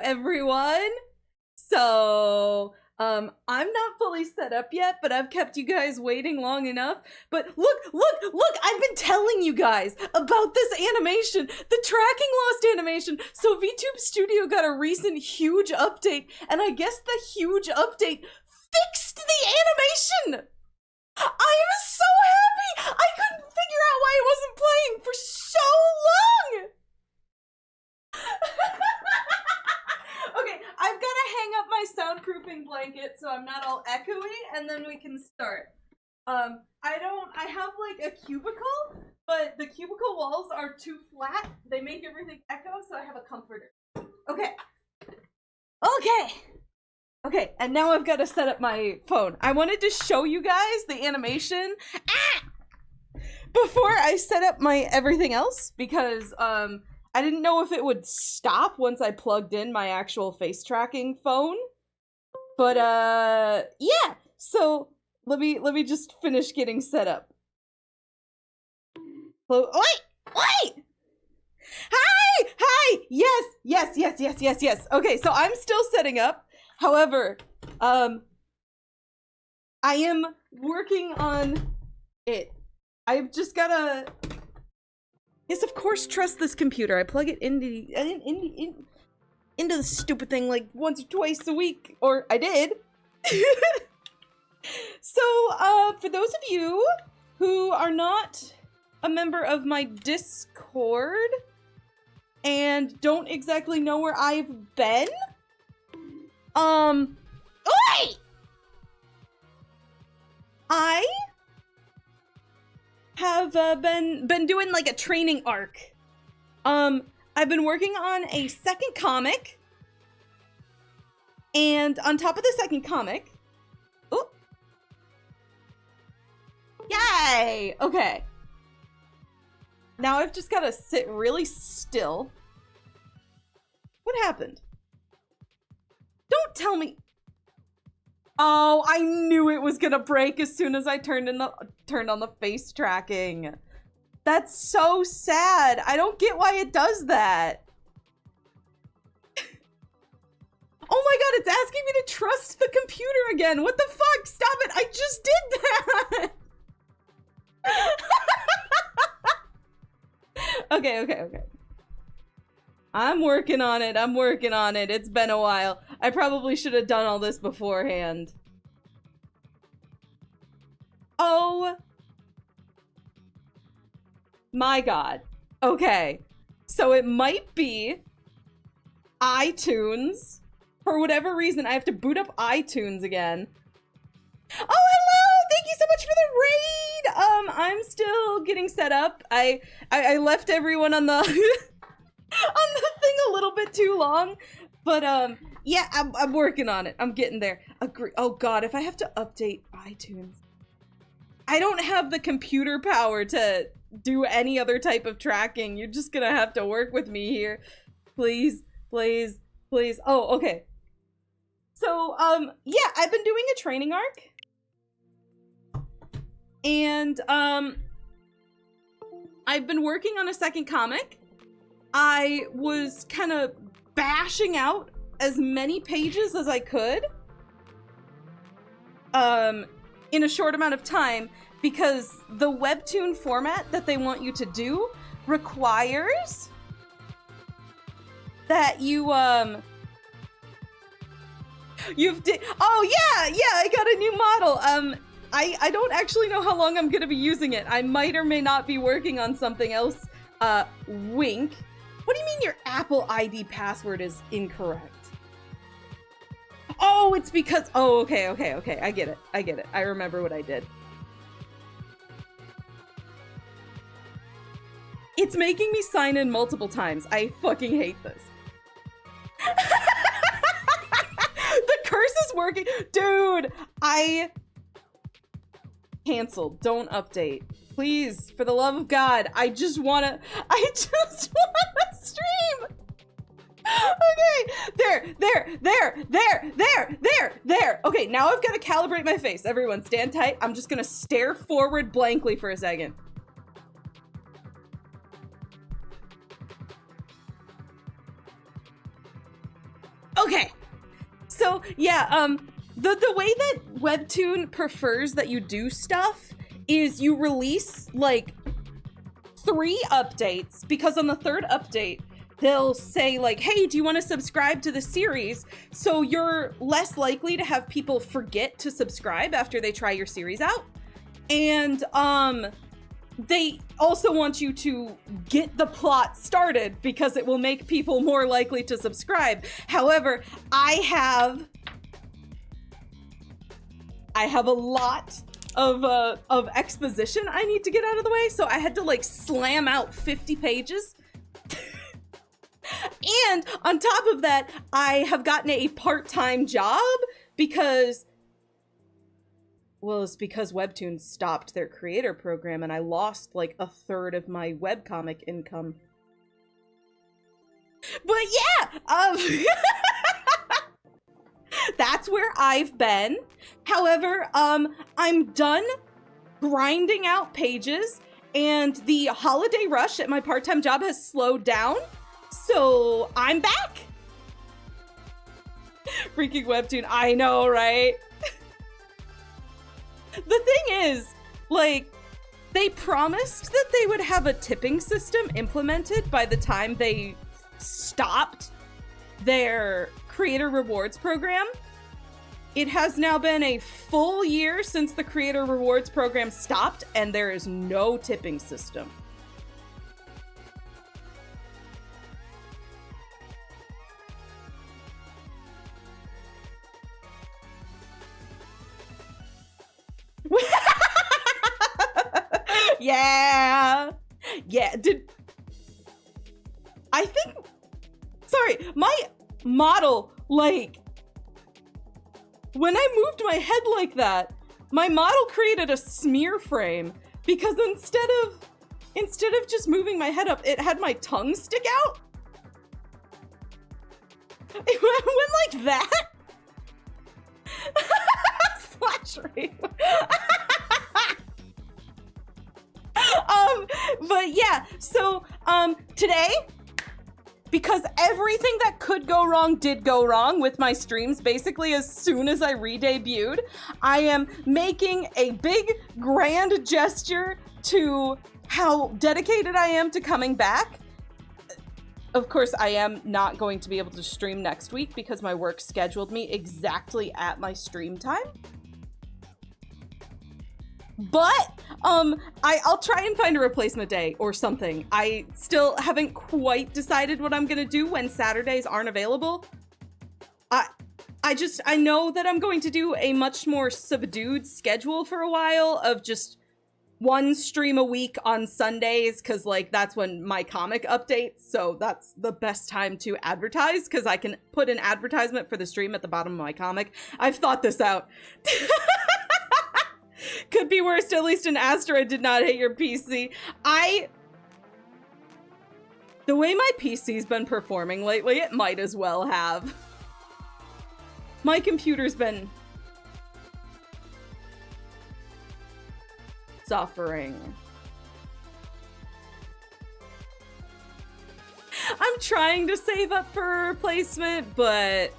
everyone. So, I'm not fully set up yet, but I've kept you guys waiting long enough. But look, I've been telling you guys about this animation, the tracking lost animation. So VTube Studio got a recent huge update, and I guess the huge update fixed the animation. I was so happy! I couldn't figure out why it wasn't playing for so long! Okay, I've gotta hang up my soundproofing blanket so I'm not all echoey, and then we can start. I have like a cubicle, but the cubicle walls are too flat. They make everything echo, so I have a comforter. Okay. Okay, and now I've got to set up my phone. I wanted to show you guys the animation before I set up my everything else, because I didn't know if it would stop once I plugged in my actual face tracking phone. But yeah. So let me just finish getting set up. Wait! Hi! Yes. Okay, so I'm still setting up. However, I am working on it. I've just gotta... Yes, of course, trust this computer. I plug it into the stupid thing like once or twice a week. Or I did. So, for those of you who are not a member of my Discord and don't exactly know where I've been, Oi! I have been doing like a training arc. I've been working on a second comic, and on top of the second comic, oh, yay! Okay. Now I've just gotta sit really still. What happened? Don't tell me. Oh, I knew it was gonna break as soon as I turned on the face tracking. That's so sad. I don't get why it does that. Oh my god, it's asking me to trust the computer again. What the fuck? Stop it. I just did that. Okay. I'm working on it. It's been a while. I probably should have done all this beforehand. Oh my god. Okay. So it might be iTunes. For whatever reason, I have to boot up iTunes again. Oh, hello! Thank you so much for the raid! I'm still getting set up. I left everyone on the on the thing a little bit too long. But yeah, I'm working on it. I'm getting there. Agree. Oh god, if I have to update iTunes. I don't have the computer power to do any other type of tracking. You're just gonna have to work with me here. Please. Oh, okay. So, yeah, I've been doing a training arc. And, I've been working on a second comic. I was kind of bashing out as many pages as I could. In a short amount of time, because the webtoon format that they want you to do requires that you, oh yeah, I got a new model. I don't actually know how long I'm gonna be using it. I might or may not be working on something else. Wink. What do you mean your Apple ID password is incorrect? Oh, it's because, oh, okay. I get it. I remember what I did. It's making me sign in multiple times. I fucking hate this. The curse is working. Dude, I canceled. Don't update. Please, for the love of God. I just wanna stream. Okay, there. Okay, now I've got to calibrate my face. Everyone, stand tight. I'm just gonna stare forward blankly for a second. Okay. So, yeah, the way that Webtoon prefers that you do stuff is you release, like, 3 updates, because on the 3rd update, they'll say, like, hey, do you want to subscribe to the series? So you're less likely to have people forget to subscribe after they try your series out. And, they also want you to get the plot started because it will make people more likely to subscribe. However, I have a lot of exposition I need to get out of the way, so I had to like slam out 50 pages. And on top of that, I have gotten a part-time job because, well, it's because Webtoon stopped their creator program and I lost like 1/3 of my webcomic income. But yeah, that's where I've been. However, I'm done grinding out pages and the holiday rush at my part-time job has slowed down. So I'm back. Freaking Webtoon, I know, right? The thing is, like, they promised that they would have a tipping system implemented by the time they stopped their creator rewards program. It has now been a full year since the creator rewards program stopped, and there is no tipping system. Yeah, I think, sorry, my model, like, when I moved my head like that, my model created a smear frame because instead of just moving my head up, it had my tongue stick out. It went like that. Slash rape. But yeah, so, today, because everything that could go wrong did go wrong with my streams, basically as soon as I re-debuted, I am making a big, grand gesture to how dedicated I am to coming back. Of course, I am not going to be able to stream next week because my work scheduled me exactly at my stream time. But, I'll try and find a replacement day or something. I still haven't quite decided what I'm gonna do when Saturdays aren't available. I know that I'm going to do a much more subdued schedule for a while of just 1 stream a week on Sundays, because, like, that's when my comic updates, so that's the best time to advertise, because I can put an advertisement for the stream at the bottom of my comic. I've thought this out. Could be worse, at least an asteroid did not hit your PC. The way my PC's been performing lately, it might as well have. My computer's been suffering. I'm trying to save up for a replacement, but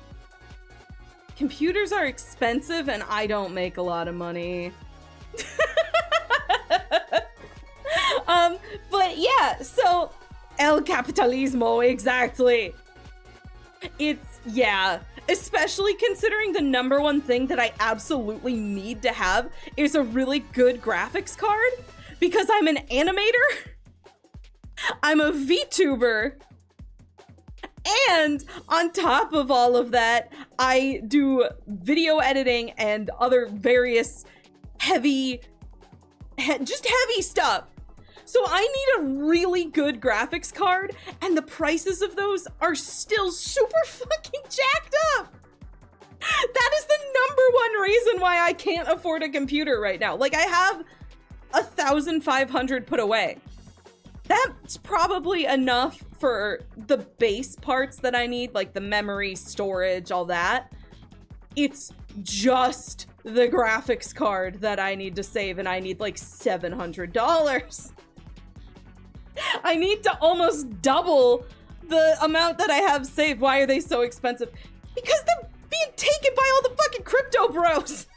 computers are expensive and I don't make a lot of money. But yeah, so El Capitalismo, exactly. Yeah, especially considering the #1 thing that I absolutely need to have is a really good graphics card, because I'm an animator, I'm a VTuber, and on top of all of that, I do video editing and other various heavy stuff. So I need a really good graphics card, and the prices of those are still super fucking jacked up. That is the #1 reason why I can't afford a computer right now. Like, I have 1,500 put away. That's probably enough for the base parts that I need, like the memory, storage, all that. It's just the graphics card that I need to save, and I need like $700. I need to almost double the amount that I have saved. Why are they so expensive? taken by all the fucking crypto bros.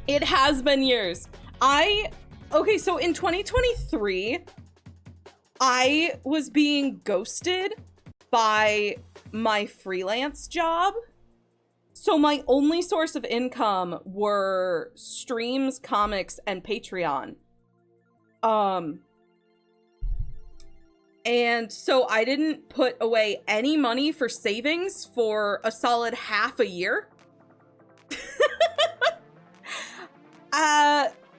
It has been years. Okay, so in 2023, I was being ghosted by my freelance job. So my only source of income were streams, comics, and Patreon. And so I didn't put away any money for savings for a solid half a year.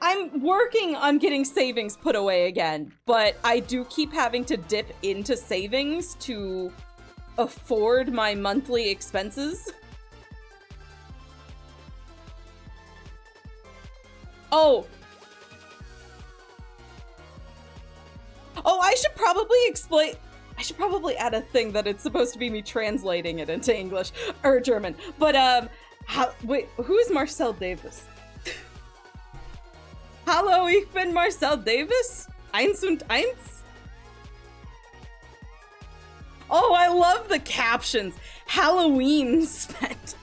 I'm working on getting savings put away again, but I do keep having to dip into savings to afford my monthly expenses. Oh, I should probably explain. I should probably add a thing that it's supposed to be me translating it into English or German. But wait, who is Marcel Davis? Hallo, ich bin Marcel Davis. Eins und eins. Oh, I love the captions. Halloween spent.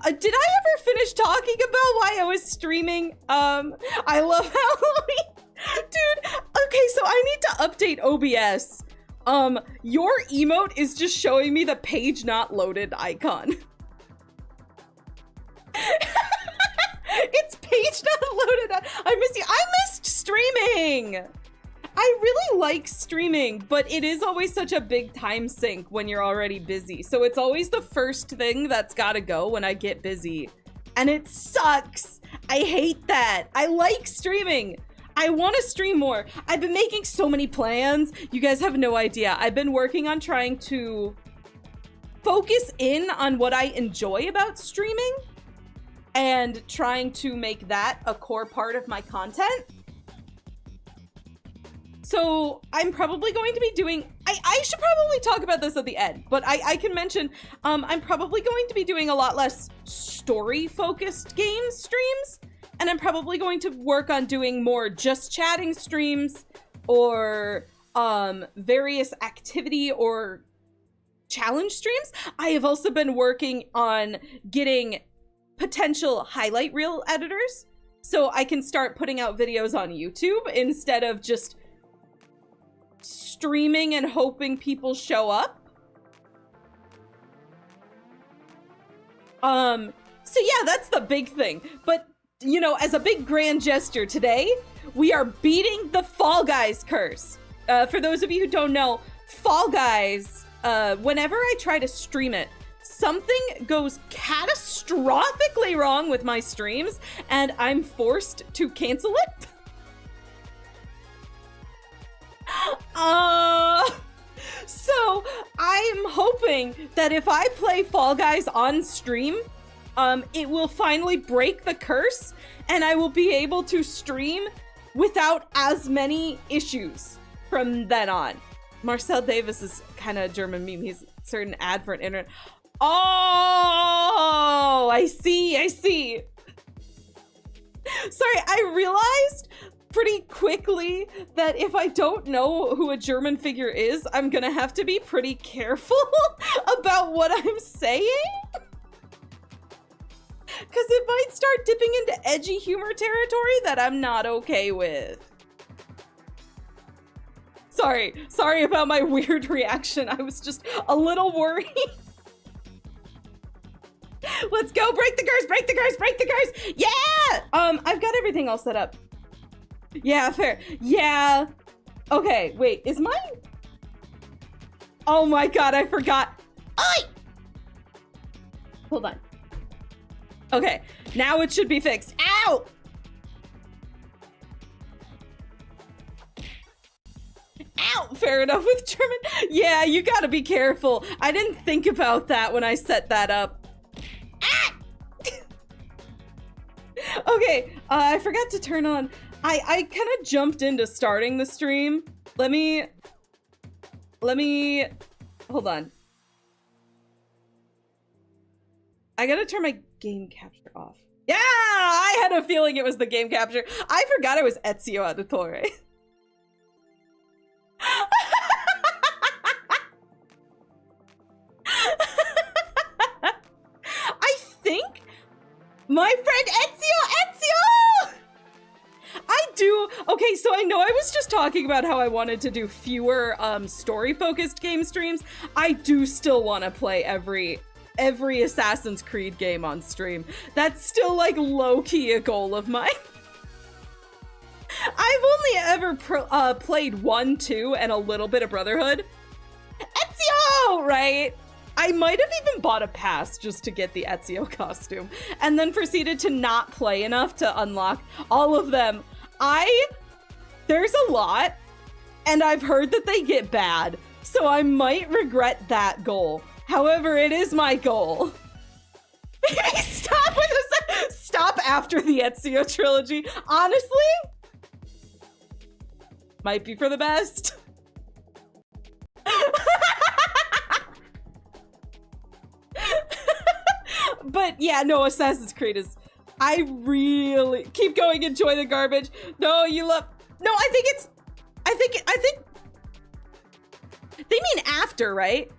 Did I ever finish talking about why I was streaming? I love Halloween. Dude, okay, so I need to update OBS. Your emote is just showing me the page not loaded icon. It's page not loaded. I miss you. I missed streaming. I really like streaming, but it is always such a big time sink when you're already busy. So it's always the first thing that's gotta go when I get busy. And it sucks. I hate that. I like streaming. I want to stream more. I've been making so many plans. You guys have no idea. I've been working on trying to focus in on what I enjoy about streaming and trying to make that a core part of my content. So I'm probably going to be doing, I should probably talk about this at the end, but I can mention, I'm probably going to be doing a lot less story-focused game streams, and I'm probably going to work on doing more just chatting streams, or various activity or challenge streams. I have also been working on getting potential highlight reel editors, so I can start putting out videos on YouTube instead of just streaming and hoping people show up. So yeah, that's the big thing. But, you know, as a big grand gesture today, we are beating the Fall Guys curse. For those of you who don't know, Fall Guys, whenever I try to stream it, something goes catastrophically wrong with my streams, and I'm forced to cancel it. So I'm hoping that if I play Fall Guys on stream, it will finally break the curse and I will be able to stream without as many issues from then on. Marcel Davis is kind of a German meme. He's a certain ad for an internet. Oh, I see. Sorry, I realized pretty quickly that if I don't know who a German figure is, I'm gonna have to be pretty careful about what I'm saying. Because it might start dipping into edgy humor territory that I'm not okay with. Sorry about my weird reaction. I was just a little worried. Let's go, break the curse, break the curse, break the curse. Yeah! I've got everything all set up. Yeah, fair. Yeah. Okay, wait, is mine? Oh my god, I forgot. Oi! Hold on. Okay, now it should be fixed. Ow! Ow! Fair enough with German. Yeah, you gotta be careful. I didn't think about that when I set that up. Ah! Okay, I forgot to turn on. I kind of jumped into starting the stream. Let me, hold on. I gotta turn my game capture off. Yeah, I had a feeling it was the game capture. I forgot it was Ezio Auditore. I think my friend Ezio! I do. Okay, so I know I was just talking about how I wanted to do fewer story-focused game streams. I do still want to play every Assassin's Creed game on stream. That's still like low-key a goal of mine. I've only ever played 1, 2, and a little bit of Brotherhood. Ezio! Right? I might have even bought a pass just to get the Ezio costume, and then proceeded to not play enough to unlock all of them. There's a lot, and I've heard that they get bad, so I might regret that goal. However, it is my goal. Maybe stop after the Ezio trilogy. Honestly, might be for the best. But yeah, no, Assassin's Creed is... I really... Keep going, enjoy the garbage. No, you love... No, I think... They mean after, right?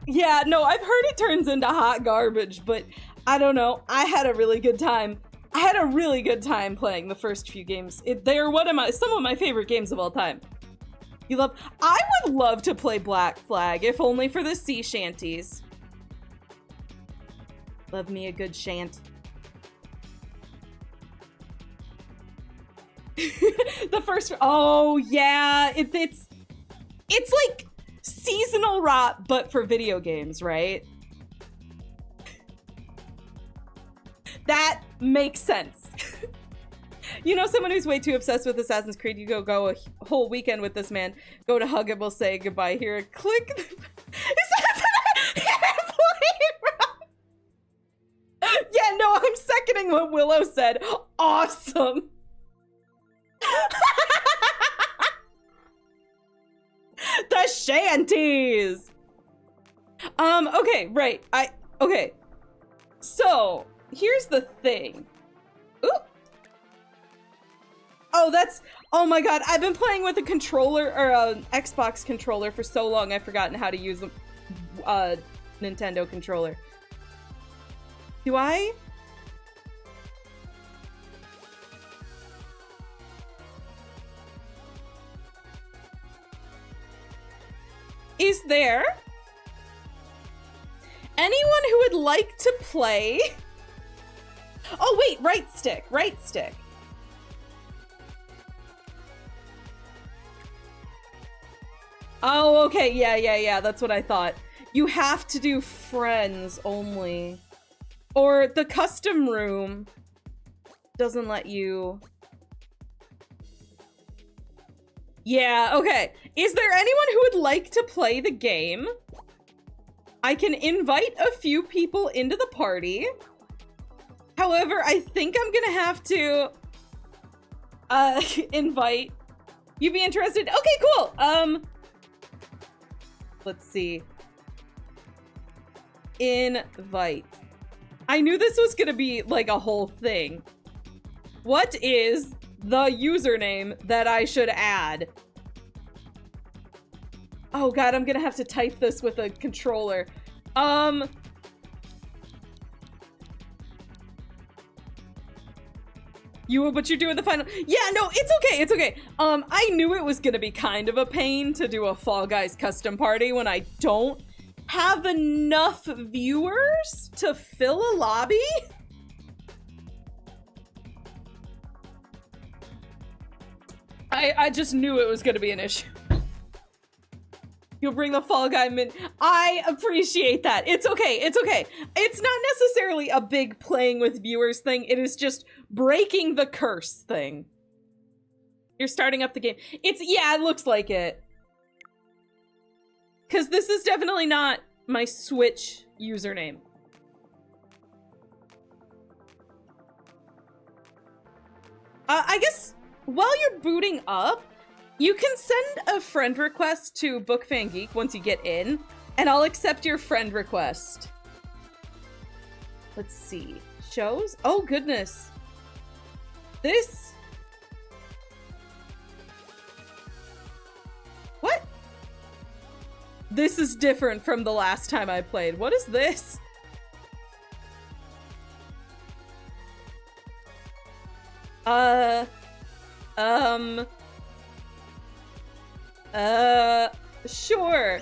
Yeah, no, I've heard it turns into hot garbage, but I don't know. I had a really good time. I had a really good time playing the first few games. They're some of my favorite games of all time. I would love to play Black Flag, if only for the sea shanties. Love me a good shant. The first, oh yeah, it's like seasonal rot, but for video games, right? That makes sense. You know, someone who's way too obsessed with Assassin's Creed, you go a whole weekend with this man, go to hug him, we'll say goodbye here, click. Yeah, no, I'm seconding what Willow said. Awesome. The shanties. Okay, right. Okay. So, here's the thing. Ooh. Oh my god, I've been playing with a controller, or an Xbox controller for so long, I've forgotten how to use a Nintendo controller. Do I? Is there anyone who would like to play? Oh wait, right stick. Oh, okay, yeah, that's what I thought. You have to do friends only. Or the custom room doesn't let you... Yeah, okay. Is there anyone who would like to play the game? I can invite a few people into the party. However, I think I'm gonna have to invite... You be interested? Okay, cool. Let's see. Invite. I knew this was gonna be like a whole thing. What is the username that I should add? Oh god, I'm gonna have to type this with a controller. But you're doing the final... Yeah, no, it's okay. I knew it was gonna be kind of a pain to do a Fall Guys custom party when I don't have enough viewers to fill a lobby. I just knew it was gonna be an issue. You'll bring the Fall Guy min. I appreciate that. It's okay. It's not necessarily a big playing with viewers thing. It is just breaking the curse thing. You're starting up the game. Yeah, it looks like it. Because this is definitely not my Switch username. I guess while you're booting up, you can send a friend request to vBookfangeek once you get in. And I'll accept your friend request. Let's see. Shows? Oh, goodness. This... What? This is different from the last time I played. What is this? Sure.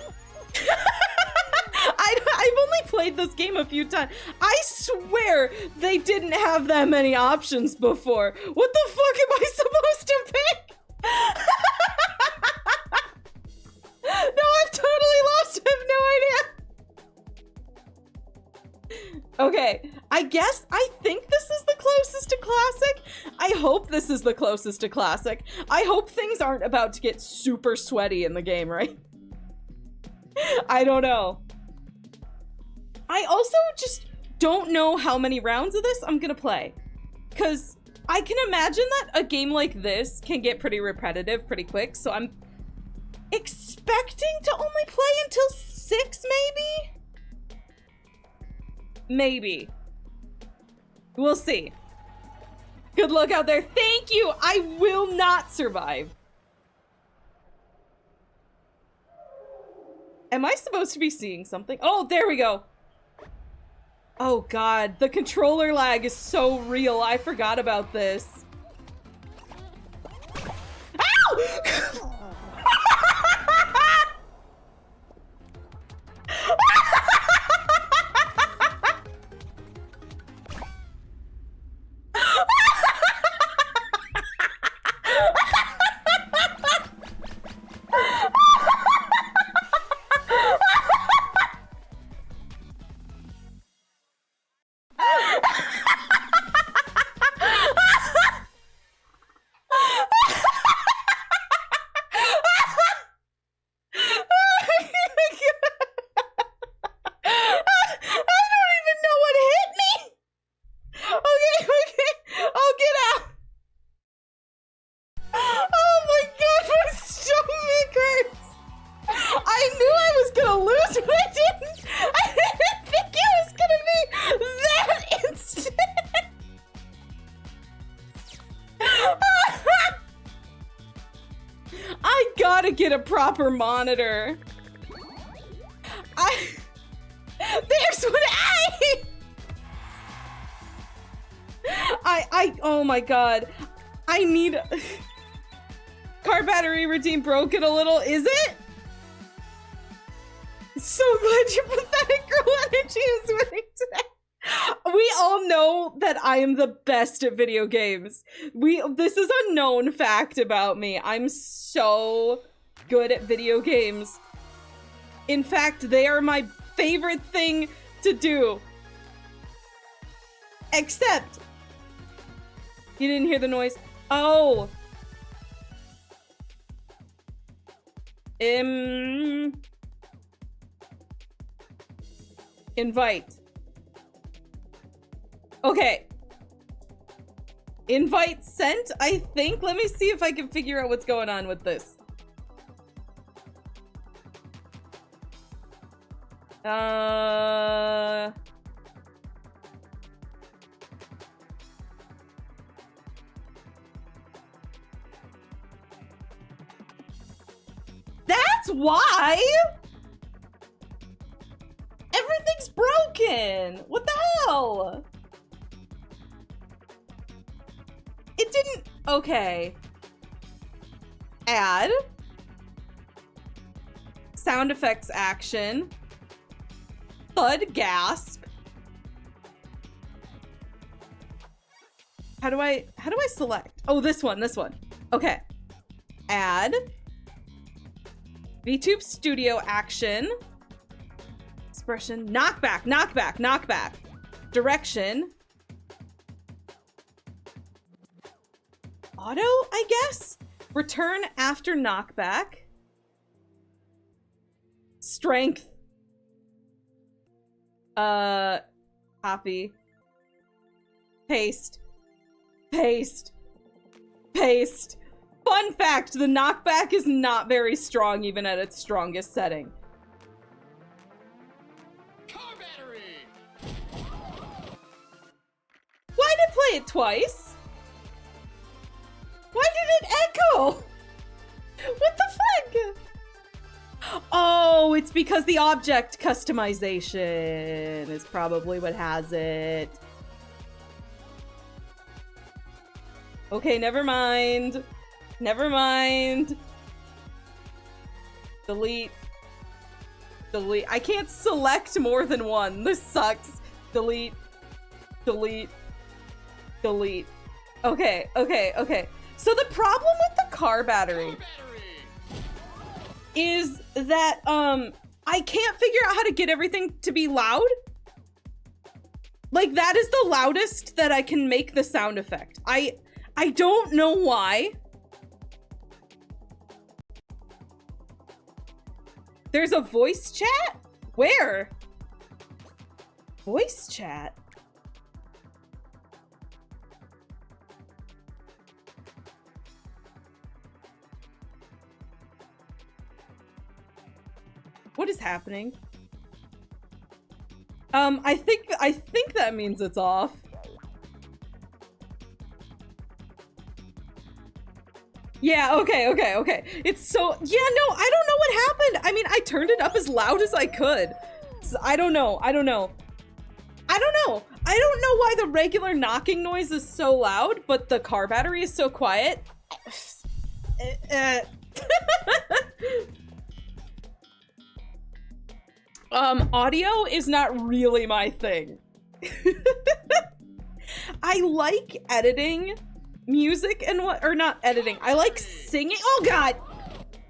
I've only played this game a few times. I swear they didn't have that many options before. What the fuck am I supposed to pick? No, I've totally lost. I have no idea. Okay, I think this is the closest to classic. I hope this is the closest to classic. I hope things aren't about to get super sweaty in the game, right? I don't know. I also just don't know how many rounds of this I'm gonna play. Because I can imagine that a game like this can get pretty repetitive pretty quick, so I'm expecting to only play until 6, maybe? Maybe. We'll see. Good luck out there. Thank you! I will not survive. Am I supposed to be seeing something? Oh, there we go. Oh god, the controller lag is so real. I forgot about this. Ow! Get a proper monitor. There's what oh my god. I need car battery routine broken a little, is it? So glad your pathetic girl energy is winning today. We all know that I am the best at video games. This is a known fact about me. I'm so good at video games. In fact, they are my favorite thing to do. Except, you didn't hear the noise. Oh. Invite. Okay. Invite sent, I think. Let me see if I can figure out what's going on with this. That's why! Everything's broken! What the hell? It didn't... Okay. Add. Sound effects action. Thud gasp. How do I select? Oh, this one. Okay. Add. VTube studio action. Expression. Knockback. Direction. Auto, I guess? Return after knockback. Strength. Copy. Paste. Fun fact, the knockback is not very strong even at its strongest setting. play it twice. Why did it echo? What the fuck? Oh, it's because the object customization is probably what has it. Okay, never mind. Never mind. Delete. Delete. I can't select more than one. This sucks. Delete. Delete. Delete. Okay, okay, okay. So the problem with the car battery is that, I can't figure out how to get everything to be loud. Like, that is the loudest that I can make the sound effect. I don't know why. There's a voice chat? Where? Voice chat? What is happening? I think that means it's off. Yeah, okay, okay, okay. It's so, yeah, no, I don't know what happened. I mean, I turned it up as loud as I could. So, I don't know, I don't know. I don't know. I don't know why the regular knocking noise is so loud, but the car battery is so quiet. Audio is not really my thing. I like editing music and what, or not editing. I like singing. Oh God.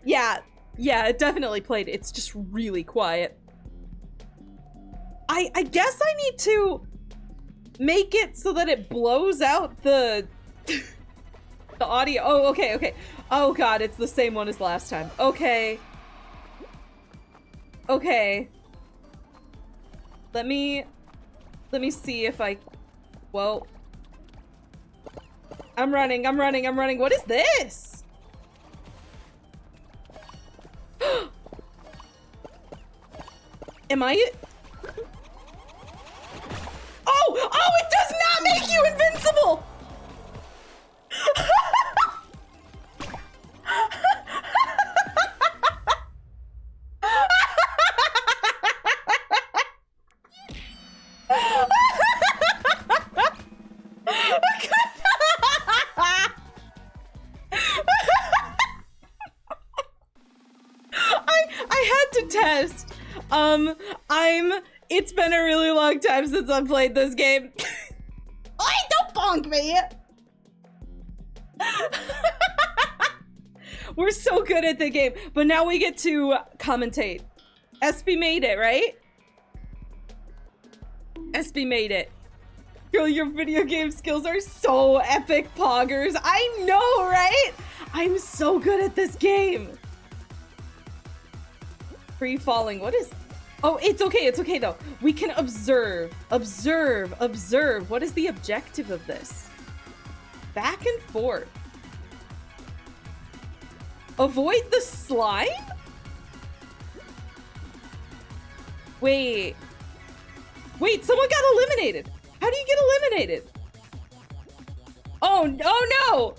Yeah, it definitely played. It's just really quiet. I guess I need to make it so that it blows out the the audio. Oh, okay, okay. Oh God, it's the same one as last time. Okay. Okay. Let me see if I, whoa. I'm running. What is this? Am I? Oh, it does not make you invincible! I had to test. It's been a really long time since I've played this game. Oi, don't bonk me! We're so good at the game, but now we get to commentate. SB made it, right? SB made it. Girl, your video game skills are so epic, poggers. I know, right? I'm so good at this game. Free falling, what is... Oh, it's okay though. We can observe. What is the objective of this? Back and forth. Avoid the slime? Wait, someone got eliminated. How do you get eliminated? Oh no!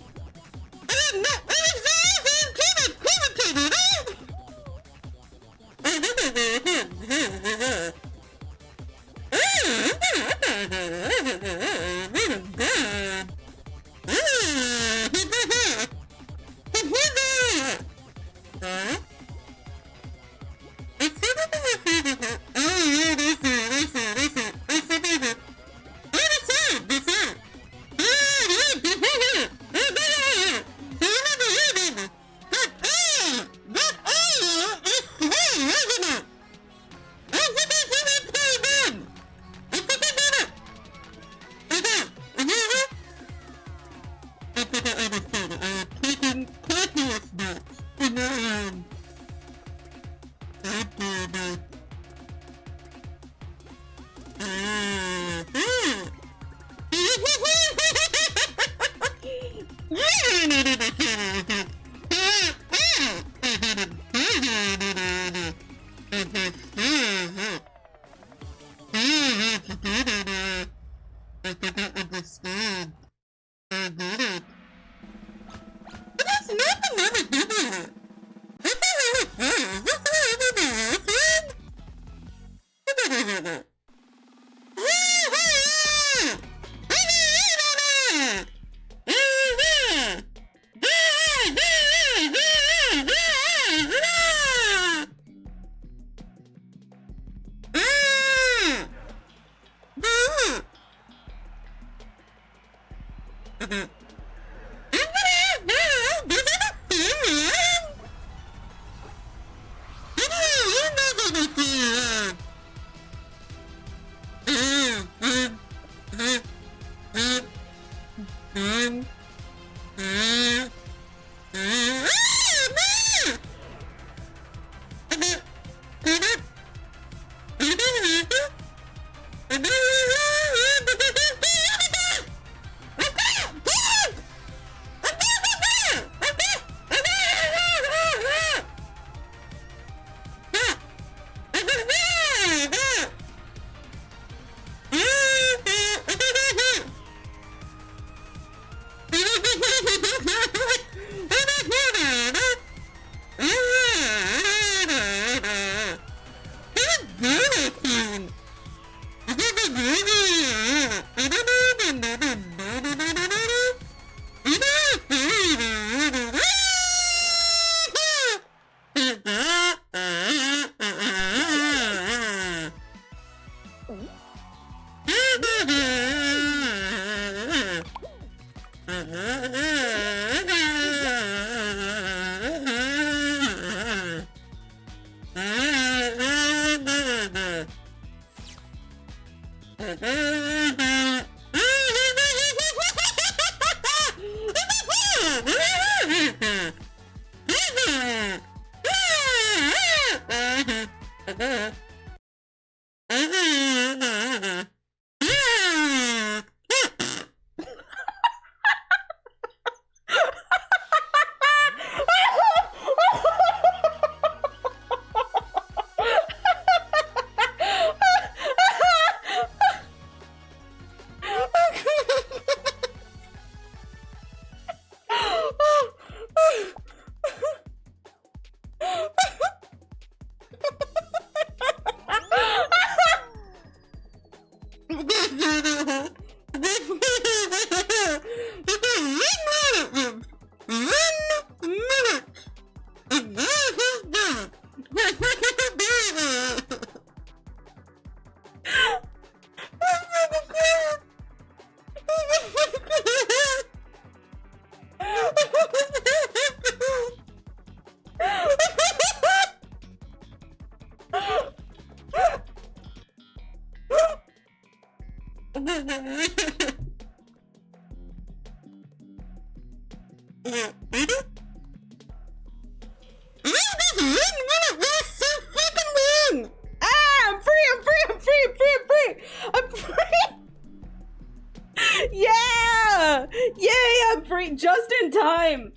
Yeah! Yay, I'm free just in time!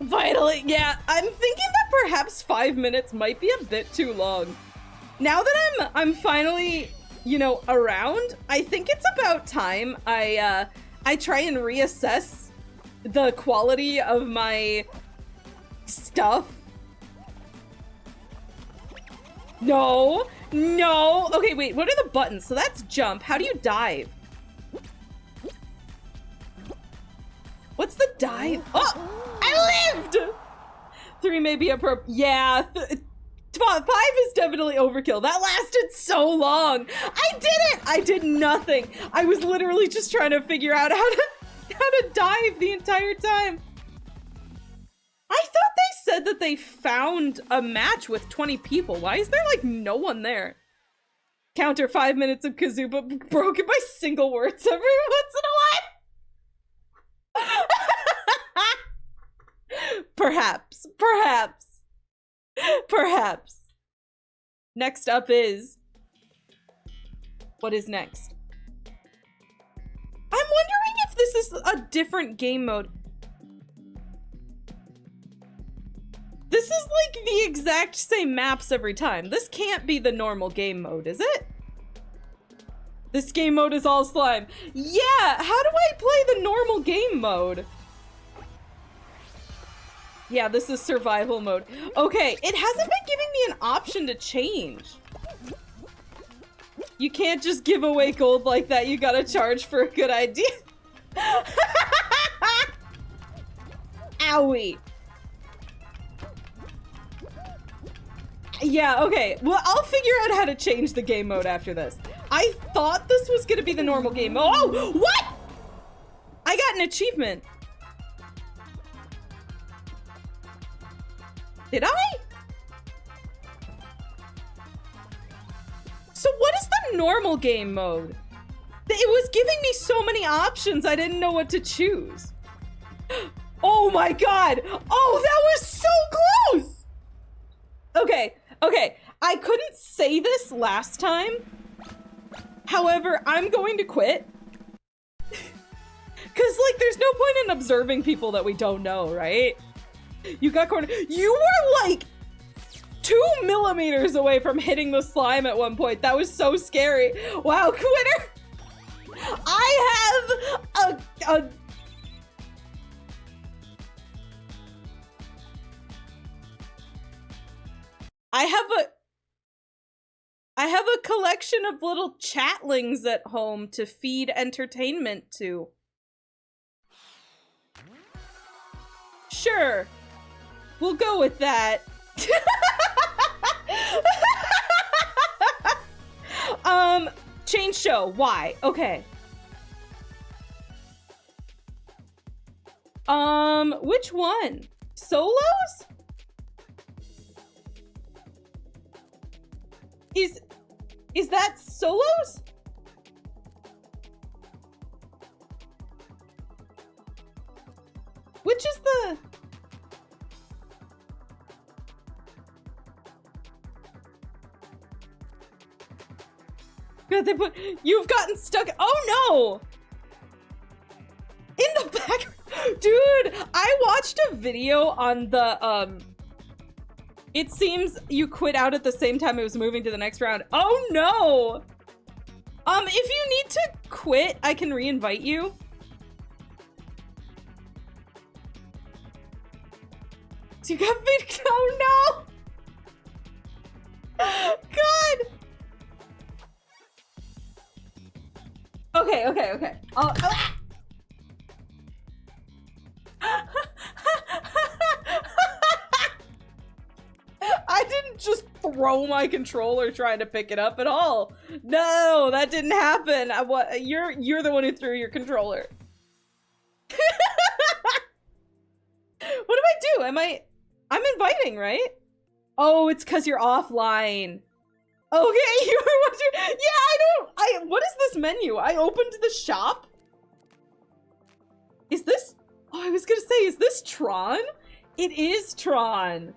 Finally, yeah, I'm thinking that perhaps 5 minutes might be a bit too long. Now that I'm finally, you know, around, I think it's about time I try and reassess the quality of my stuff. No, no. Okay, wait, what are the buttons? So that's jump. How do you dive? What's the dive? Oh, I lived! 3 may be appropriate. Yeah, 5 is definitely overkill. That lasted so long. I did it! I did nothing. I was literally just trying to figure out how to dive the entire time. I thought they said that they found a match with 20 people. Why is there like no one there? Counter 5 minutes of kazoo, but broken by single words every once in a while. Perhaps, perhaps, perhaps. Next up is... What is next? I'm wondering if this is a different game mode. This is like the exact same maps every time. This can't be the normal game mode, is it? This game mode is all slime. Yeah, how do I play the normal game mode? Yeah, this is survival mode. Okay, it hasn't been giving me an option to change. You can't just give away gold like that. You gotta charge for a good idea. Owie. Yeah, okay. Well, I'll figure out how to change the game mode after this. I thought this was gonna be the normal game mode. Oh, what? I got an achievement. Did I? So what is the normal game mode? It was giving me so many options, I didn't know what to choose. Oh my god! Oh, that was so close! Okay, okay. I couldn't say this last time. However, I'm going to quit. Cause like, there's no point in observing people that we don't know, right? You got cornered. You were like 2 millimeters away from hitting the slime at one point. That was so scary. Wow, quitter. I have I have a collection of little chatlings at home to feed entertainment to. Sure. We'll go with that. Change show. Why? Okay. Which one? Solos? Is that solos? Which is the... God, they put... You've gotten stuck... Oh no! In the back... Dude, I watched a video on the, it seems you quit out at the same time it was moving to the next round. Oh no! If you need to quit, I can re-invite you. So you got Vic. Oh no! God! Okay, okay, okay. I didn't just throw my controller trying to pick it up at all. No, that didn't happen. You're the one who threw your controller. What do I do? I'm inviting, right? Oh, it's because you're offline. Okay, you were watching. Yeah, what is this menu? I opened the shop. Is this? Oh, I was gonna say, is this Tron? It is Tron.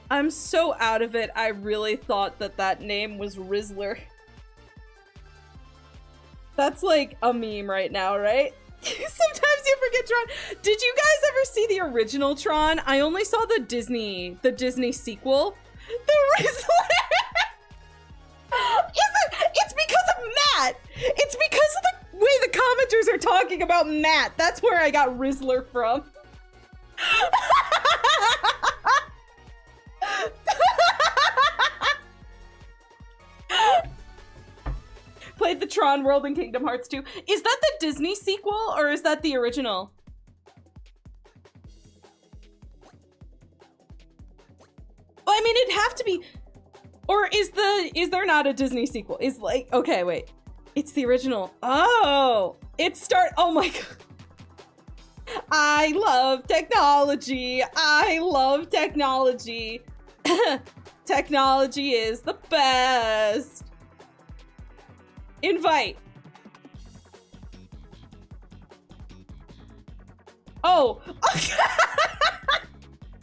I'm so out of it. I really thought that name was Rizzler. That's like a meme right now, right? Sometimes you forget Tron. Did you guys ever see the original Tron? I only saw the Disney sequel. The Rizzler. It's because of Matt. It's because of the way the commenters are talking about Matt. That's where I got Rizzler from. Played the Tron world in Kingdom Hearts 2. Is that the Disney sequel or is that the original? Well, I mean, it'd have to be. Or is there not a Disney sequel? Is like, okay, wait. It's the original. Oh, oh my god. I love technology. I love technology. Technology is the best. Invite. Oh.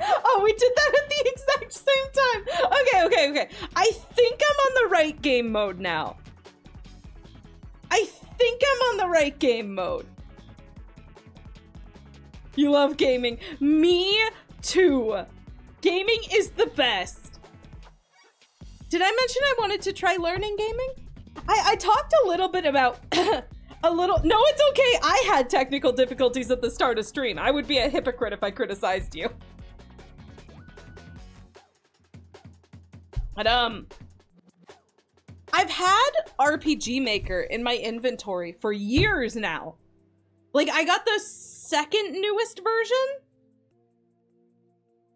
Oh, we did that at the exact same time. Okay. I think I'm on the right game mode now. I think I'm on the right game mode. You love gaming. Me too. Gaming is the best. Did I mention I wanted to try learning gaming? I talked a little bit about no, it's okay. I had technical difficulties at the start of stream. I would be a hypocrite if I criticized you. But I've had RPG Maker in my inventory for years now. Like, I got the second newest version.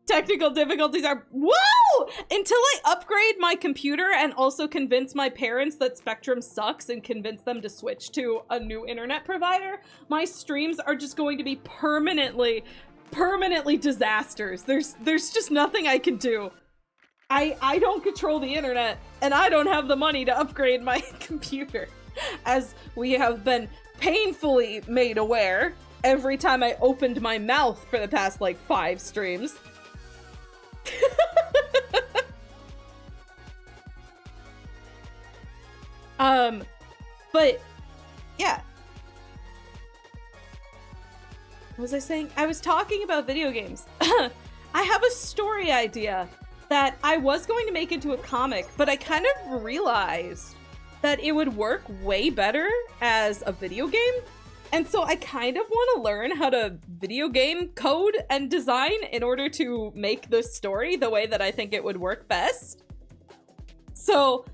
Technical difficulties are, whoa! Until I upgrade my computer and also convince my parents that Spectrum sucks and convince them to switch to a new internet provider, my streams are just going to be permanently disasters. There's just nothing I can do. I don't control the internet, and I don't have the money to upgrade my computer, as we have been painfully made aware every time I opened my mouth for the past, like, 5 streams. But, yeah. What was I saying? I was talking about video games. I have a story idea that I was going to make into a comic, but I kind of realized that it would work way better as a video game. And so I kind of want to learn how to video game code and design in order to make this story the way that I think it would work best. So,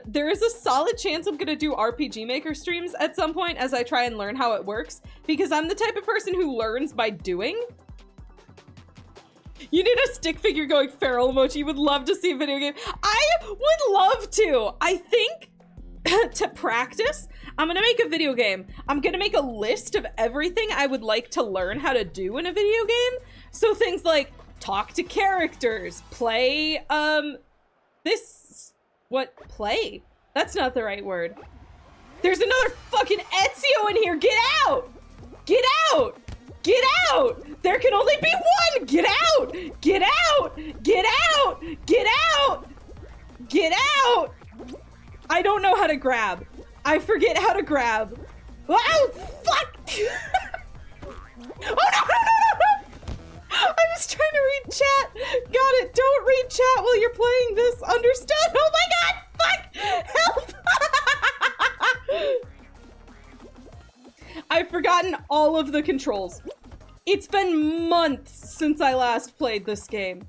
there is a solid chance I'm gonna do RPG Maker streams at some point as I try and learn how it works, because I'm the type of person who learns by doing. You need a stick figure going feral emoji. You would love to see a video game. I would love to. I think to practice, I'm gonna make a video game. I'm gonna make a list of everything I would like to learn how to do in a video game. So things like talk to characters, play, play? That's not the right word. There's another fucking Ezio in here. Get out! Get out! Get out! There can only be one! Get out! Get out! Get out! Get out! Get out! I don't know how to grab. I forget how to grab. Wow! Fuck! Oh no, no, no, no! I was trying to read chat. Got it. Don't read chat while you're playing this. Understood? Oh my god! Fuck! Help! I've forgotten all of the controls. It's been months since I last played this game.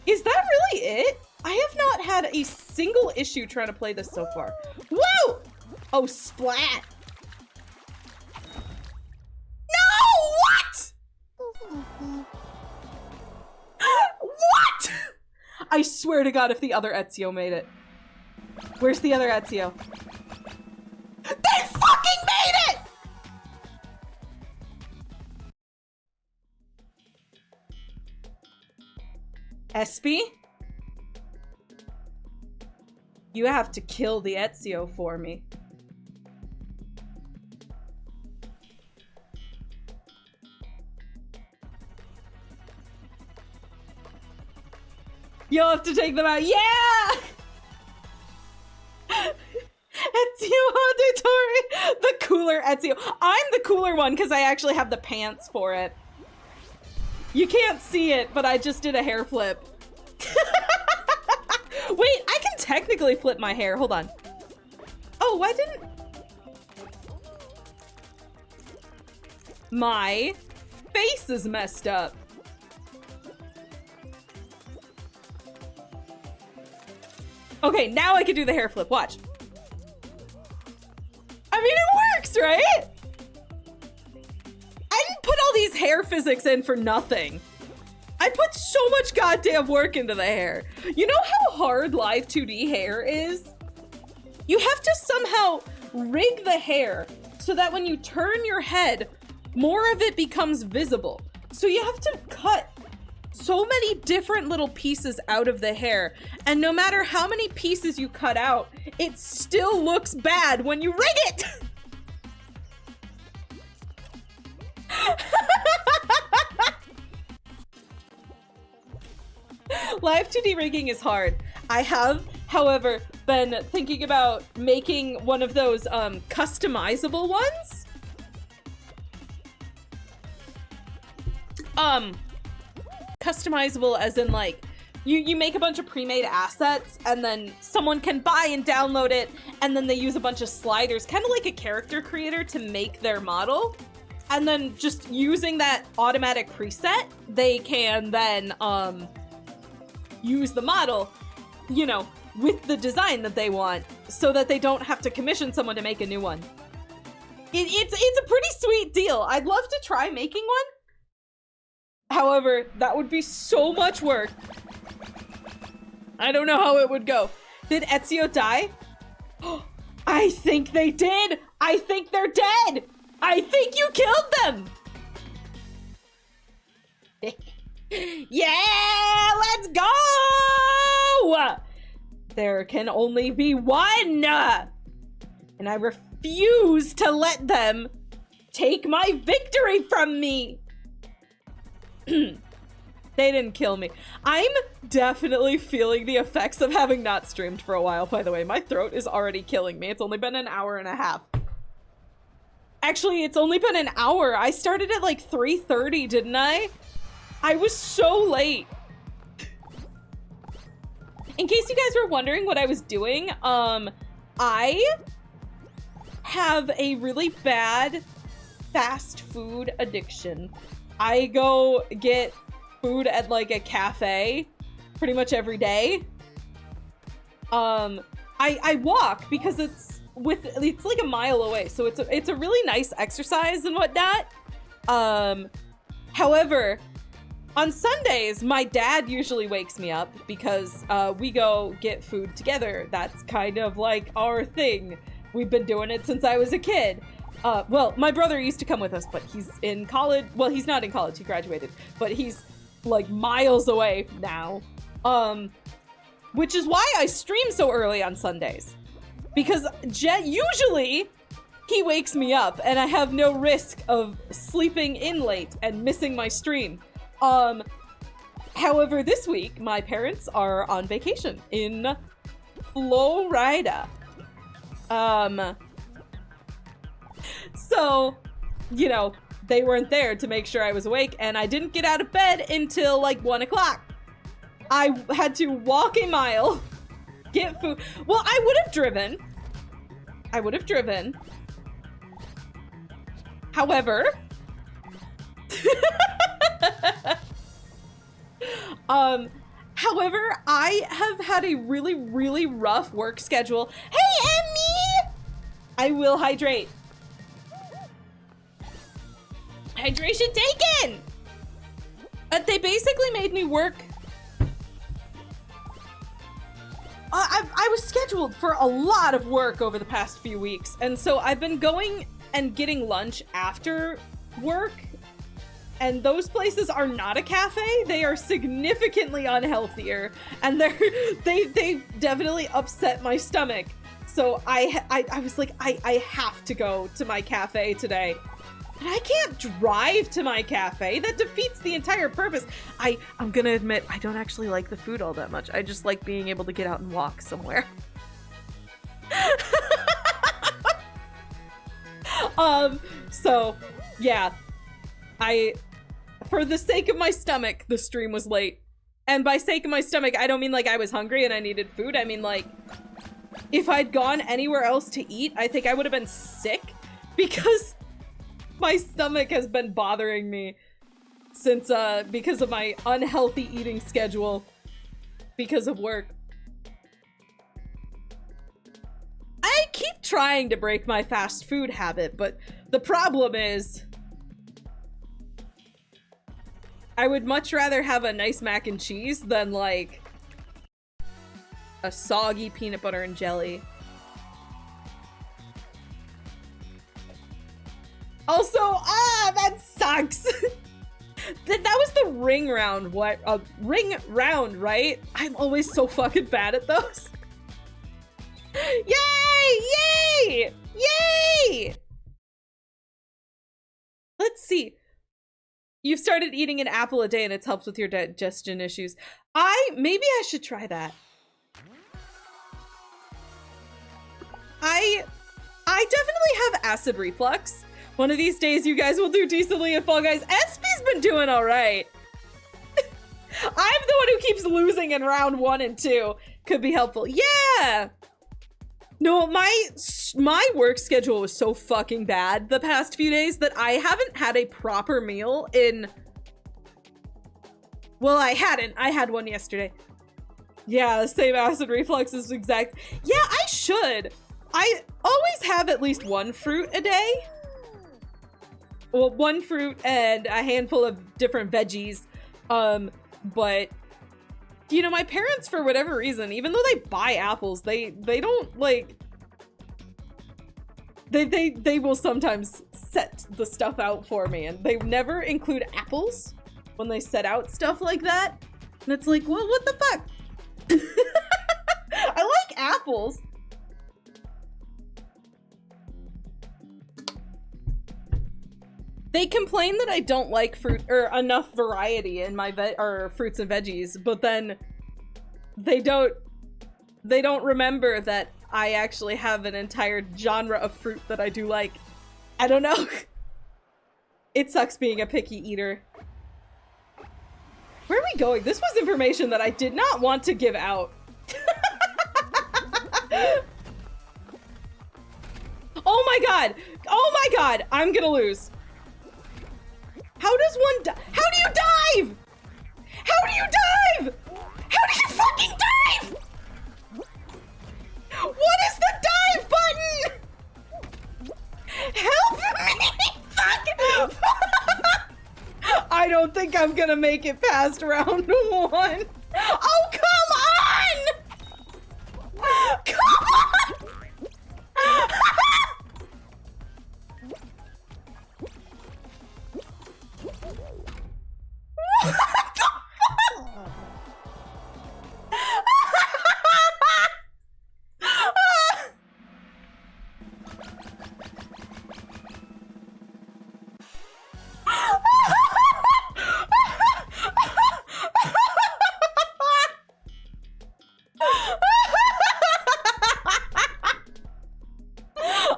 Is that really it? I have not had a single issue trying to play this so far. Whoa! Oh, splat. No! What? What? I swear to God if the other Ezio made it. Where's the other Ezio? They fucking made it! Espy? You have to kill the Ezio for me. You'll have to take them out. Yeah! Ezio Auditore! The cooler Ezio. I'm the cooler one because I actually have the pants for it. You can't see it, but I just did a hair flip. Wait, I can technically flip my hair. Hold on. Oh, why didn't... My face is messed up. Okay, now I can do the hair flip. Watch. I mean, it works, right? I didn't put all these hair physics in for nothing. I put so much goddamn work into the hair. You know how hard live 2D hair is? You have to somehow rig the hair so that when you turn your head, more of it becomes visible. So you have to cut so many different little pieces out of the hair. And no matter how many pieces you cut out, it still looks bad when you rig it. Live 2D rigging is hard. I have, however, been thinking about making one of those customizable ones. Customizable as in like, you make a bunch of pre-made assets and then someone can buy and download it and then they use a bunch of sliders, kind of like a character creator to make their model. And then just using that automatic preset, they can then use the model, you know, with the design that they want so that they don't have to commission someone to make a new one. It's a pretty sweet deal. I'd love to try making one. However, that would be so much work. I don't know how it would go. Did Ezio die? I think they did! I think they're dead! I think you killed them! Yeah, let's go! There can only be one! And I refuse to let them take my victory from me! They didn't kill me. I'm definitely feeling the effects of having not streamed for a while, by the way. My throat is already killing me. It's only been an hour and a half. Actually, it's only been an hour. I started at like 3:30, didn't I? I was so late. In case you guys were wondering what I was doing, I have a really bad fast food addiction. I go get food at like a cafe pretty much every day. I walk because it's like a mile away, so it's a really nice exercise and whatnot. However, on Sundays, my dad usually wakes me up because we go get food together. That's kind of like our thing. We've been doing it since I was a kid. Well, my brother used to come with us, but he's in college. Well, he's not in college. He graduated, but he's like miles away now. Which is why I stream so early on Sundays. Because usually he wakes me up and I have no risk of sleeping in late and missing my stream. However, this week, my parents are on vacation in Florida. So, you know, they weren't there to make sure I was awake, and I didn't get out of bed until like 1 o'clock. I had to walk a mile, get food. Well, I would have driven. However, however, I have had a really, really rough work schedule. Hey, Emmy! I will hydrate. Hydration taken! They basically made me work. I was scheduled for a lot of work over the past few weeks, and so I've been going and getting lunch after work, and those places are not a cafe. They are significantly unhealthier, and they definitely upset my stomach. So I was like, I have to go to my cafe today. And I can't drive to my cafe. That defeats the entire purpose. I'm gonna admit, I don't actually like the food all that much. I just like being able to get out and walk somewhere. So, yeah. For the sake of my stomach, the stream was late. And by sake of my stomach, I don't mean like I was hungry and I needed food. I mean like, if I'd gone anywhere else to eat, I think I would have been sick because my stomach has been bothering me since, because of my unhealthy eating schedule because of work. I keep trying to break my fast food habit, but the problem is I would much rather have a nice mac and cheese than like a soggy peanut butter and jelly. Also, that sucks. that was the ring round. What? Ring round, right? I'm always so fucking bad at those. Yay! Yay! Yay! Let's see. You've started eating an apple a day and it's helped with your digestion issues. Maybe I should try that. I definitely have acid reflux. One of these days you guys will do decently at Fall Guys. SP's been doing all right. I'm the one who keeps losing in round 1 and 2. Could be helpful. Yeah! No, my work schedule was so fucking bad the past few days that I haven't had a proper meal in... Well, I hadn't. I had one yesterday. Yeah, the same acid reflux is exact. Yeah, I should. I always have at least one fruit a day. Well, one fruit and a handful of different veggies. But you know, my parents, for whatever reason, even though they buy apples, they don't like, they will sometimes set the stuff out for me, and they never include apples when they set out stuff like that. And it's like, well, what the fuck? I like apples. They complain that I don't like fruit or enough variety in my fruits and veggies, but then they don't remember that I actually have an entire genre of fruit that I do like. I don't know. It sucks being a picky eater. Where are we going? This was information that I did not want to give out. Oh my god! Oh my god! I'm gonna lose. How does one die? How do you dive? How do you dive? How do you fucking dive? What is the dive button? Help me! Fuck! I don't think I'm gonna make it past round 1. Oh, come on! Come on! What the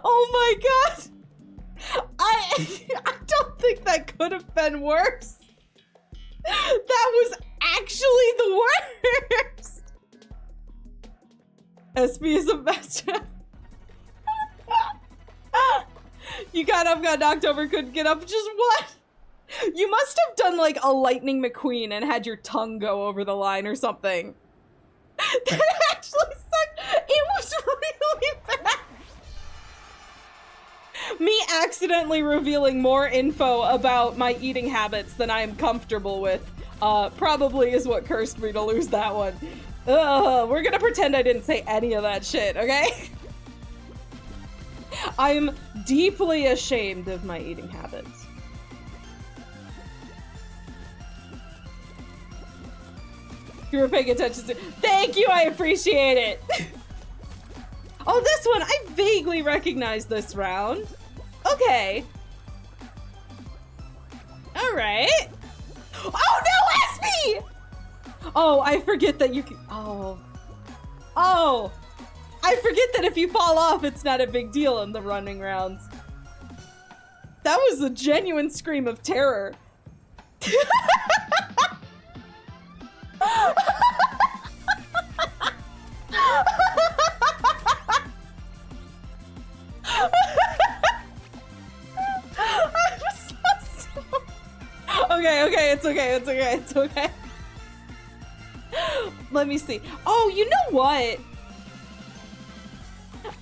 Oh my god! I don't think that could have been worse. That was actually the worst. SB is a best. You got up, got knocked over, couldn't get up. Just what? You must have done like a Lightning McQueen and had your tongue go over the line or something. That actually sucked. It was really bad. Me accidentally revealing more info about my eating habits than I am comfortable with probably is what cursed me to lose that one. We're gonna pretend I didn't say any of that shit, okay? I'm deeply ashamed of my eating habits. You were paying attention to— Thank you, I appreciate it! Oh, this one! I vaguely recognize this round. Okay. Alright. Oh no, SB! Oh, I forget that you can— Oh. Oh! I forget that if you fall off, it's not a big deal in the running rounds. That was a genuine scream of terror. Okay, it's okay, it's okay, it's okay. Let me see. Oh, you know what?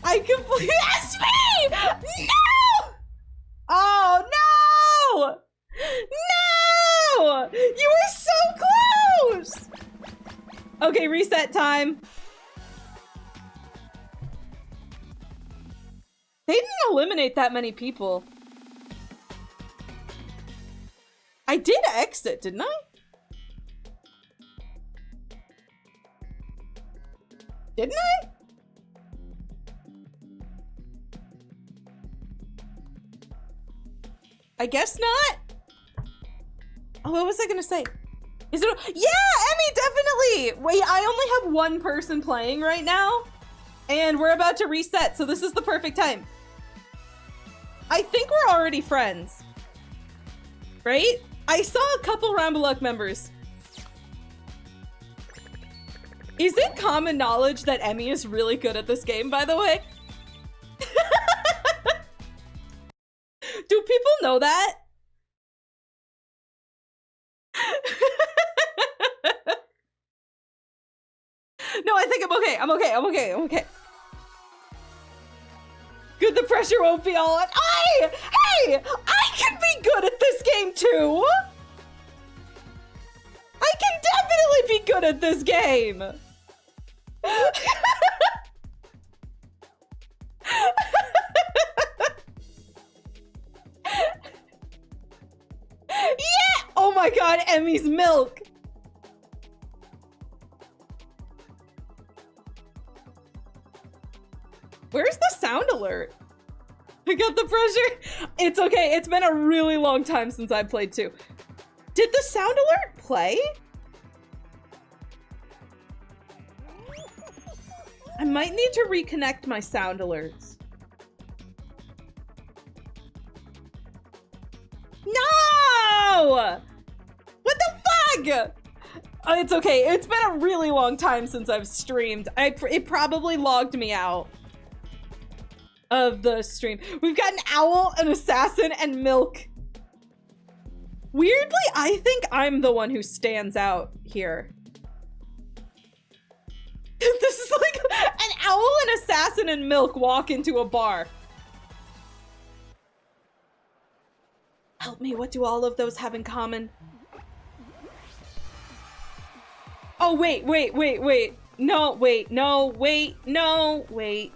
I completely— SB! No! Oh, no! No! You were so close! Okay, reset time. They didn't eliminate that many people. I did exit, didn't I? Didn't I? I guess not. Oh, what was I gonna say? Is it— Yeah, Emmy, definitely! Wait, I only have one person playing right now, and we're about to reset, so this is the perfect time. I think we're already friends. Right? I saw a couple Rambaluk members. Is it common knowledge that Emmy is really good at this game, by the way? Do people know that? No, I think I'm okay. I'm okay. I'm okay. I'm okay. Good, the pressure won't be all on. Hey! I can be good at this game too! I can definitely be good at this game! Yeah! Oh my god, Emmy's milk! Where's the sound alert? I got the pressure. It's okay. It's been a really long time since I played too. Did the sound alert play? I might need to reconnect my sound alerts. No! What the fuck? It's okay. It's been a really long time since I've streamed. It probably logged me out of the stream. We've got an owl, an assassin, and milk. Weirdly, I think I'm the one who stands out here. This is like an owl, an assassin, and milk walk into a bar. Help me, what do all of those have in common? Oh, wait. No, wait, no, wait, no, wait.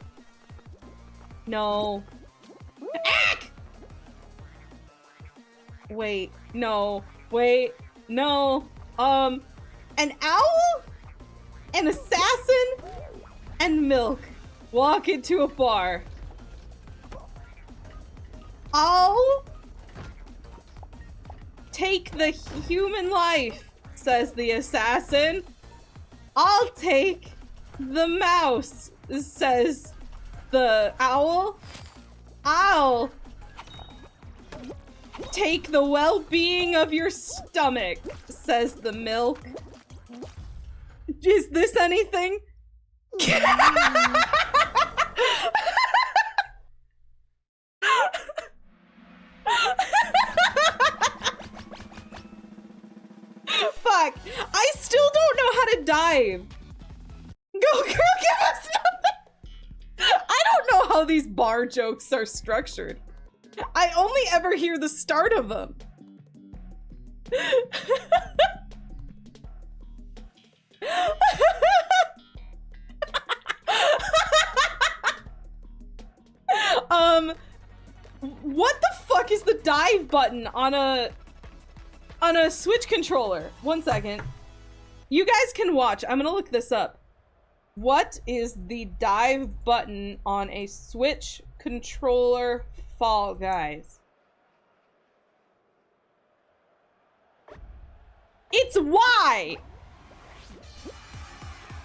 No. Ack! Wait, no, wait, no. An owl, an assassin, and milk walk into a bar. I'll take the human life, says the assassin. I'll take the mouse, says the owl. I'll take the well-being of your stomach, says the milk. Is this anything? Fuck, I still don't know how to dive. Go girl, give us nothing. I don't know how these bar jokes are structured. I only ever hear the start of them. What the fuck is the dive button on a Switch controller? 1 second. You guys can watch. I'm gonna look this up. What is the dive button on a Switch controller, Fall Guys? It's Y!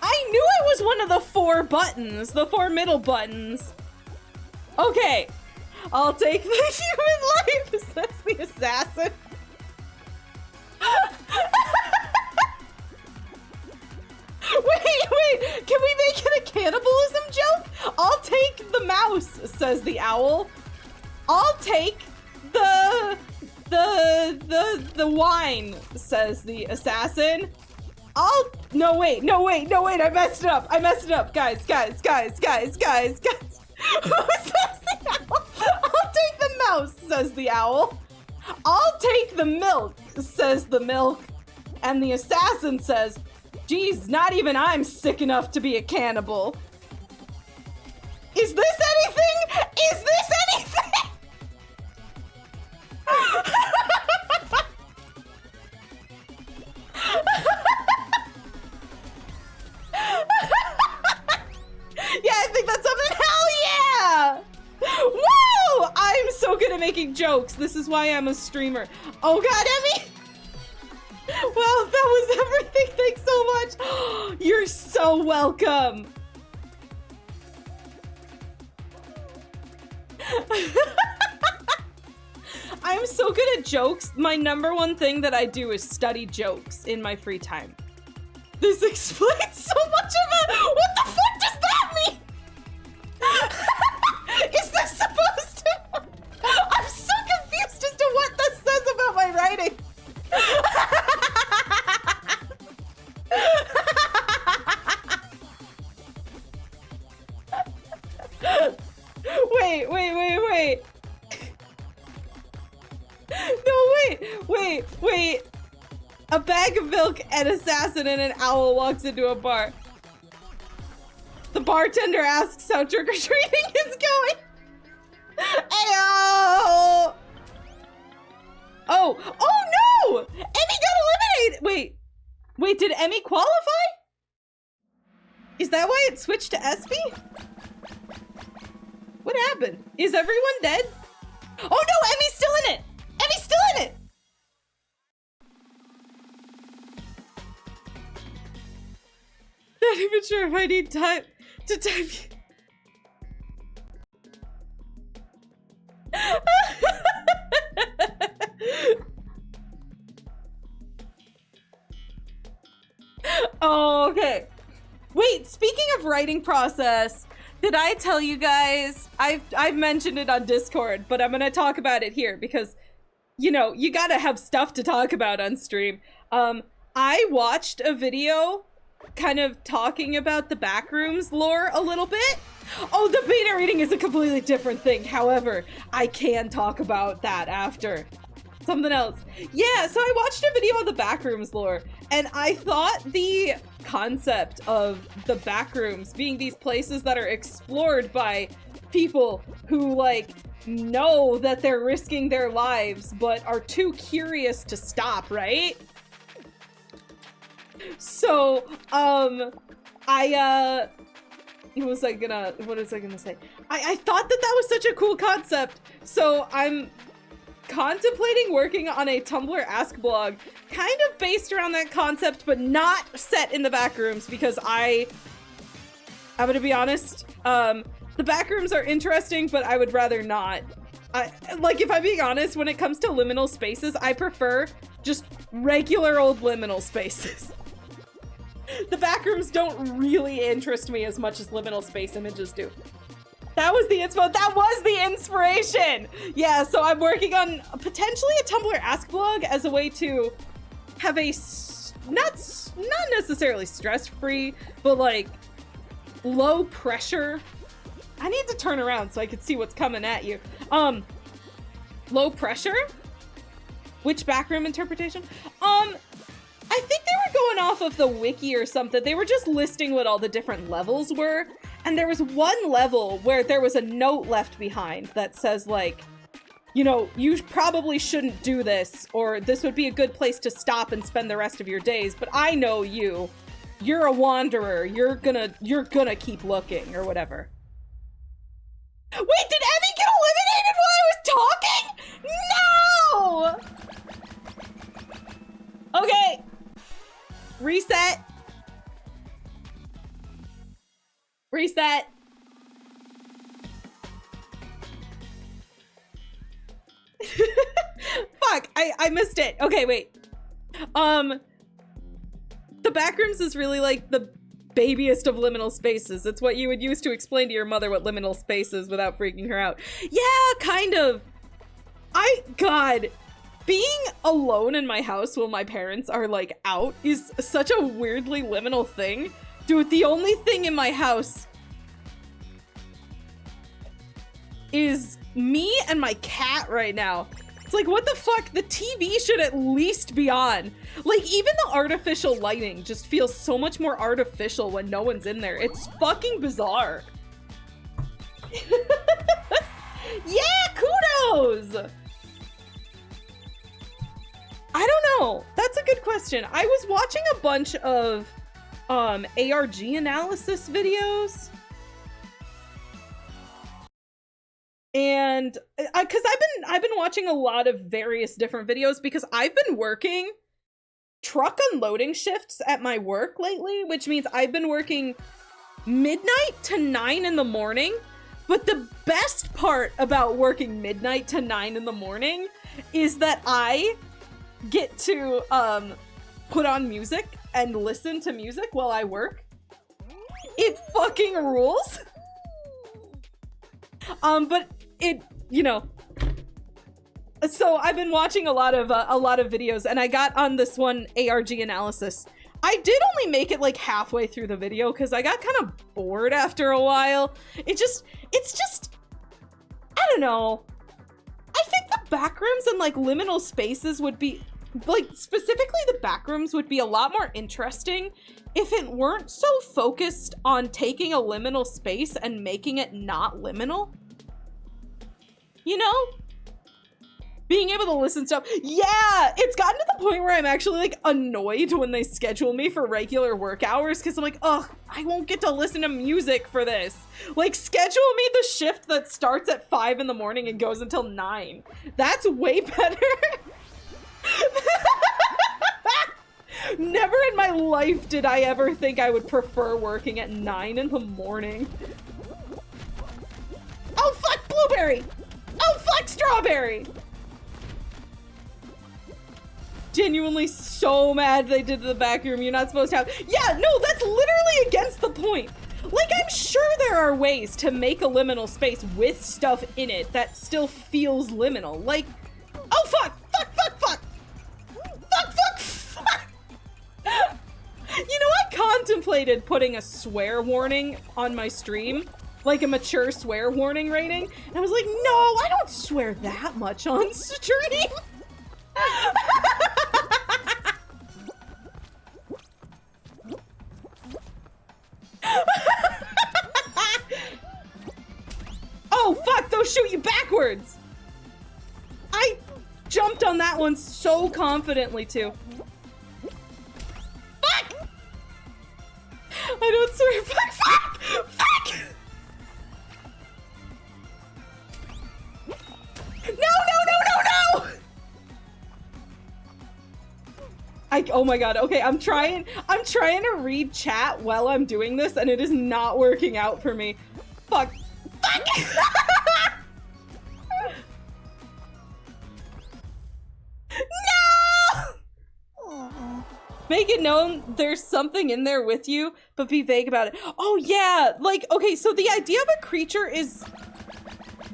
I knew it was one of the 4 buttons, the 4 middle buttons. Okay, I'll take the human life, says the assassin. Wait, can we make it a cannibalism joke? I'll take the mouse, says the owl. I'll take the wine, says the assassin. No wait, I messed it up, guys. Who says the owl? I'll take the mouse, says the owl. I'll take the milk, says the milk. And the assassin says, geez, not even I'm sick enough to be a cannibal. Is this anything? Is this anything? Yeah, I think that's something. Hell yeah! Woo! I'm so good at making jokes. This is why I'm a streamer. Oh god, Emmy! Well, that was everything. Thanks so much. You're so welcome. I'm so good at jokes. My #1 thing that I do is study jokes in my free time. This explains so much of it. What the fuck does that mean? Is this supposed to? I'm so confused as to what this says about my writing. Wait. No, wait. A bag of milk, an assassin, and an owl walks into a bar. The bartender asks how trick-or-treating is going. Ayo! Oh no! no! Emmy got eliminated! Wait, did Emmy qualify? Is that why it switched to Espy? What happened? Is everyone dead? Oh no, Emmy's still in it! Emmy's still in it! Not even sure if I need time to type. Oh, okay. Wait, speaking of writing process, did I tell you guys? I've mentioned it on Discord, but I'm gonna talk about it here because, you know, you gotta have stuff to talk about on stream. I watched a video kind of talking about the Backrooms lore a little bit. Oh, the beta reading is a completely different thing. However, I can talk about that after. Something else. Yeah, so I watched a video on the Backrooms lore, and I thought the concept of the Backrooms being these places that are explored by people who, like, know that they're risking their lives, but are too curious to stop, right? So, what was I gonna say? I thought that was such a cool concept, so I'm contemplating working on a Tumblr Ask blog, kind of based around that concept, but not set in the Backrooms, because I'm gonna be honest, the Backrooms are interesting, but I would rather not. Like, if I'm being honest, when it comes to liminal spaces, I prefer just regular old liminal spaces. The Backrooms don't really interest me as much as liminal space images do. That was the inspo. That was the inspiration. Yeah, so I'm working on potentially a Tumblr Ask blog as a way to have a not necessarily stress-free, but like low pressure. I need to turn around so I can see what's coming at you. Low pressure? Which backroom interpretation? I think they were going off of the wiki or something. They were just listing what all the different levels were. And there was one level where there was a note left behind that says, like, you know, you probably shouldn't do this, or this would be a good place to stop and spend the rest of your days, but I know you. You're a wanderer. You're gonna keep looking, or whatever. Wait, did Emmy get eliminated while I was talking? No! Okay. Reset. Reset. Fuck, I missed it. Okay, wait. The Backrooms is really like the babiest of liminal spaces. It's what you would use to explain to your mother what liminal space is without freaking her out. Yeah, kind of. God, being alone in my house while my parents are, like, out is such a weirdly liminal thing. Dude, the only thing in my house is me and my cat right now. It's like, what the fuck? The TV should at least be on. Like, even the artificial lighting just feels so much more artificial when no one's in there. It's fucking bizarre. Yeah, kudos! I don't know. That's a good question. I was watching a bunch of ARG analysis videos. And because I've been watching a lot of various different videos because I've been working truck unloading shifts at my work lately, which means I've been working midnight to 9 in the morning. But the best part about working midnight to 9 in the morning is that I get to put on music and listen to music while I work. It fucking rules. But it, you know, so I've been watching a lot of videos, and I got on this one ARG analysis. I did only make it like halfway through the video because I got kind of bored after a while. It's just, I don't know. I think the backrooms and like liminal spaces would be, like, specifically the backrooms would be a lot more interesting if it weren't so focused on taking a liminal space and making it not liminal. You know? Being able to listen to stuff. Yeah, it's gotten to the point where I'm actually like annoyed when they schedule me for regular work hours because I'm like, ugh, I won't get to listen to music for this. Like, schedule me the shift that starts at 5 in the morning and goes until 9. That's way better. Never in my life did I ever think I would prefer working at 9 in the morning. Oh, fuck blueberry! Oh, fuck strawberry! Genuinely so mad they did to the back room. You're not supposed to have. Yeah, no, that's literally against the point. Like, I'm sure there are ways to make a liminal space with stuff in it that still feels liminal. Like, oh fuck, fuck, fuck, fuck, fuck, fuck, fuck. You know, I contemplated putting a swear warning on my stream, like a mature swear warning rating, and I was like, no, I don't swear that much on stream. Oh fuck, those shoot you backwards. I jumped on that one so confidently too. Fuck! I don't swear. Fuck, fuck, fuck! No, no, no, no, no! Oh my god, okay, I'm trying to read chat while I'm doing this and it is not working out for me. Fuck. Fuck! No! Make it known there's something in there with you, but be vague about it. Oh yeah, like, okay, so the idea of a creature is...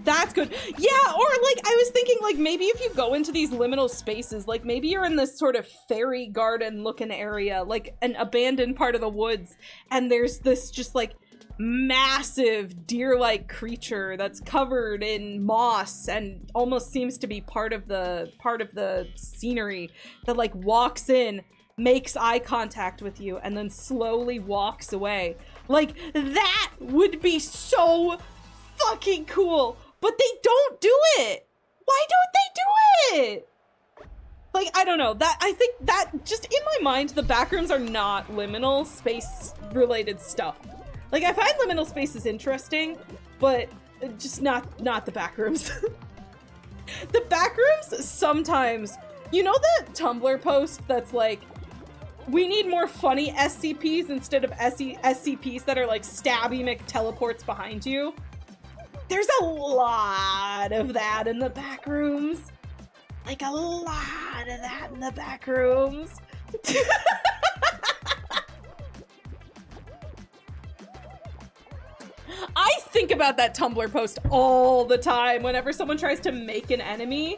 That's good. Yeah, or like, I was thinking like maybe if you go into these liminal spaces, like maybe you're in this sort of fairy garden looking area, like an abandoned part of the woods, and there's this just like massive deer-like creature that's covered in moss and almost seems to be part of the scenery that like walks in, makes eye contact with you, and then slowly walks away. Like, that would be so fucking cool. But they don't do it! Why don't they do it? Like, I don't know. I think that, just in my mind, the backrooms are not liminal space-related stuff. Like, I find liminal spaces interesting, but just not the backrooms. The backrooms, sometimes... You know that Tumblr post that's like, we need more funny SCPs instead of SCPs that are like stabby McTeleports behind you? There's a lot of that in the back rooms. Like, a lot of that in the back rooms. I think about that Tumblr post all the time whenever someone tries to make an enemy.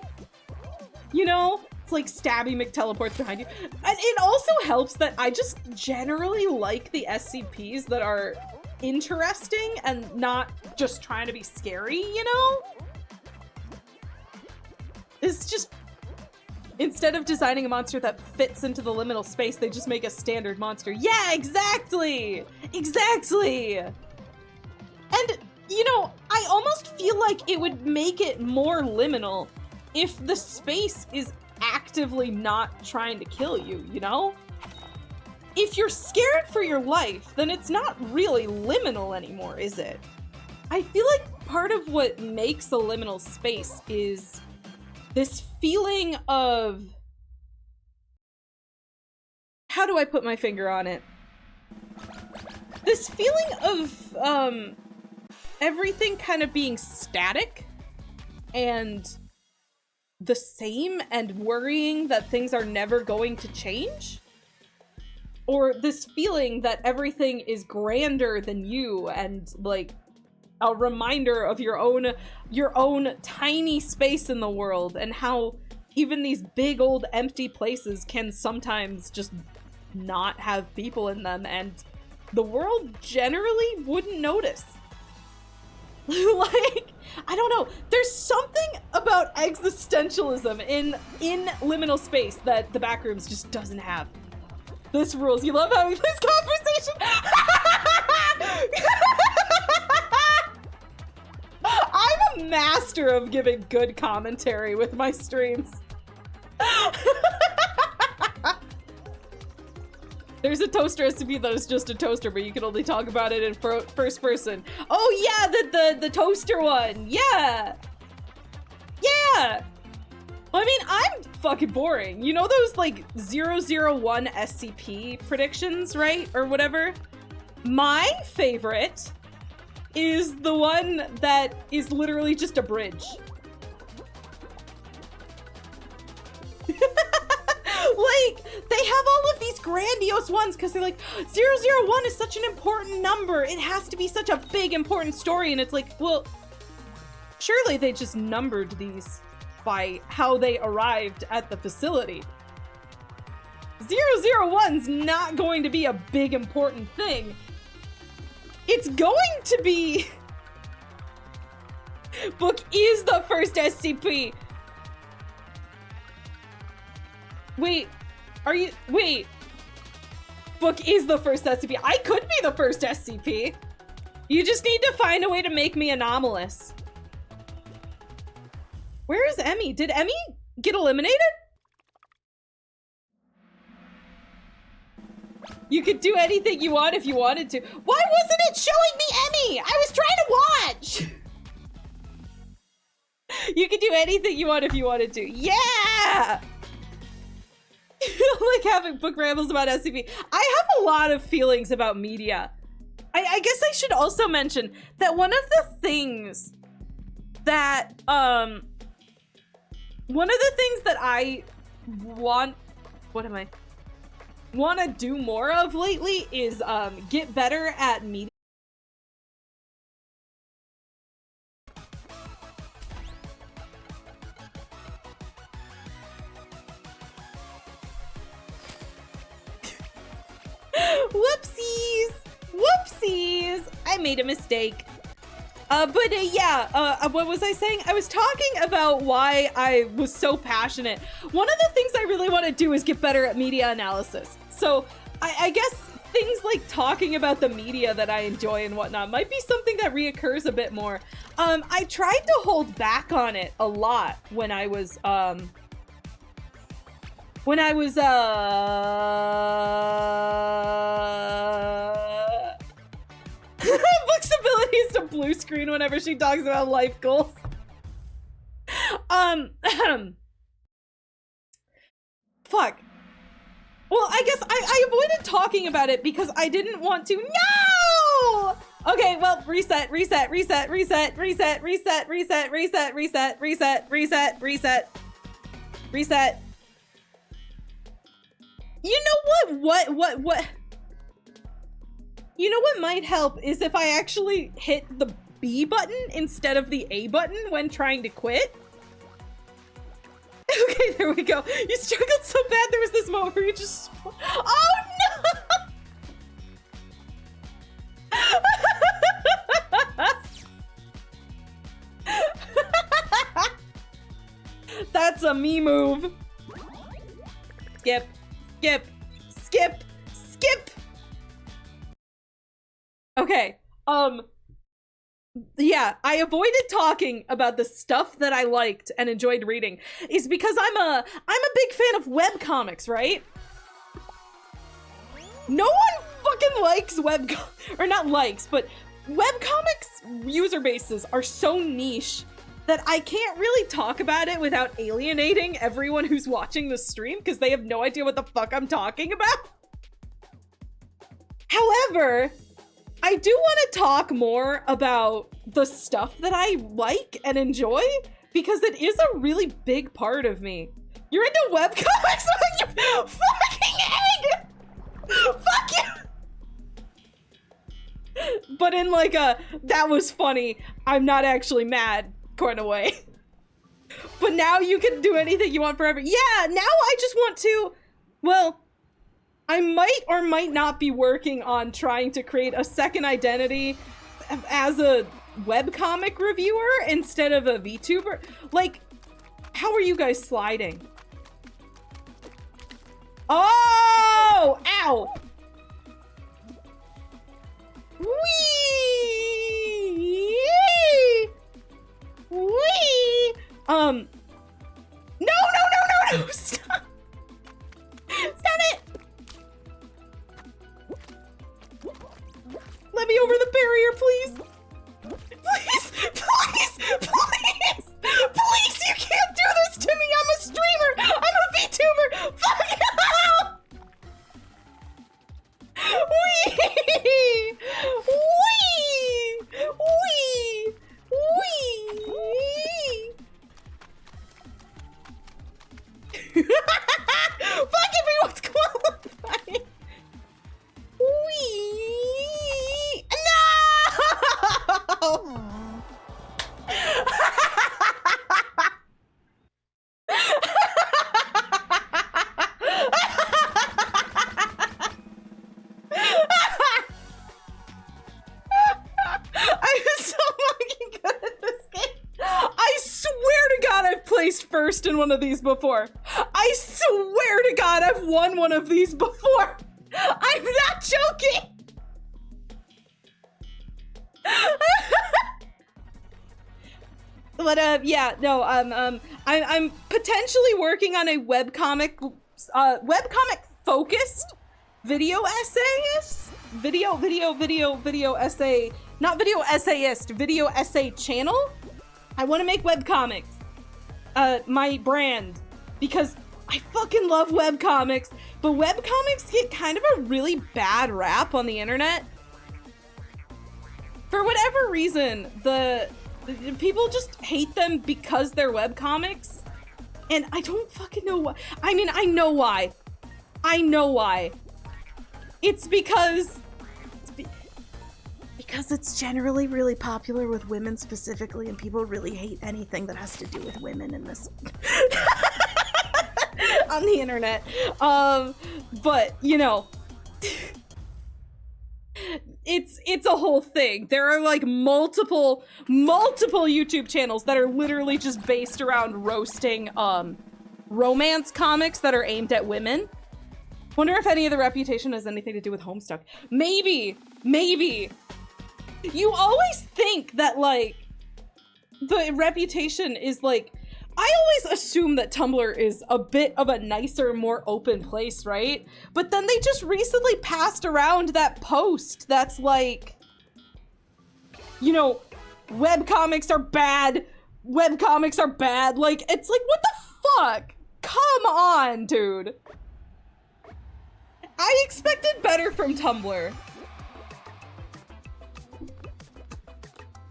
You know? It's like stabby McTeleports behind you. And it also helps that I just generally like the SCPs that are interesting and not just trying to be scary, you know? It's just, instead of designing a monster that fits into the liminal space, they just make a standard monster. Yeah, exactly! Exactly! And, you know, I almost feel like it would make it more liminal if the space is actively not trying to kill you, you know? If you're scared for your life, then it's not really liminal anymore, is it? I feel like part of what makes a liminal space is this feeling of... How do I put my finger on it? This feeling of, everything kind of being static and the same and worrying that things are never going to change. Or this feeling that everything is grander than you and like a reminder of your own tiny space in the world and how even these big old empty places can sometimes just not have people in them and the world generally wouldn't notice. Like, I don't know. There's something about existentialism in liminal space that the Backrooms just doesn't have. This rules. You love having this conversation? I'm a master master of giving good commentary with my streams. There's a toaster recipe that is just a toaster, but you can only talk about it in first person. Oh yeah, the toaster one. Yeah. Yeah. Well, I mean, I'm fucking boring. You know those like 001 SCP predictions, right? Or whatever? My favorite is the one that is literally just a bridge. Like, they have all of these grandiose ones because they're like, 001 is such an important number. It has to be such a big, important story. And it's like, well, surely they just numbered these by how they arrived at the facility. 001's not going to be a big, important thing. It's going to be... Book is the first SCP. Wait, are you... Wait. Book is the first SCP. I could be the first SCP. You just need to find a way to make me anomalous. Where is Emmy? Did Emmy get eliminated? You could do anything you want if you wanted to. Why wasn't it showing me Emmy? I was trying to watch. You could do anything you want if you wanted to. Yeah! Like having book rambles about SCP. I have a lot of feelings about media. I guess I should also mention that one of the things that, I want to do more of lately is, get better at media. Whoopsies! Whoopsies! I made a mistake. What was I saying? I was talking about why I was so passionate. One of the things I really want to do is get better at media analysis. So I guess things like talking about the media that I enjoy and whatnot might be something that reoccurs a bit more. I tried to hold back on it a lot when I was, Book's ability is to blue screen whenever she talks about life goals. Fuck. Well, I guess I avoided talking about it because I didn't want to. No! Okay, well, reset. You know what? You know what might help is if I actually hit the B button instead of the A button when trying to quit. Okay, there we go. You struggled so bad there was this moment where you just... Oh no! That's a me move. Skip. Okay, yeah, I avoided talking about the stuff that I liked and enjoyed reading is because I'm a big fan of webcomics, right? No one fucking likes or not likes, but webcomics user bases are so niche that I can't really talk about it without alienating everyone who's watching the stream because they have no idea what the fuck I'm talking about. However, I do want to talk more about the stuff that I like and enjoy because it is a really big part of me. You're into webcomics? You fucking egg! Fuck you! But in like a, that was funny, I'm not actually mad kind of way. But now you can do anything you want forever. Yeah, now I just want to, well, I might or might not be working on trying to create a second identity as a webcomic reviewer instead of a VTuber. Like, how are you guys sliding? Oh! Ow! Whee! Whee! please. Please, please, please, please, you can't do this to me. I'm a streamer. I'm a VTuber. Fuck you. Wee! Wee! Wee! Wee! Fuck, everyone's qualifying. Wee! No! I'm so fucking good at this game. I swear to God I've placed first in one of these before. I swear to God I've won one of these before. I'm not joking. But yeah, no, I'm potentially working on a webcomic focused video essayist, video essay, not video essayist, video essay channel. I want to make webcomics, my brand, because I fucking love webcomics, but webcomics get kind of a really bad rap on the internet. For whatever reason, the people just hate them because they're webcomics, and I don't fucking know why. I mean, I know why. I know why. It's because it's generally really popular with women specifically, and people really hate anything that has to do with women in this on the internet. But you know, it's a whole thing. There are like multiple YouTube channels that are literally just based around roasting romance comics that are aimed at women. Wonder if any of the reputation has anything to do with Homestuck. Maybe. You always think that like the reputation is like, I always assume that Tumblr is a bit of a nicer, more open place, right? But then they just recently passed around that post that's like, you know, webcomics are bad. Webcomics are bad. Like, it's like, what the fuck? Come on, dude. I expected better from Tumblr.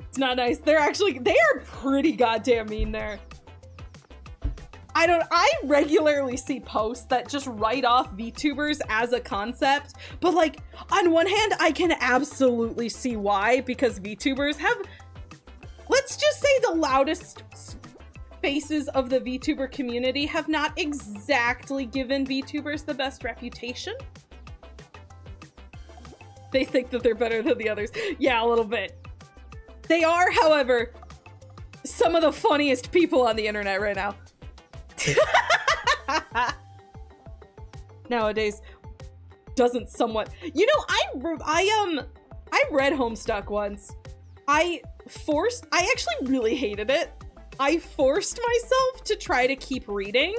It's not nice. They are pretty goddamn mean there. I regularly see posts that just write off VTubers as a concept, but like, on one hand, I can absolutely see why, because VTubers have, let's just say, the loudest faces of the VTuber community have not exactly given VTubers the best reputation. They think that they're better than the others. Yeah, a little bit. They are, however, some of the funniest people on the internet right now. Nowadays, doesn't somewhat, you know, I read Homestuck once. I actually really hated it. I forced myself to try to keep reading,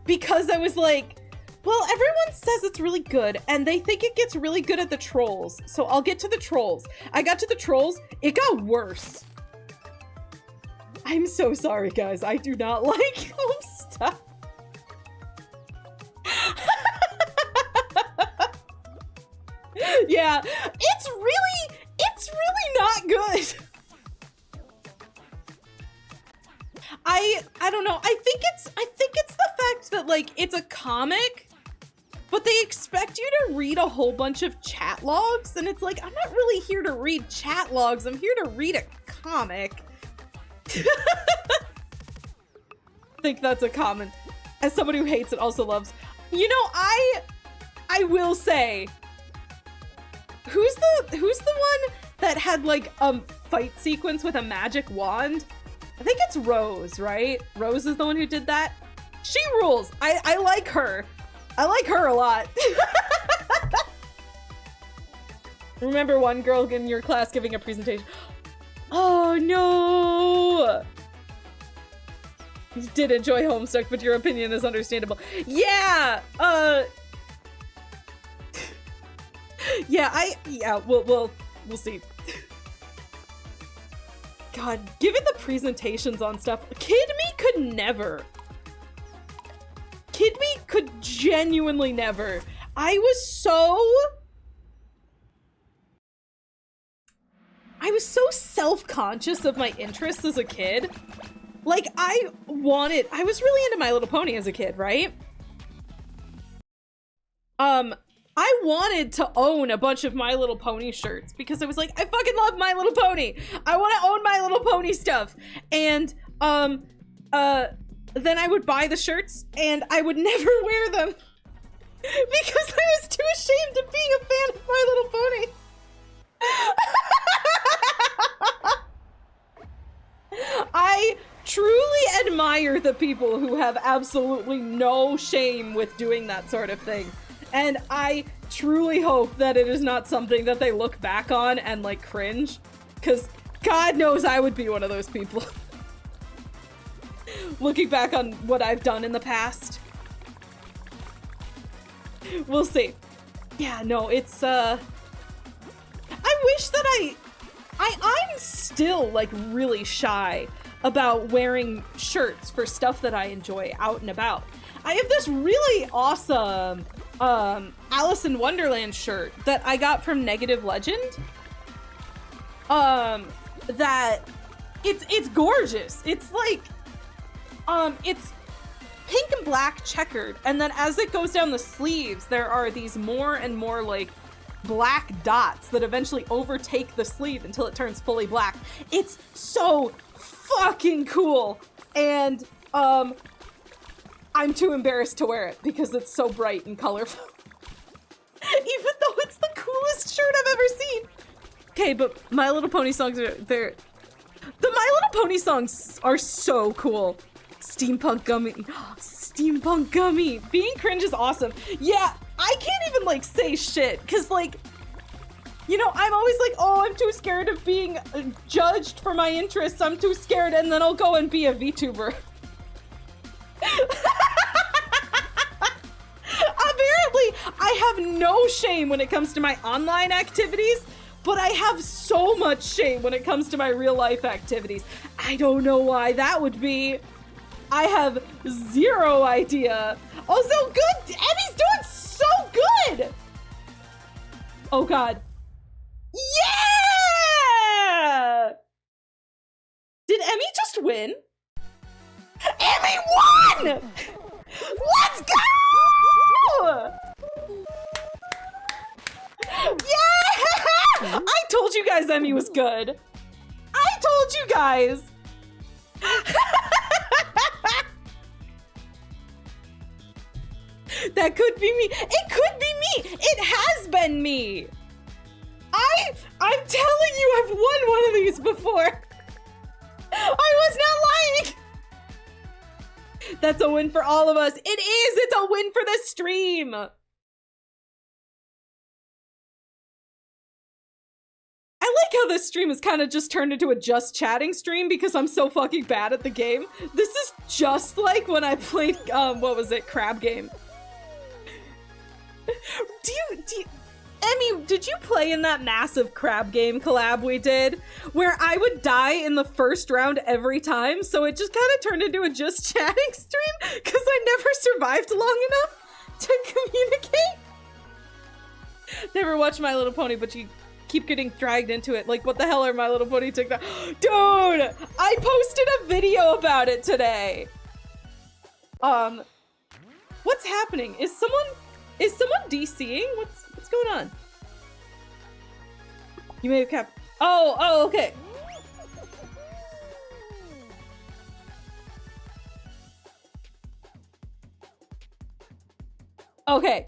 because I was like, well, everyone says it's really good, and they think it gets really good at the trolls, so I'll get to the trolls. I got to the trolls, it got worse. I'm so sorry, guys. I do not like Homestuck. Yeah, it's really not good. I don't know. I think it's the fact that like it's a comic, but they expect you to read a whole bunch of chat logs, and it's like, I'm not really here to read chat logs. I'm here to read a comic. I think that's a common, as somebody who hates it also loves. You know, I will say, who's the one that had like a fight sequence with a magic wand? I think it's Rose, right? Rose is the one who did that. She rules. I like her. I like her a lot. Remember one girl in your class giving a presentation? Oh no! You did enjoy Homestuck, but your opinion is understandable. Yeah! Yeah, we'll see. God, given the presentations on stuff, Kid Me could never. Kid Me could genuinely never. I was so self-conscious of my interests as a kid. Like, I was really into My Little Pony as a kid, right? I wanted to own a bunch of My Little Pony shirts because I was like, I fucking love My Little Pony. I want to own My Little Pony stuff. And, then I would buy the shirts and I would never wear them because I was too ashamed of being a fan of My Little Pony. I truly admire the people who have absolutely no shame with doing that sort of thing. And I truly hope that it is not something that they look back on and like cringe, because God knows I would be one of those people. Looking back on what I've done in the past. We'll see. Yeah, no, it's I wish that I'm still like really shy about wearing shirts for stuff that I enjoy out and about. I have this really awesome Alice in Wonderland shirt that I got from Negative Legend. That it's gorgeous. It's like it's pink and black checkered, and then as it goes down the sleeves, there are these more and more like black dots that eventually overtake the sleeve until it turns fully black. It's so fucking cool, and I'm too embarrassed to wear it because it's so bright and colorful. Even though it's the coolest shirt I've ever seen. Okay, but My Little Pony songs the My Little Pony songs are so cool. Steampunk Gummy. Steampunk Gummy. Being cringe is awesome. Yeah, I can't even like say shit because like, you know, I'm always like, oh, I'm too scared of being judged for my interests. I'm too scared, and then I'll go and be a VTuber. Apparently, I have no shame when it comes to my online activities, but I have so much shame when it comes to my real life activities. I don't know why that would be. I have zero idea. Also, good. Emmy's doing so good. Oh God. Yeah! Did Emmy just win? Emmy won! Let's go! Yeah! I told you guys Emmy was good. I told you guys. That could be me. It could be me. It has been me. I'm telling you, I've won one of these before. I was not lying. That's a win for all of us. It is. It's a win for the stream. I like how this stream has kind of just turned into a just chatting stream because I'm so fucking bad at the game. This is just like when I played, what was it? Crab Game. Do you Emmy, did you play in that massive Crab Game collab we did where I would die in the first round every time, so it just kind of turned into a just chatting stream because I never survived long enough to communicate? Never watched My Little Pony, but you keep getting dragged into it. Like, what the hell are My Little Pony TikTok? Dude, I posted a video about it today. What's happening? Is someone DCing? What's going on? You may have kept. Oh, okay. Okay.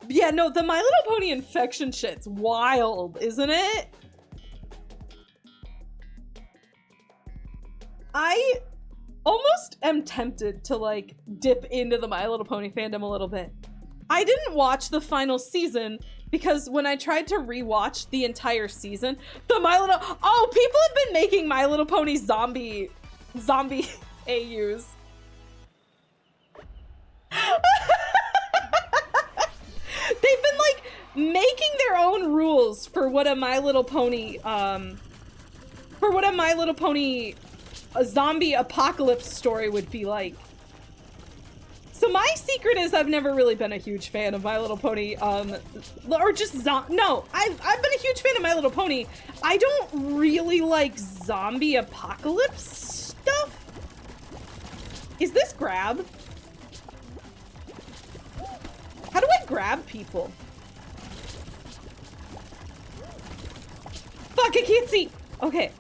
Yeah, no, the My Little Pony infection shit's wild, isn't it? I almost am tempted to like dip into the My Little Pony fandom a little bit. I didn't watch the final season because when I tried to rewatch the entire season, people have been making My Little Pony zombie AUs. making their own rules for what a My Little Pony, a zombie apocalypse story would be like. So my secret is I've never really been a huge fan of My Little Pony, or just no, I've been a huge fan of My Little Pony. I don't really like zombie apocalypse stuff. Is this grab? How do I grab people? Fuck, I can't see. Okay.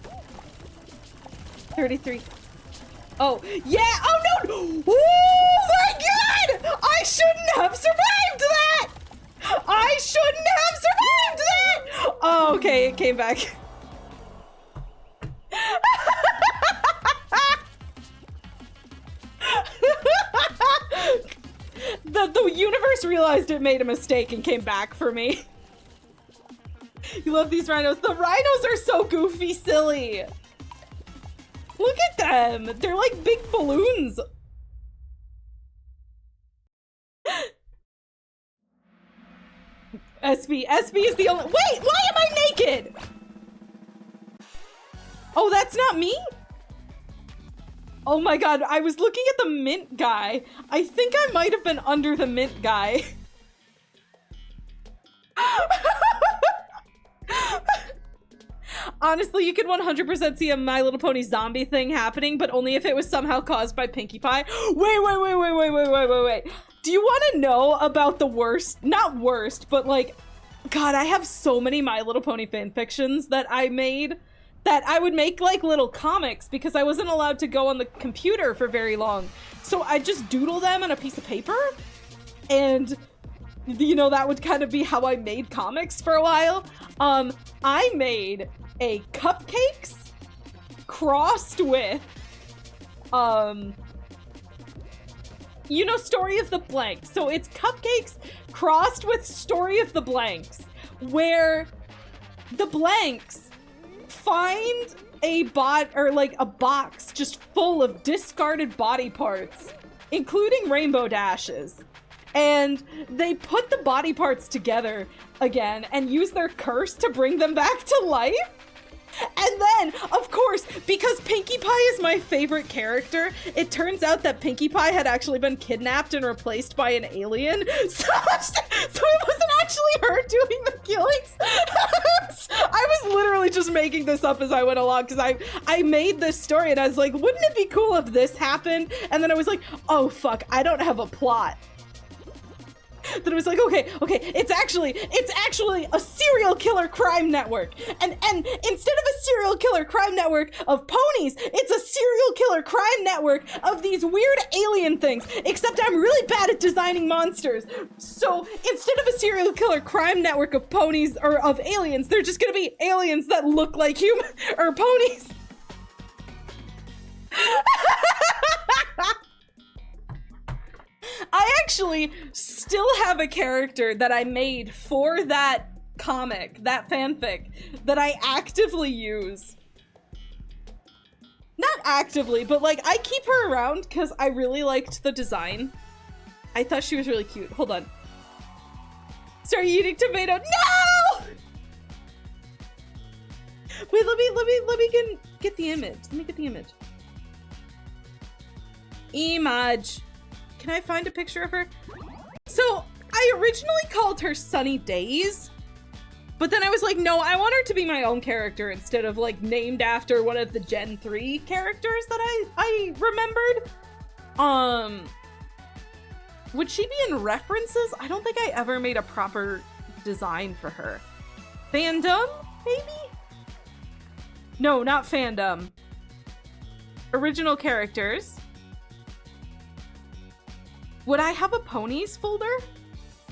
33. Oh, yeah. Oh, no. Oh, my God. I shouldn't have survived that. I shouldn't have survived that. Oh, okay. It came back. The universe realized it made a mistake and came back for me. You love these rhinos. The rhinos are so goofy silly. Look at them. They're like big balloons. SB is the only— wait, why am I naked? Oh, that's not me? Oh my God, I was looking at the mint guy. I think I might have been under the mint guy. Honestly, you could 100% see a My Little Pony zombie thing happening, but only if it was somehow caused by Pinkie Pie. Wait. Do you want to know about the worst— not worst, but like, God, I have so many My Little Pony fanfictions that I made that I would make like little comics because I wasn't allowed to go on the computer for very long. So I just doodle them on a piece of paper, and you know, that would kind of be how I made comics for a while. I made a cupcakes crossed with, you know, Story of the Blanks. So it's cupcakes crossed with Story of the Blanks, where the blanks find a box just full of discarded body parts, including rainbow dashes. And they put the body parts together again and use their curse to bring them back to life. And then, of course, because Pinkie Pie is my favorite character, it turns out that Pinkie Pie had actually been kidnapped and replaced by an alien. So it wasn't actually her doing the killings. I was literally just making this up as I went along because I made this story and I was like, wouldn't it be cool if this happened? And then I was like, oh fuck, I don't have a plot. Then it was like, okay, it's actually a serial killer crime network. And instead of a serial killer crime network of ponies, it's a serial killer crime network of these weird alien things. Except I'm really bad at designing monsters. So instead of a serial killer crime network of ponies or of aliens, they're just gonna be aliens that look like human or ponies. I actually still have a character that I made for that comic, that fanfic, that I actively use. Not actively, but like I keep her around because I really liked the design. I thought she was really cute. Hold on. Start eating tomato. No! Wait, let me get the image. Let me get the image. Image. Can I find a picture of her? So I originally called her Sunny Days, but then I was like, no, I want her to be my own character instead of like named after one of the Gen 3 characters that I remembered. Would she be in references? I don't think I ever made a proper design for her. Fandom, maybe? No, not fandom. Original characters. Would I have a ponies folder?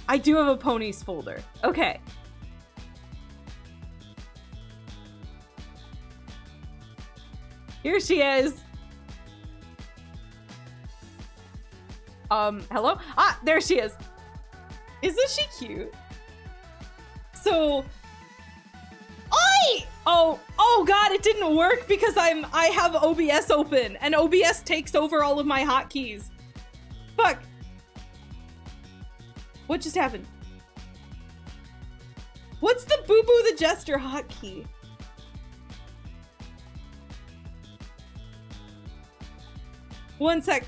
I do have a ponies folder. Okay. Here she is. Hello? Ah, there she is. Isn't she cute? So, oi! Oh god, it didn't work because I have OBS open and OBS takes over all of my hotkeys. Fuck. What just happened? What's the Boo Boo the Jester hotkey? One sec.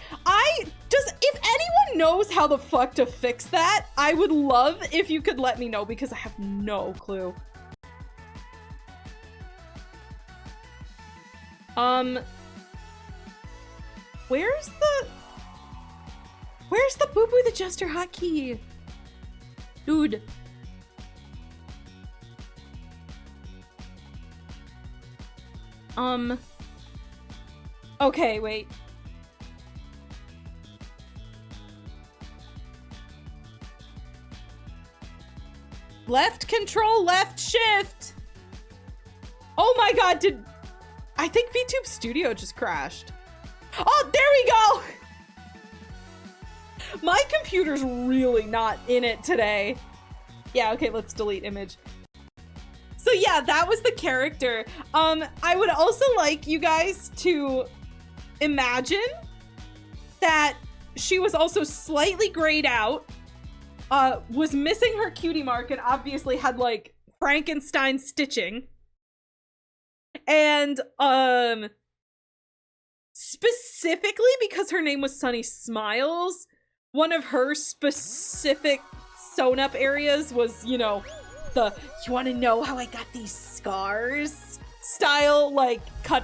If anyone knows how the fuck to fix that, I would love if you could let me know because I have no clue. Where's the Boo Boo the Jester hotkey? Dude. Okay, wait. Left control, left shift. Oh my god, I think VTube Studio just crashed. Oh, there we go. My computer's really not in it today. Yeah, okay, let's delete image. So yeah, that was the character. I would also like you guys to imagine that she was also slightly grayed out, was missing her cutie mark, and obviously had like Frankenstein stitching. And specifically because her name was Sunny Smiles, one of her specific sewn up areas was, you know, the "you want to know how I got these scars" style, like cut,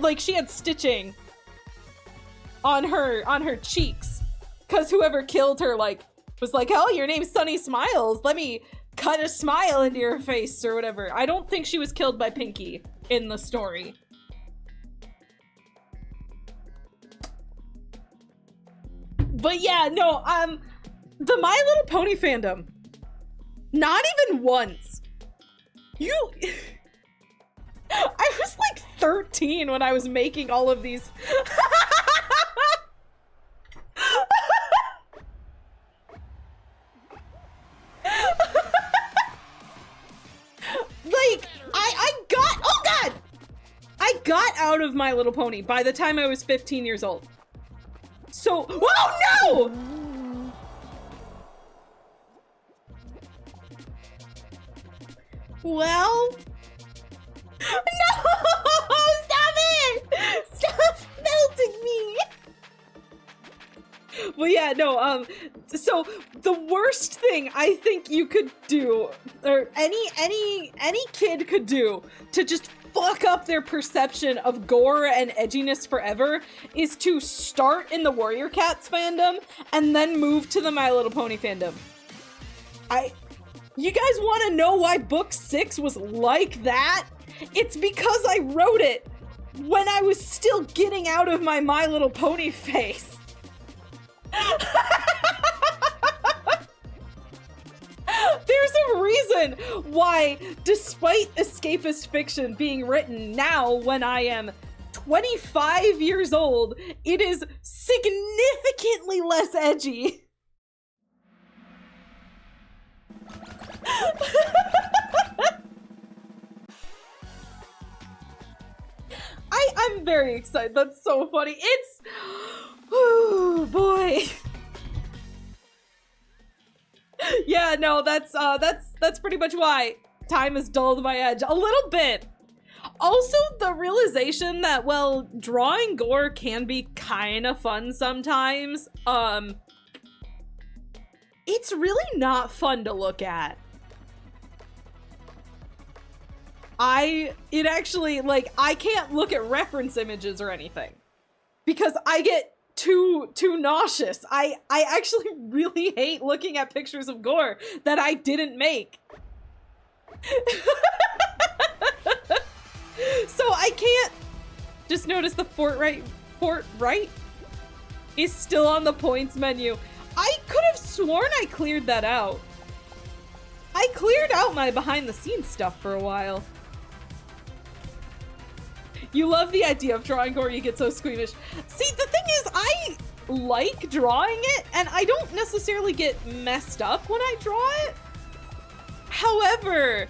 like she had stitching on her cheeks because whoever killed her like was like, "Oh, your name's Sunny Smiles, let me cut a smile into your face," or whatever. I don't think she was killed by Pinky in the story. But yeah, no, the My Little Pony fandom, not even once. I was like 13 when I was making all of these. Like, I got out of My Little Pony by the time I was 15 years old. So, oh no! Well, no! Stop it! Stop melting me! Well, yeah, no, so the worst thing I think you could do, or any kid could do to just fuck up their perception of gore and edginess forever is to start in the Warrior Cats fandom and then move to the My Little Pony fandom. You guys want to know why book 6 was like that? It's because I wrote it when I was still getting out of my My Little Pony phase. There's a reason why, despite escapist fiction being written now when I am 25 years old, it is significantly less edgy. I'm very excited. That's so funny. It's, oh boy. Yeah, no, that's pretty much why time has dulled my edge a little bit. Also, the realization that, well, drawing gore can be kind of fun sometimes. It's really not fun to look at. It actually, like, I can't look at reference images or anything because I get too nauseous. I actually really hate looking at pictures of gore that I didn't make. So I can't just notice the fort right is still on the points menu. I could have sworn I cleared that out. I cleared out my behind the scenes stuff for a while. You love the idea of drawing gore, you get so squeamish. See, the thing is, I like drawing it, and I don't necessarily get messed up when I draw it. However,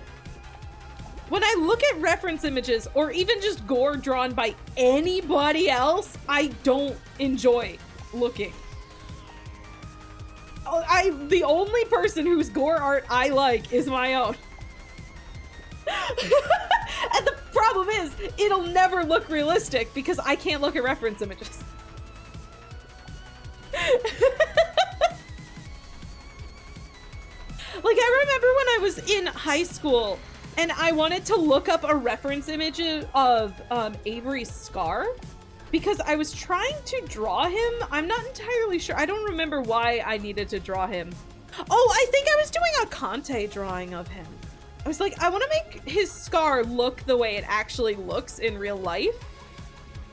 when I look at reference images, or even just gore drawn by anybody else, I don't enjoy looking. The only person whose gore art I like is my own. And the problem is, it'll never look realistic because I can't look at reference images. Like, I remember when I was in high school and I wanted to look up a reference image of Avery's scar because I was trying to draw him. I'm not entirely sure. I don't remember why I needed to draw him. Oh, I think I was doing a Conte drawing of him. I was like, I want to make his scar look the way it actually looks in real life.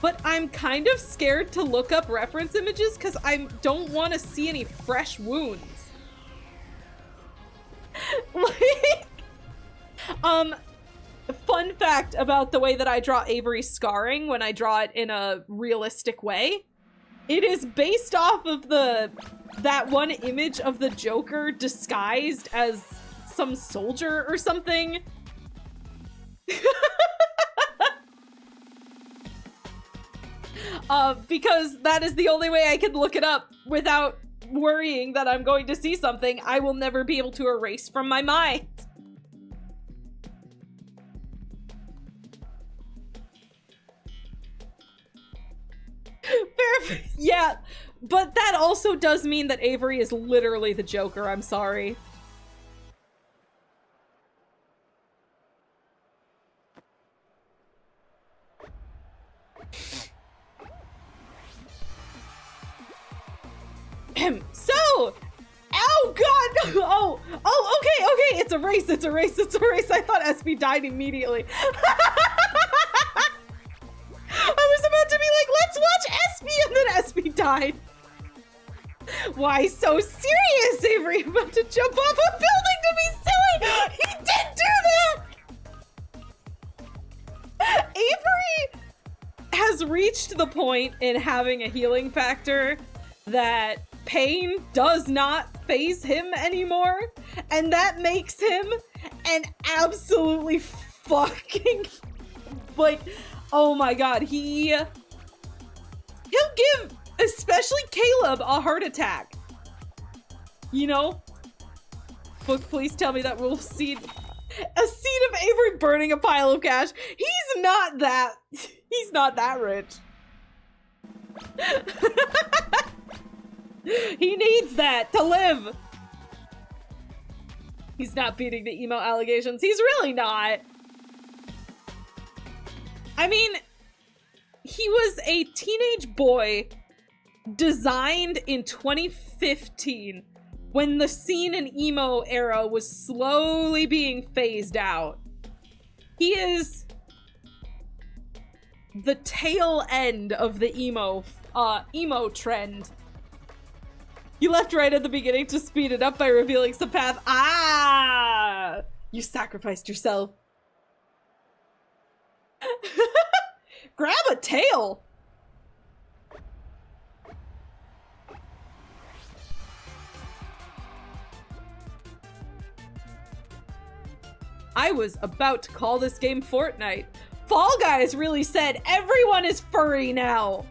But I'm kind of scared to look up reference images because I don't want to see any fresh wounds. Like, fun fact about the way that I draw Avery's scarring when I draw it in a realistic way. It is based off of that one image of the Joker disguised as some soldier or something. Because that is the only way I can look it up without worrying that I'm going to see something I will never be able to erase from my mind. Yeah, but that also does mean that Avery is literally the Joker, I'm sorry. So, oh god, okay, it's a race. I thought SB died immediately. I was about to be like, let's watch SB, and then SB died. Why so serious, Avery? I'm about to jump off a building to be silly. He did do that. Avery has reached the point in having a healing factor that pain does not faze him anymore, and that makes him an absolutely fucking, like, oh my god, he'll give especially Caleb a heart attack, you know? Book, please tell me that we'll see a scene of Avery burning a pile of cash. He's not that rich. He needs that to live. He's not beating the emo allegations. He's really not. I mean, he was a teenage boy designed in 2015 when the scene and emo era was slowly being phased out. He is the tail end of the emo trend. You left right at the beginning to speed it up by revealing some path. Ah! You sacrificed yourself. Grab a tail! I was about to call this game Fortnite. Fall Guys really said everyone is furry now.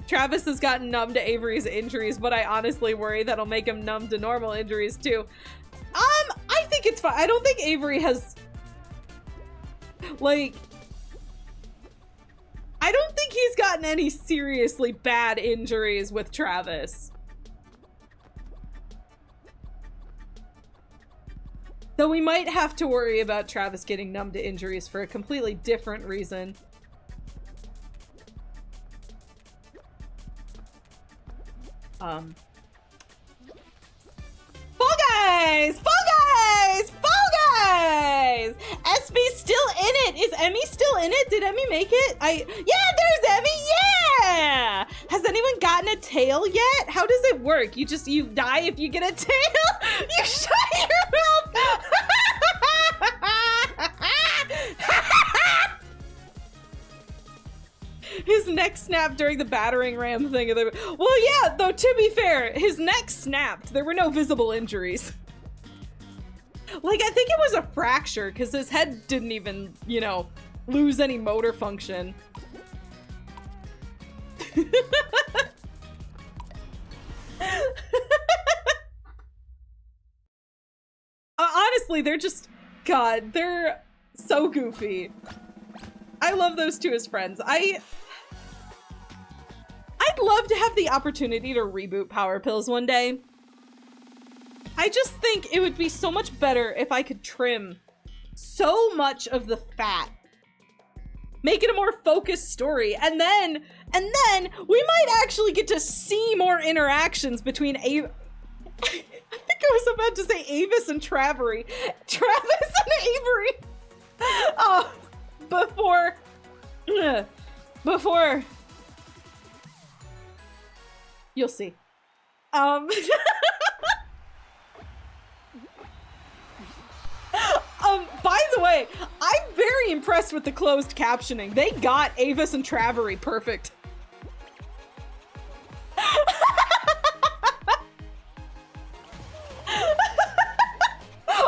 Travis has gotten numb to Avery's injuries, but I honestly worry that'll make him numb to normal injuries too. I think it's fine. I don't think Avery has, like, I don't think he's gotten any seriously bad injuries with Travis. Though we might have to worry about Travis getting numb to injuries for a completely different reason. Fall Guys! Fall Guys! Fall Guys! SB's still in it! Is Emmy still in it? Did Emmy make it? Yeah, there's Emmy! Yeah! Has anyone gotten a tail yet? How does it work? You die if you get a tail? You shut your mouth! His neck snapped during the battering ram thing. Well, yeah, though, to be fair, his neck snapped. There were no visible injuries. Like, I think it was a fracture, because his head didn't even, you know, lose any motor function. Honestly, they're just... God, they're... So goofy. I love those two as friends. I'd love to have the opportunity to reboot Power Pills one day. I just think it would be so much better if I could trim so much of the fat. Make it a more focused story, and then we might actually get to see more interactions between I think I was about to say Avis and Travery. Travis and Avery. Oh, before you'll see. By the way, I'm very impressed with the closed captioning. They got Avis and Travery perfect.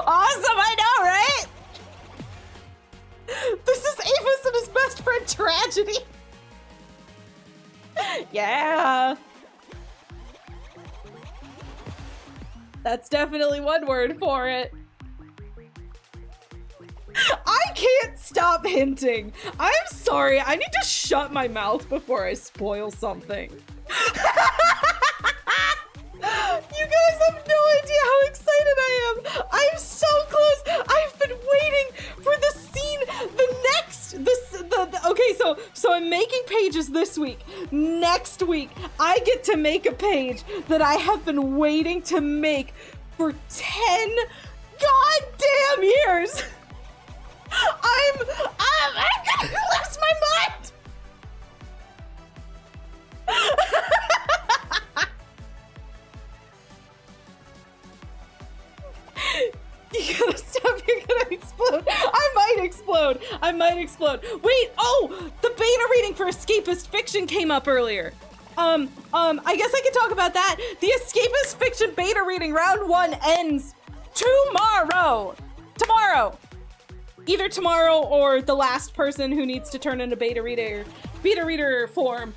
Awesome, I know, right? This is Avis and his best friend Tragedy. Yeah. That's definitely one word for it. I can't stop hinting. I'm sorry, I need to shut my mouth before I spoil something. You guys have no idea how excited I am. I'm so close. I've been waiting for the scene, okay, so I'm making pages this week. Next week, I get to make a page that I have been waiting to make for 10 goddamn years. I'm gonna lose my mind. You gotta stop, you're gonna explode. I might explode. Wait, oh, the beta reading for Escapist Fiction came up earlier. I guess I could talk about that. The Escapist Fiction beta reading round 1 ends tomorrow. Either tomorrow or the last person who needs to turn in a beta reader form,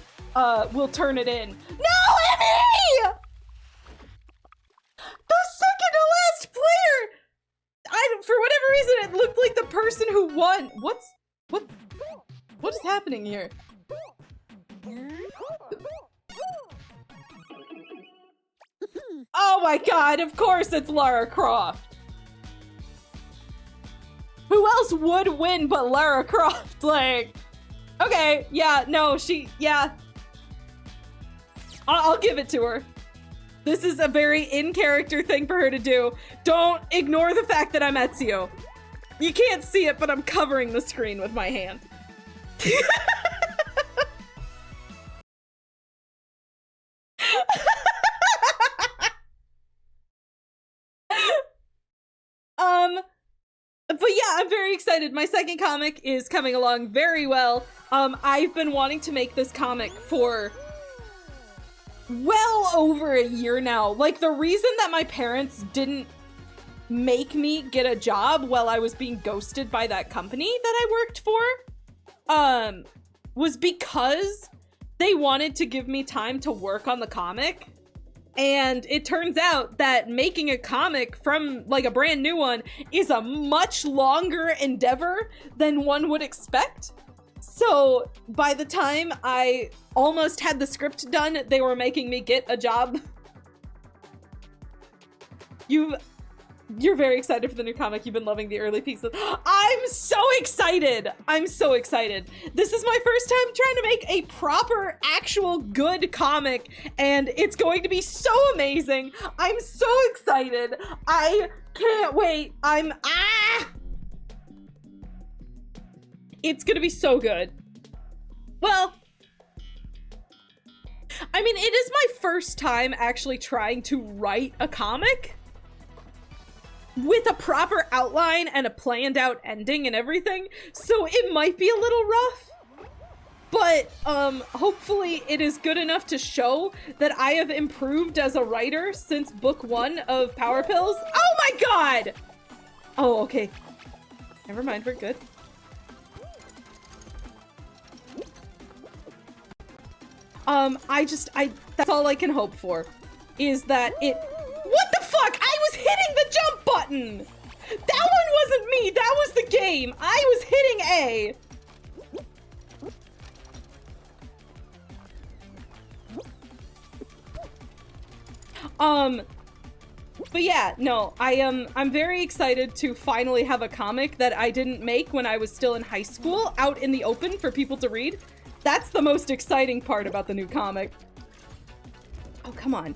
will turn it in. No, Emmy! The second to last player! For whatever reason, it looked like the person who won. What is happening here? Oh my god, of course it's Lara Croft. Who else would win but Lara Croft? Like, okay, yeah, no, yeah. I'll give it to her. This is a very in-character thing for her to do. Don't ignore the fact that I'm Ezio. You can't see it, but I'm covering the screen with my hand. But yeah, I'm very excited. My second comic is coming along very well. I've been wanting to make this comic for well over a year now. Like, the reason that my parents didn't make me get a job while I was being ghosted by that company that I worked for, was because they wanted to give me time to work on the comic. And it turns out that making a comic from, like, a brand new one is a much longer endeavor than one would expect. So by the time I almost had the script done, they were making me get a job. You're very excited for the new comic. You've been loving the early pieces. I'm so excited. I'm so excited. This is my first time trying to make a proper, actual good comic, and it's going to be so amazing. I'm so excited. I can't wait. It's gonna be so good. Well, I mean, it is my first time actually trying to write a comic with a proper outline and a planned out ending and everything, so it might be a little rough, but hopefully it is good enough to show that I have improved as a writer since book 1 of Power Pills. Oh my god! Oh, okay. Never mind, we're good. That's all I can hope for, is that it— What the fuck? I was hitting the jump button! That one wasn't me, that was the game. I was hitting A. But yeah, no, I'm very excited to finally have a comic that I didn't make when I was still in high school out in the open for people to read. That's the most exciting part about the new comic. Oh, come on.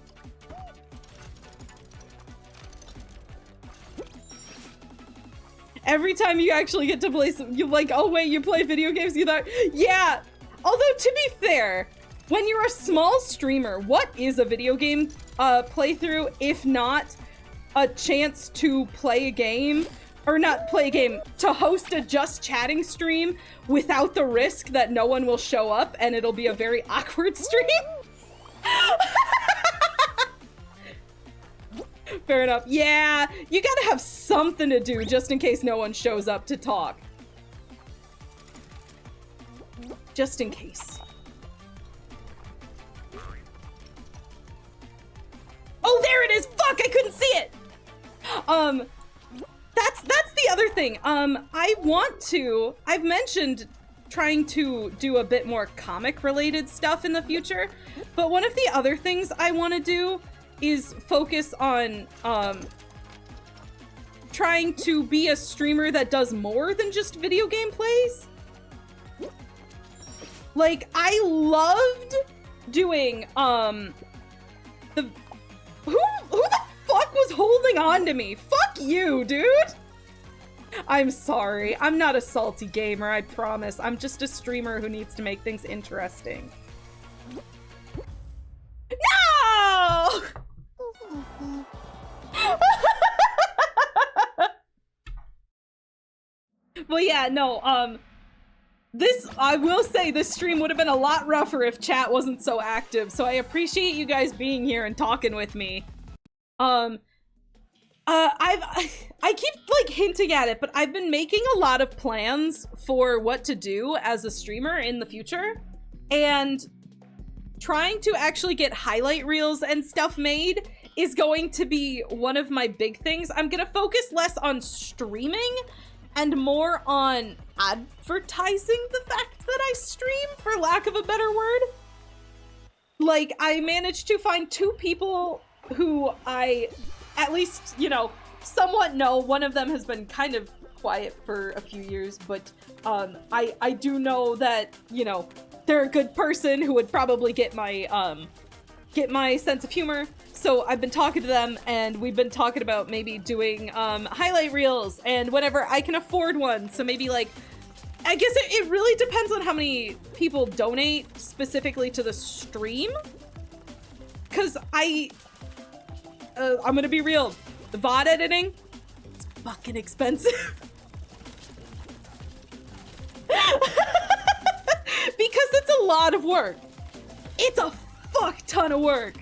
Every time you actually get to play some, you like, oh wait, you play video games, you thought, yeah. Although, to be fair, when you're a small streamer, what is a video game playthrough if not a chance to play a game, or not play a game, to host a just chatting stream without the risk that no one will show up and it'll be a very awkward stream? Fair enough. Yeah, you gotta have something to do just in case no one shows up to talk. Just in case. Oh, there it is! Fuck, I couldn't see it! That's the other thing. I've mentioned trying to do a bit more comic-related stuff in the future, but one of the other things I want to do is focus on, trying to be a streamer that does more than just video game plays. Like, I loved doing, who the fuck was holding on to me? Fuck you, dude! I'm sorry. I'm not a salty gamer, I promise. I'm just a streamer who needs to make things interesting. No! Well, yeah, no, I will say this stream would have been a lot rougher if chat wasn't so active, so I appreciate you guys being here and talking with me. I keep, like, hinting at it, but I've been making a lot of plans for what to do as a streamer in the future, and trying to actually get highlight reels and stuff made is going to be one of my big things. I'm gonna focus less on streaming and more on advertising the fact that I stream, for lack of a better word. Like, I managed to find 2 people who I, at least, you know, somewhat know. One of them has been kind of quiet for a few years, but I do know that, you know, they're a good person who would probably get my sense of humor. So I've been talking to them, and we've been talking about maybe doing highlight reels, and whenever I can afford one. So maybe, like, I guess it really depends on how many people donate specifically to the stream. Cause I'm gonna be real, the VOD editing, it's fucking expensive. Because it's a lot of work. It's a fuck ton of work.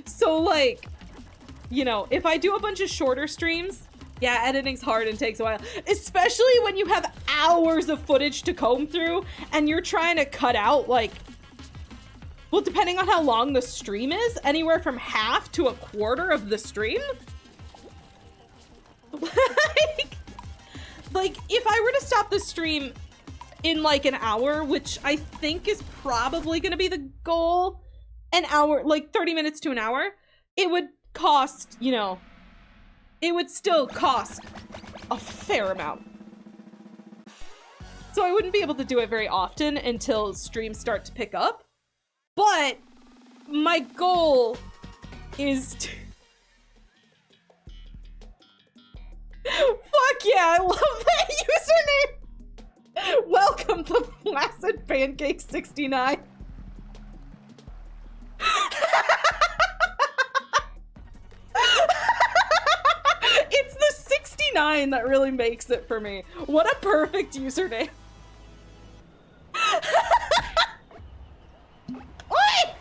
So, like, you know, if I do a bunch of shorter streams, yeah, editing's hard and takes a while. Especially when you have hours of footage to comb through and you're trying to cut out, like, well, depending on how long the stream is, anywhere from half to a quarter of the stream. Like, if I were to stop the stream in, like, an hour, which I think is probably gonna be the goal, an hour, like 30 minutes to an hour, it would cost, you know, it would still cost a fair amount. So I wouldn't be able to do it very often until streams start to pick up. But my goal is to... Fuck yeah, I love that username! Welcome to Flaccid Pancake 69. It's the 69 that really makes it for me. What a perfect username. Oi!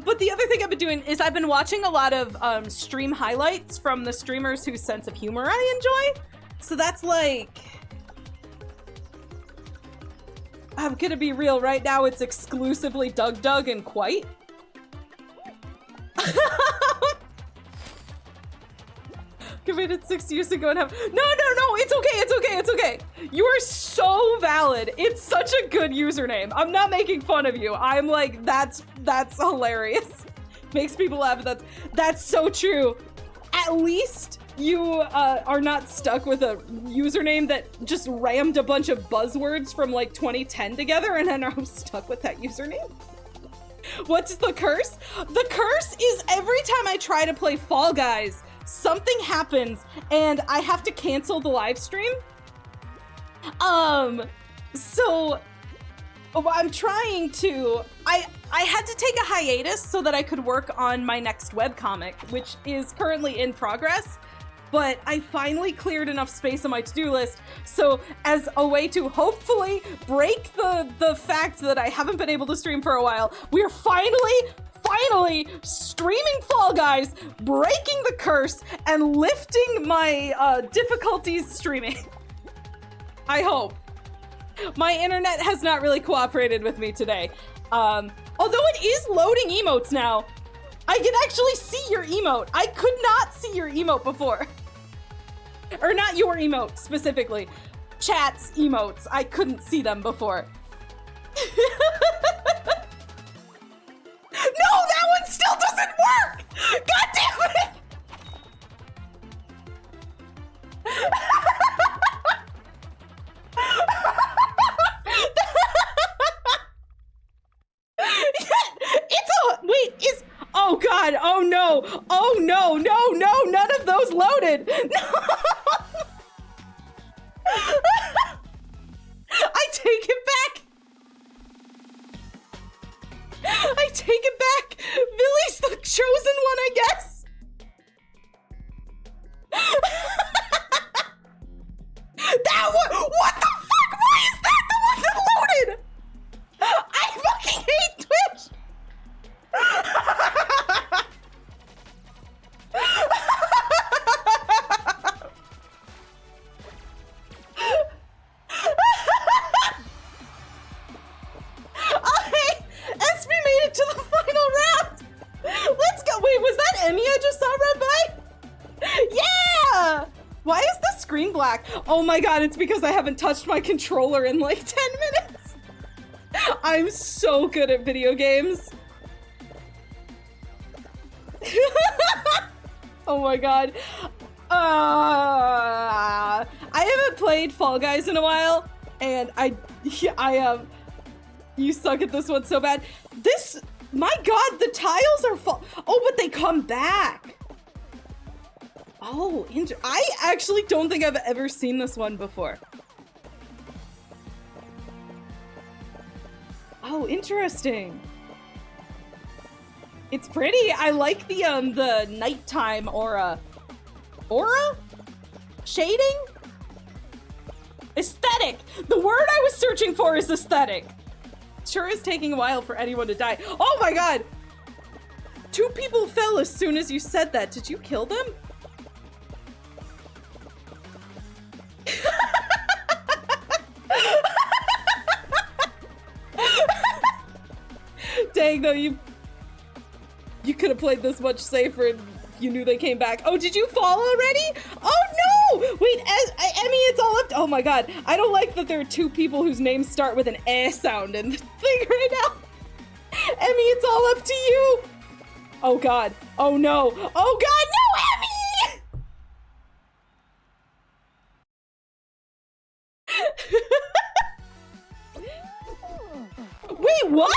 But the other thing I've been doing is I've been watching a lot of stream highlights from the streamers whose sense of humor I enjoy. So that's like... I'm gonna be real, right now it's exclusively Doug and Quite. Committed 6 years ago and have— No, it's okay, it's okay. You are so valid. It's such a good username. I'm not making fun of you. I'm like, that's hilarious. Makes people laugh, that's so true. At least you are not stuck with a username that just rammed a bunch of buzzwords from like 2010 together and then I'm stuck with that username. What's the curse? The curse is every time I try to play Fall Guys, something happens and I have to cancel the live stream. So I'm trying to— I had to take a hiatus so that I could work on my next webcomic, which is currently in progress, but I finally cleared enough space on my to-do list. So as a way to hopefully break the fact that I haven't been able to stream for a while, we're finally streaming Fall Guys, breaking the curse, and lifting my difficulties streaming. I hope. My internet has not really cooperated with me today. Although it is loading emotes now. I can actually see your emote. I could not see your emote before. Or not your emote, specifically. Chat's emotes. I couldn't see them before. No, that one still doesn't work! God damn it! Oh god, oh no, none of those loaded. No. I take it back. I take it back. Billy's the chosen one, I guess. That one, what the fuck? Why is that the one that loaded? I fucking hate Twitch. SP made it to the final round. Let's go. Wait, was that Emmy I just saw run by? Yeah. Why is the screen black? Oh my god, it's because I haven't touched my controller in like 10 minutes. I'm so good at video games. Oh my god. I haven't played Fall Guys in a while, and I you suck at this one so bad. My god, the tiles are oh, but they come back. Oh, I actually don't think I've ever seen this one before. Oh, interesting. It's pretty. I like the nighttime aura. Aura? Shading? Aesthetic. The word I was searching for is aesthetic. Sure is taking a while for anyone to die. Oh my god! 2 people fell as soon as you said that. Did you kill them? Dang, though, you could have played this much safer if you knew they came back. Oh, did you fall already? Oh no! Wait, Emmy, it's all up to— oh my god, I don't like that there are 2 people whose names start with an eh sound in the thing right now. Emmy, it's all up to you. Oh god. Oh no. Oh god, no, Emmy! Wait, what?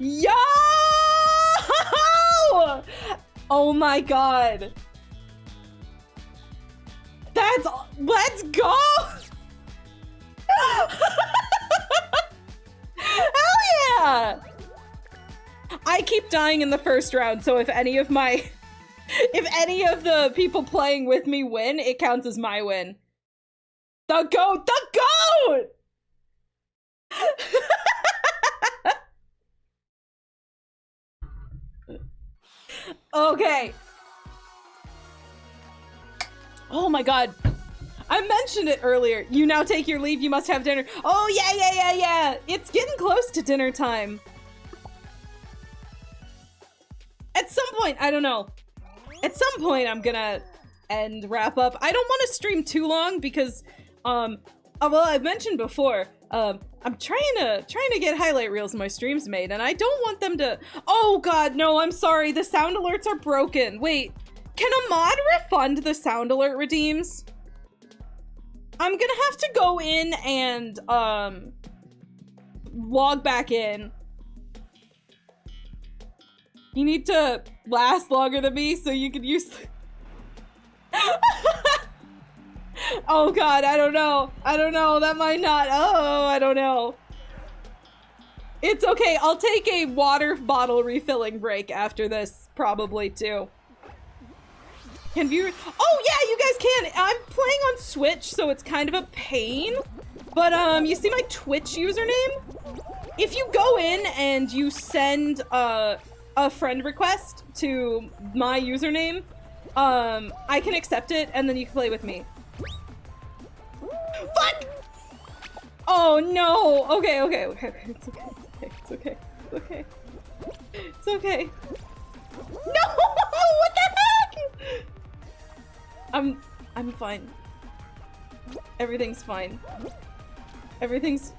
Yo! Oh my god. Let's go! Hell yeah! I keep dying in the first round, so if any of the people playing with me win, it counts as my win. The goat! The goat! Okay. Oh my god. I mentioned it earlier. You now take your leave. You must have dinner. Oh, yeah. It's getting close to dinner time. At some point, I don't know. At some point, I'm gonna wrap up. I don't want to stream too long because, well, I've mentioned before, I'm trying to get highlight reels of my streams made, and I don't want them to. Oh God, no! I'm sorry. The sound alerts are broken. Wait, can a mod refund the sound alert redeems? I'm gonna have to go in and log back in. You need to last longer than me so you can use. Oh God, I don't know. That might not. Oh, I don't know. It's okay. I'll take a water bottle refilling break after this, probably too. Can viewers? Oh yeah, you guys can. I'm playing on Switch, so it's kind of a pain. But you see my Twitch username? If you go in and you send a friend request to my username, I can accept it, and then you can play with me. Fuck! Oh no! Okay. It's okay. No! What the heck? I'm fine. Everything's fine. Everything's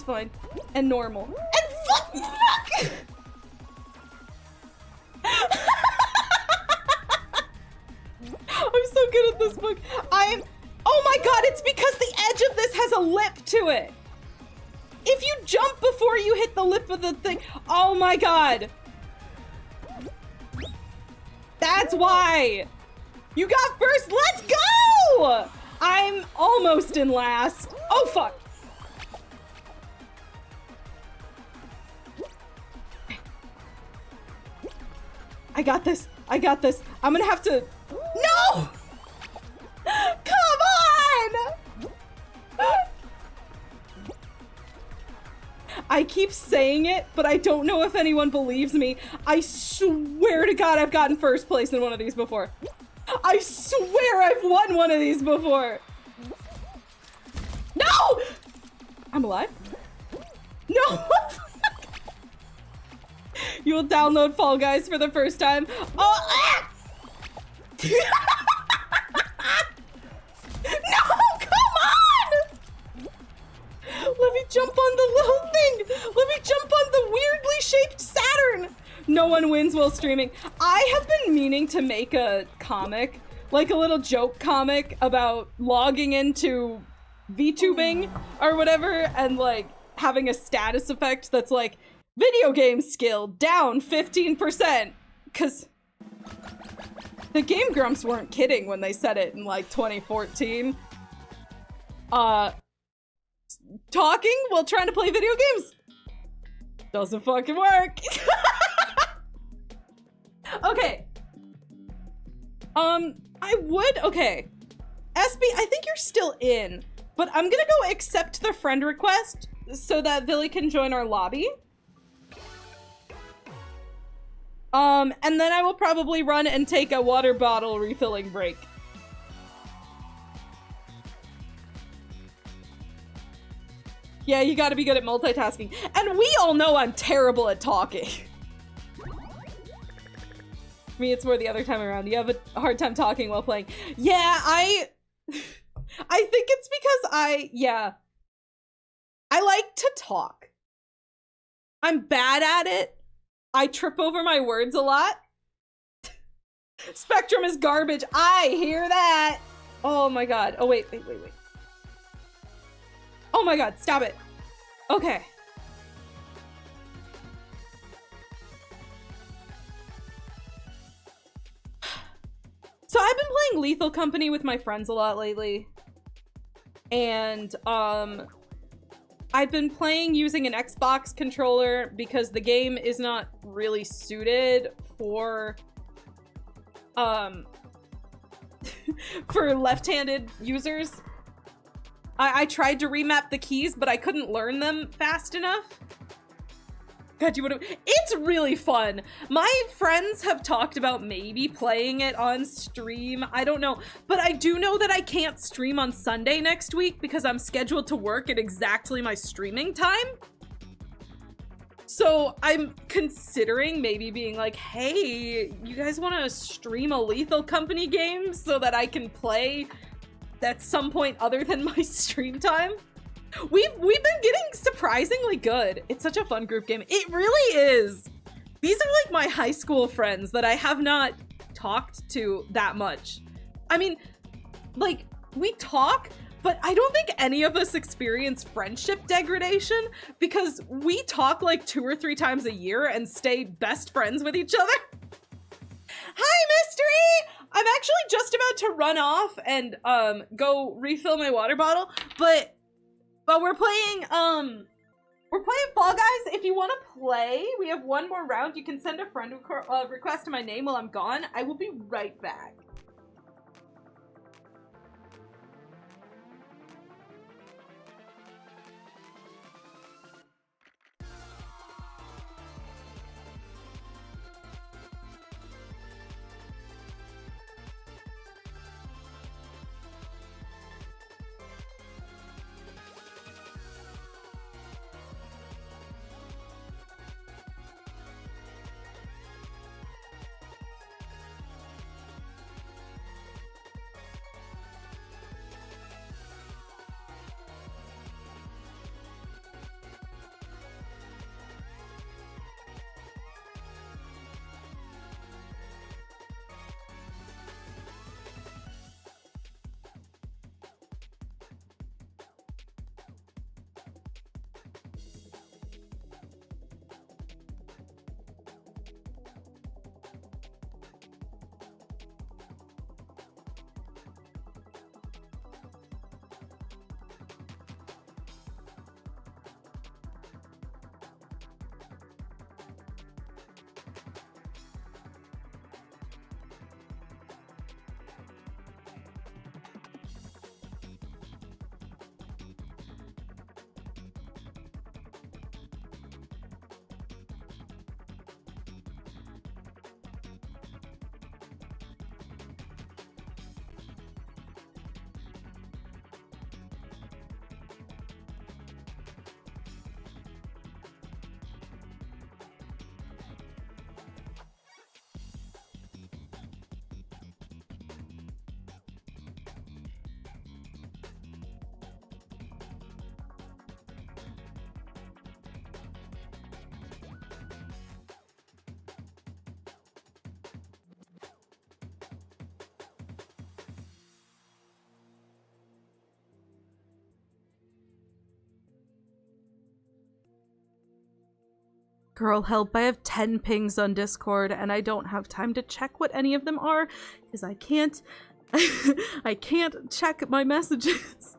fine. And normal. And fuck! I'm so good at this book. Oh my God, it's because the edge of this has a lip to it. If you jump before you hit the lip of the thing, oh my God. That's why. You got first, let's go! I'm almost in last. Oh fuck. I got this. I'm gonna have to, no! Come on! I keep saying it, but I don't know if anyone believes me. I swear to God I've gotten first place in one of these before. I swear I've won one of these before. No! I'm alive? No! You will download Fall Guys for the first time. Oh! Ah! No! Come on! Let me jump on the little thing! Let me jump on the weirdly shaped Saturn! No one wins while streaming. I have been meaning to make a comic, like a little joke comic about logging into VTubing or whatever and like having a status effect that's like video game skill down 15%. Cause the Game Grumps weren't kidding when they said it in like 2014. Talking while trying to play video games doesn't fucking work. Okay. Okay. SB, I think you're still in, but I'm gonna go accept the friend request so that Billy can join our lobby. And then I will probably run and take a water bottle refilling break. Yeah, you gotta be good at multitasking. And we all know I'm terrible at talking. Me, it's more the other time around. You have a hard time talking while playing. Yeah, I think it's because I like to talk. I'm bad at it. I trip over my words a lot. Spectrum is garbage. I hear that. Oh my God. Oh, wait. Oh my God, stop it. Okay. So I've been playing Lethal Company with my friends a lot lately. And, I've been playing using an Xbox controller because the game is not really suited for, for left-handed users. I tried to remap the keys, but I couldn't learn them fast enough. God, you would have. It's really fun. My friends have talked about maybe playing it on stream. I don't know. But I do know that I can't stream on Sunday next week because I'm scheduled to work at exactly my streaming time. So I'm considering maybe being like, hey, you guys want to stream a Lethal Company game so that I can play at some point other than my stream time? We've been getting surprisingly good. It's such a fun group game. It really is. These are like my high school friends that I have not talked to that much. I mean, like, we talk, but I don't think any of us experience friendship degradation because we talk like 2 or 3 times a year and stay best friends with each other. Hi, Mystery! I'm actually just about to run off and go refill my water bottle, but we're playing Fall Guys. If you want to play, we have one more round. You can send a friend request to my name while I'm gone. I will be right back. Girl, help, I have 10 pings on Discord and I don't have time to check what any of them are because I can't I can't check my messages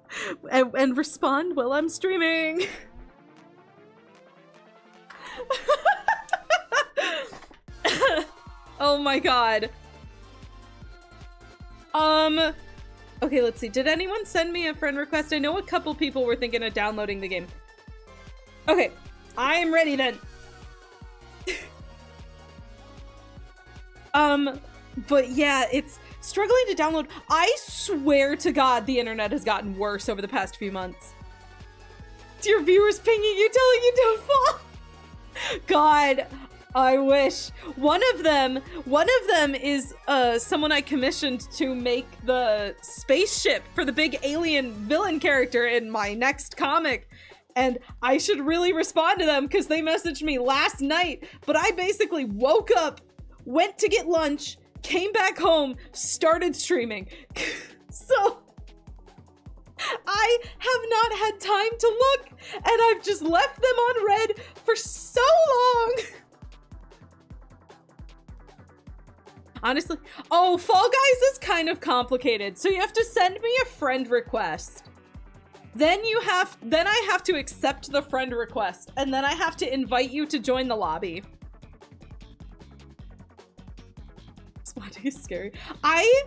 and respond while I'm streaming. Oh my god. Okay, let's see. Did anyone send me a friend request? I know a couple people were thinking of downloading the game. Okay, I'm ready then. But yeah, it's struggling to download. I swear to God, the internet has gotten worse over the past few months. It's your viewers pinging you, telling you don't fall. God, I wish. One of them is someone I commissioned to make the spaceship for the big alien villain character in my next comic. And I should really respond to them because they messaged me last night, but I basically woke up, went to get lunch, came back home, started streaming. So I have not had time to look, and I've just left them on red for so long. Honestly, oh, Fall Guys is kind of complicated. So you have to send me a friend request. Then I have to accept the friend request, and then I have to invite you to join the lobby. Spotting is scary. I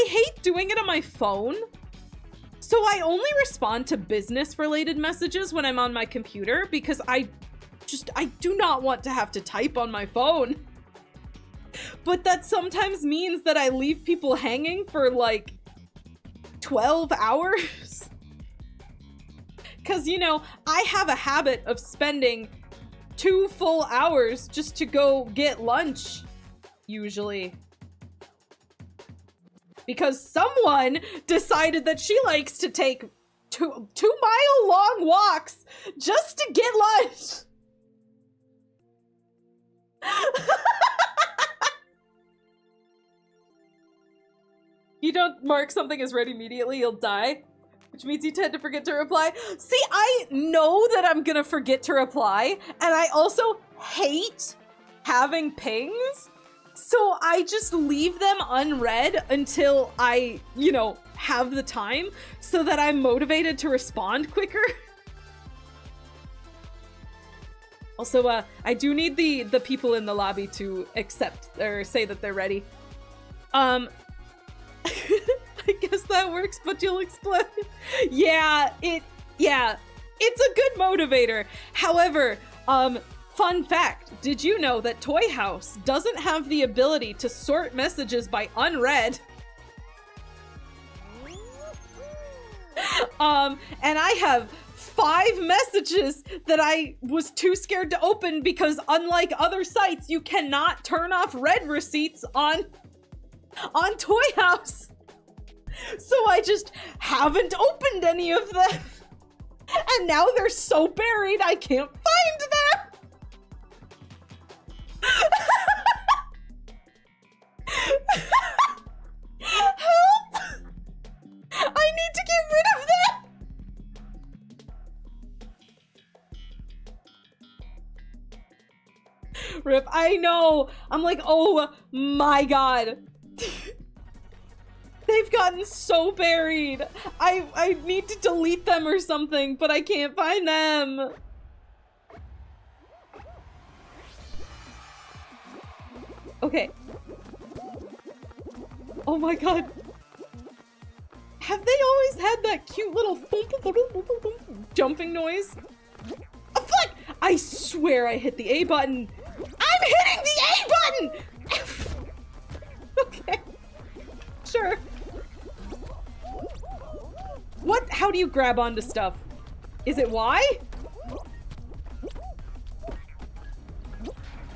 hate doing it on my phone. So I only respond to business related messages when I'm on my computer because I I do not want to have to type on my phone. But that sometimes means that I leave people hanging for like 12 hours. Because, you know, I have a habit of spending 2 full hours just to go get lunch, usually. Because someone decided that she likes to take 2-mile-long walks just to get lunch. You don't mark something as read immediately, you'll die. Which means you tend to forget to reply. See, I know that I'm gonna forget to reply, and I also hate having pings, so I just leave them unread until I, you know, have the time, so that I'm motivated to respond quicker. Also, I do need the people in the lobby to accept, or say that they're ready. I guess that works, but you'll explain. Yeah, it's a good motivator. However, fun fact, did you know that Toy House doesn't have the ability to sort messages by unread? And I have 5 messages that I was too scared to open because unlike other sites, you cannot turn off read receipts on Toy House. So I just haven't opened any of them. And now they're so buried I can't find them. Help! I need to get rid of them. Rip, I know. I'm like, oh my god. They've gotten so buried. I need to delete them or something, but I can't find them. Okay. Oh my god. Have they always had that cute little jumping noise? Oh, fuck! I swear I hit the A button. I'm hitting the A button! Okay. Sure. What? How do you grab onto stuff? Is it Y?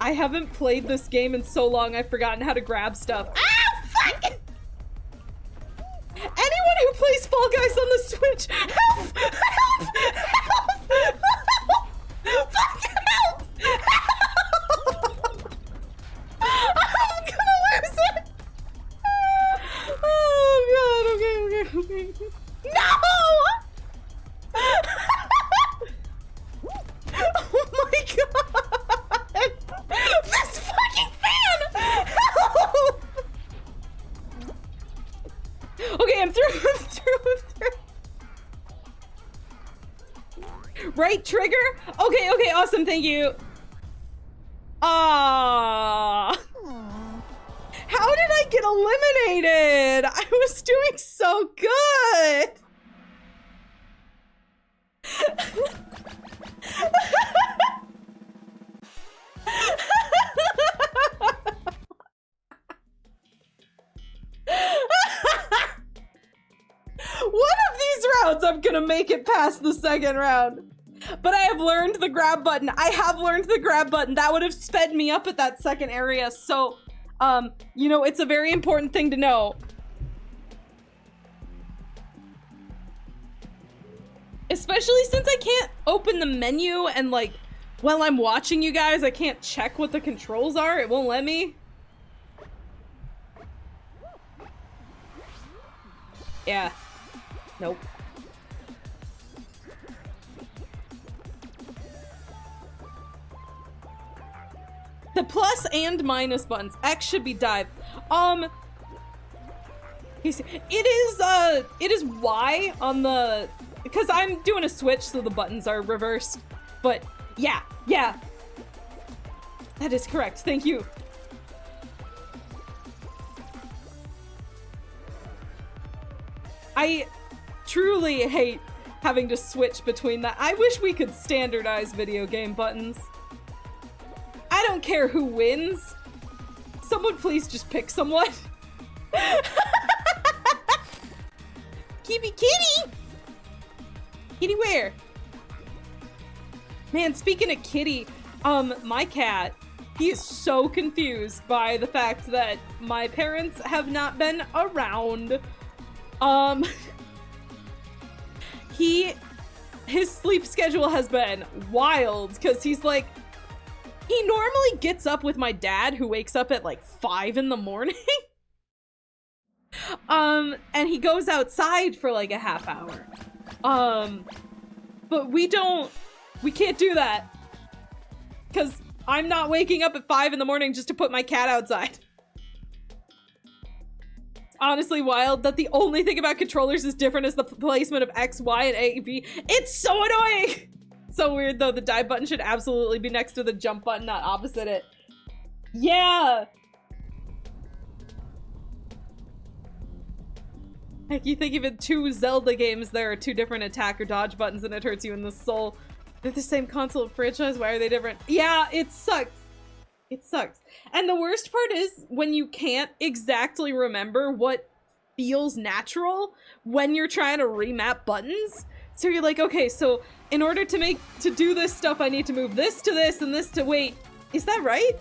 I haven't played this game in so long I've forgotten how to grab stuff. Ah, fuck! Anyone who plays Fall Guys on the Switch, help! Help! Help! Help! Fucking help! Help! I'm gonna lose it! Oh god, okay. No! Oh my god! This fucking fan! Help! Okay, I'm through. Right trigger? Okay, awesome, thank you. Ah. How did I get eliminated? I was doing so good. One of these rounds I'm gonna make it past the second round. But I have learned the grab button. That would have sped me up at that second area, so you know, it's a very important thing to know. Especially since I can't open the menu and like, while I'm watching you guys, I can't check what the controls are. It won't let me. Yeah. Nope. The plus and minus buttons. X should be dive. It is Y on the, because I'm doing a switch so the buttons are reversed. But yeah. That is correct. Thank you. I truly hate having to switch between that. I wish we could standardize video game buttons. don't care who wins. Someone please just pick someone. Kitty! Kitty where? Man, speaking of Kitty, my cat, he is so confused by the fact that my parents have not been around. His sleep schedule has been wild because he's like, he normally gets up with my dad who wakes up at like 5 in the morning. And he goes outside for like a half hour. But we can't do that because I'm not waking up at 5 in the morning just to put my cat outside. It's honestly wild that the only thing about controllers is different is the placement of X, Y, and A, B. It's so annoying! So weird though, the dive button should absolutely be next to the jump button, not opposite it. Yeah! Heck, you think even 2 Zelda games there are 2 different attack or dodge buttons and it hurts you in the soul. They're the same console franchise, why are they different? Yeah, it sucks. It sucks. And the worst part is when you can't exactly remember what feels natural when you're trying to remap buttons. So you're like, okay, so in order to do this stuff, I need to move this to this and this to, wait, is that right?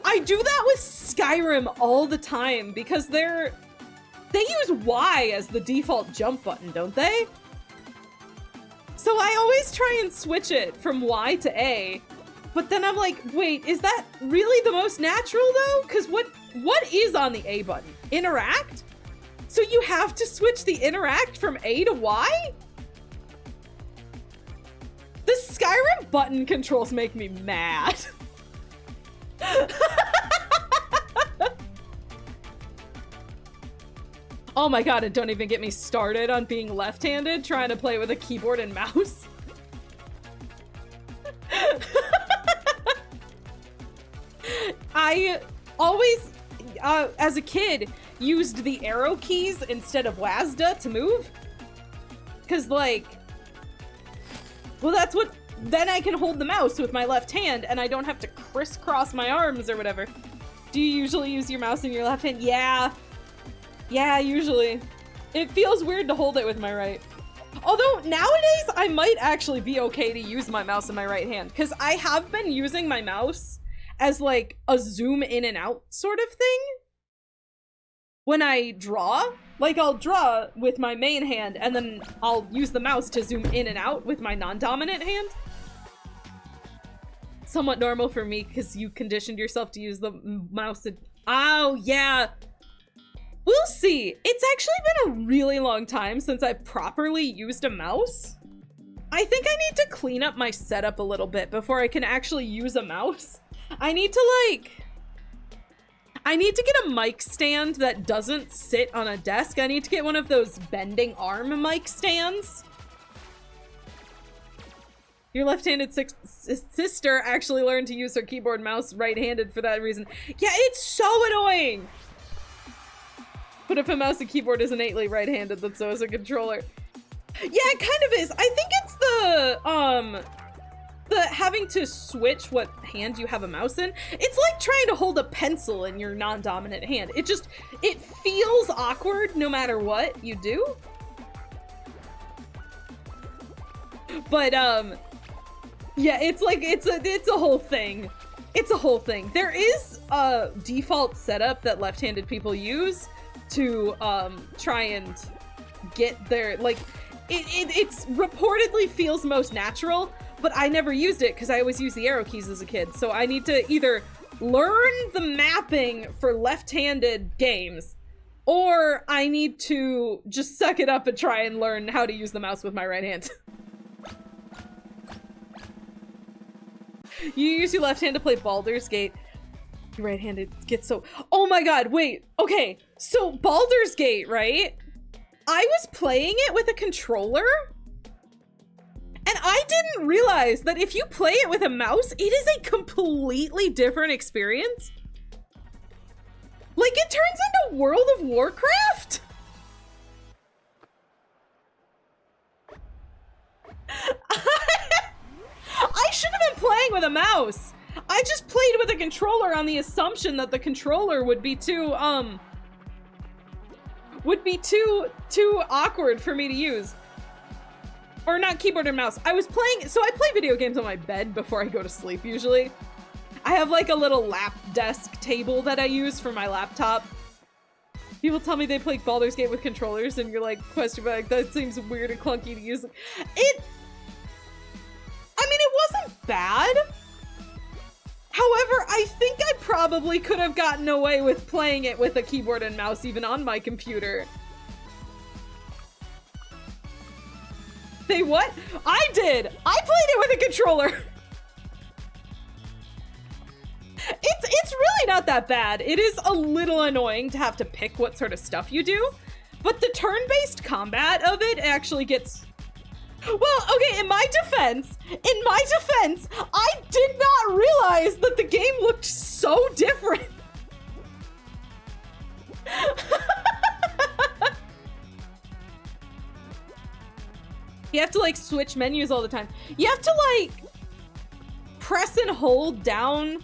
I do that with Skyrim all the time because they use Y as the default jump button, don't they? So I always try and switch it from Y to A, but then I'm like, wait, is that really the most natural though? Because what is on the A button? Interact? So you have to switch the interact from A to Y? The Skyrim button controls make me mad. Oh my god, and don't even get me started on being left-handed trying to play with a keyboard and mouse. I always, as a kid, used the arrow keys instead of WASD to move. Cause like, well that's what, then I can hold the mouse with my left hand and I don't have to crisscross my arms or whatever. Do you usually use your mouse in your left hand? Yeah. Yeah, usually. It feels weird to hold it with my right. Although, nowadays, I might actually be okay to use my mouse in my right hand, because I have been using my mouse as, like, a zoom in and out sort of thing. When I draw, like, I'll draw with my main hand, and then I'll use the mouse to zoom in and out with my non-dominant hand. Somewhat normal for me, because you conditioned yourself to use the mouse. Oh, yeah! We'll see. It's actually been a really long time since I've properly used a mouse. I think I need to clean up my setup a little bit before I can actually use a mouse. I need to get a mic stand that doesn't sit on a desk. I need to get one of those bending arm mic stands. Your left-handed sister actually learned to use her keyboard and mouse right-handed for that reason. Yeah, it's so annoying! But if a mouse and keyboard is innately right-handed, then so is a controller. Yeah, it kind of is. I think it's the having to switch what hand you have a mouse in. It's like trying to hold a pencil in your non-dominant hand. It feels awkward no matter what you do. But, yeah, it's like, it's a whole thing. It's a whole thing. There is a default setup that left-handed people use to try and get their, like, it's reportedly feels most natural, but I never used it because I always used the arrow keys as a kid. So I need to either learn the mapping for left-handed games, or I need to just suck it up and try and learn how to use the mouse with my right hand. You use your left hand to play Baldur's Gate. Your right-handed gets so... Oh my god, wait. Okay, so Baldur's Gate, right? I was playing it with a controller, and I didn't realize that if you play it with a mouse, it is a completely different experience. Like, it turns into World of Warcraft? I should have been playing with a mouse. I just played with a controller on the assumption that the controller would be too awkward for me to use. Or not keyboard and mouse. I was playing, so I play video games on my bed before I go to sleep usually. I have like a little lap desk table that I use for my laptop. People tell me they play Baldur's Gate with controllers and you're like, question mark, that seems weird and clunky to use. It wasn't bad. However, I think I probably could have gotten away with playing it with a keyboard and mouse even on my computer. Say what? I did! I played it with a controller! It's really not that bad. It is a little annoying to have to pick what sort of stuff you do, but the turn-based combat of it actually gets... Well, okay, in my defense, I did not realize that the game looked so different. You have to like switch menus all the time. You have to like press and hold down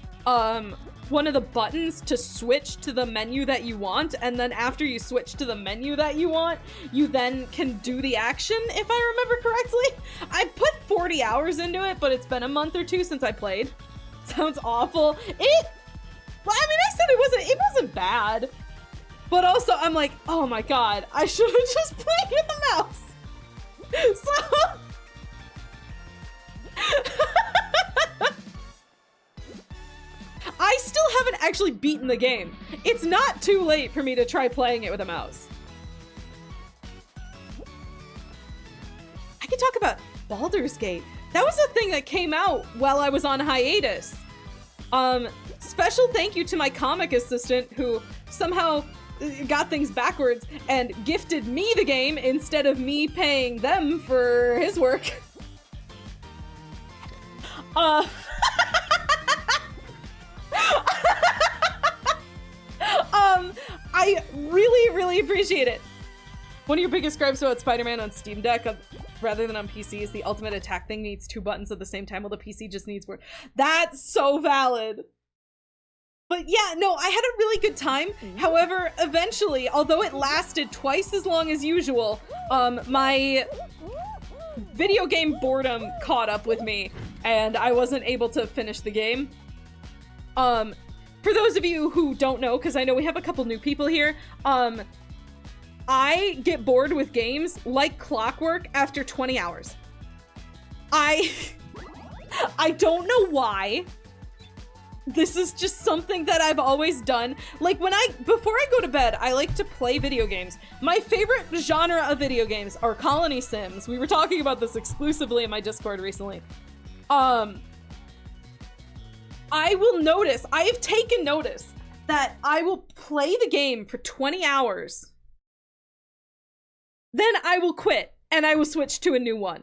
one of the buttons to switch to the menu that you want, and then after you switch to the menu that you want, you then can do the action, if I remember correctly. I put 40 hours into it, but it's been a month or two since I played. Sounds awful. Well, I mean, I said it wasn't bad, but also I'm like, oh my god, I should have just played with the mouse. So I still haven't actually beaten the game. It's not too late for me to try playing it with a mouse. I could talk about Baldur's Gate. That was a thing that came out while I was on hiatus. Special thank you to my comic assistant who somehow got things backwards and gifted me the game instead of me paying them for his work. I really appreciate it. One of your biggest gripes about Spider-Man on Steam Deck rather than on PC is the ultimate attack thing needs 2 buttons at the same time while the PC just needs 1. That's so valid. But yeah, no, I had a really good time. However, eventually, although it lasted twice as long as usual, my video game boredom caught up with me and I wasn't able to finish the game. For those of you who don't know, because I know we have a couple new people here, I get bored with games like clockwork after 20 hours. I don't know why. This is just something that I've always done. Like before I go to bed, I like to play video games. My favorite genre of video games are colony sims. We were talking about this exclusively in my Discord recently. I have taken notice that I will play the game for 20 hours. Then I will quit and I will switch to a new one.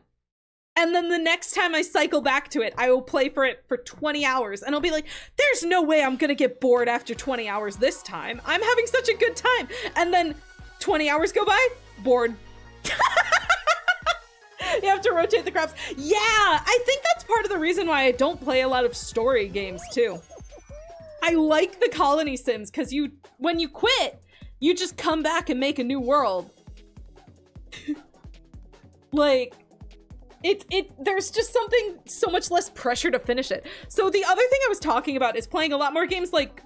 And then the next time I cycle back to it, I will play for it for 20 hours. And I'll be like, there's no way I'm gonna get bored after 20 hours this time. I'm having such a good time. And then 20 hours go by, bored. You have to rotate the crops. Yeah, I think that's part of the reason why I don't play a lot of story games too. I like the colony sims because when you quit, you just come back and make a new world. Like, there's just something so much less pressure to finish it. So the other thing I was talking about is playing a lot more games like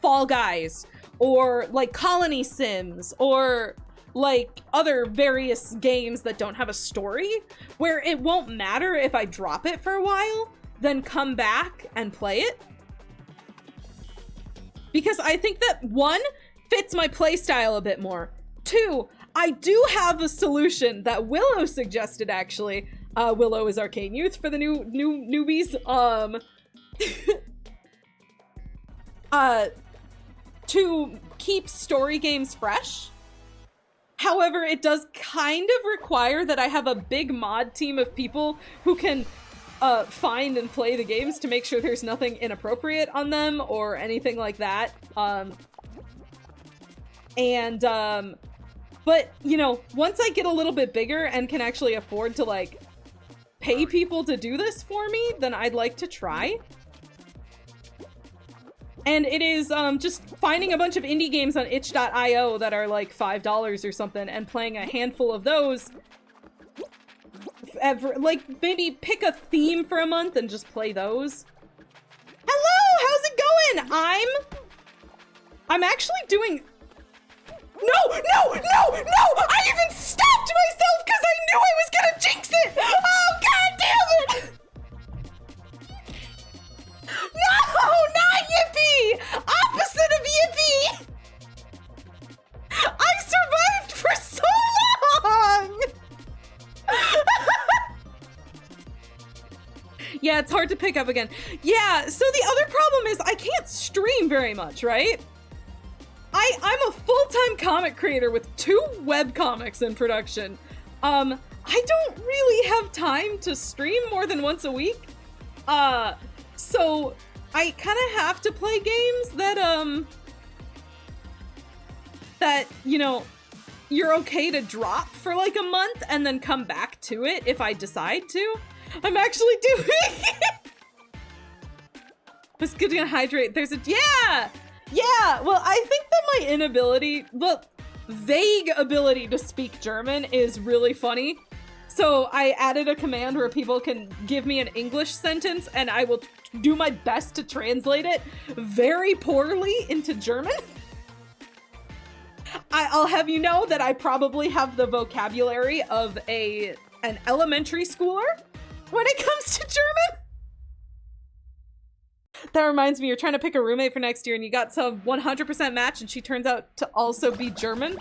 Fall Guys, or like Colony Sims, or like other various games that don't have a story, where it won't matter if I drop it for a while, then come back and play it. Because I think that 1, fits my playstyle a bit more. 2, I do have a solution that Willow suggested, actually. Willow is Arcane Youth for the new newbies. To keep story games fresh. However, it does kind of require that I have a big mod team of people who can find and play the games to make sure there's nothing inappropriate on them or anything like that. But, you know, once I get a little bit bigger and can actually afford to, like, pay people to do this for me, then I'd like to try. And it is just finding a bunch of indie games on itch.io that are like $5 or something and playing a handful of those. Like, maybe pick a theme for a month and just play those. Hello, how's it going? I'm actually doing... No! I even stopped myself because I knew I was gonna jinx it! Oh, god damn it! No, not Yippee! Opposite of Yippee! I survived for so long! Yeah, it's hard to pick up again. Yeah, so the other problem is I can't stream very much, right? I'm a full-time comic creator with 2 webcomics in production. I don't really have time to stream more than once a week. So I kind of have to play games that, you know, you're okay to drop for like a month and then come back to it if I decide to. I'm actually doing Just gonna hydrate. There's a, yeah, well, I think that my inability, well, vague ability to speak German is really funny. So I added a command where people can give me an English sentence and I will do my best to translate it very poorly into German. I'll have you know that I probably have the vocabulary of an elementary schooler when it comes to German. That reminds me, you're trying to pick a roommate for next year and you got some 100% match and she turns out to also be German.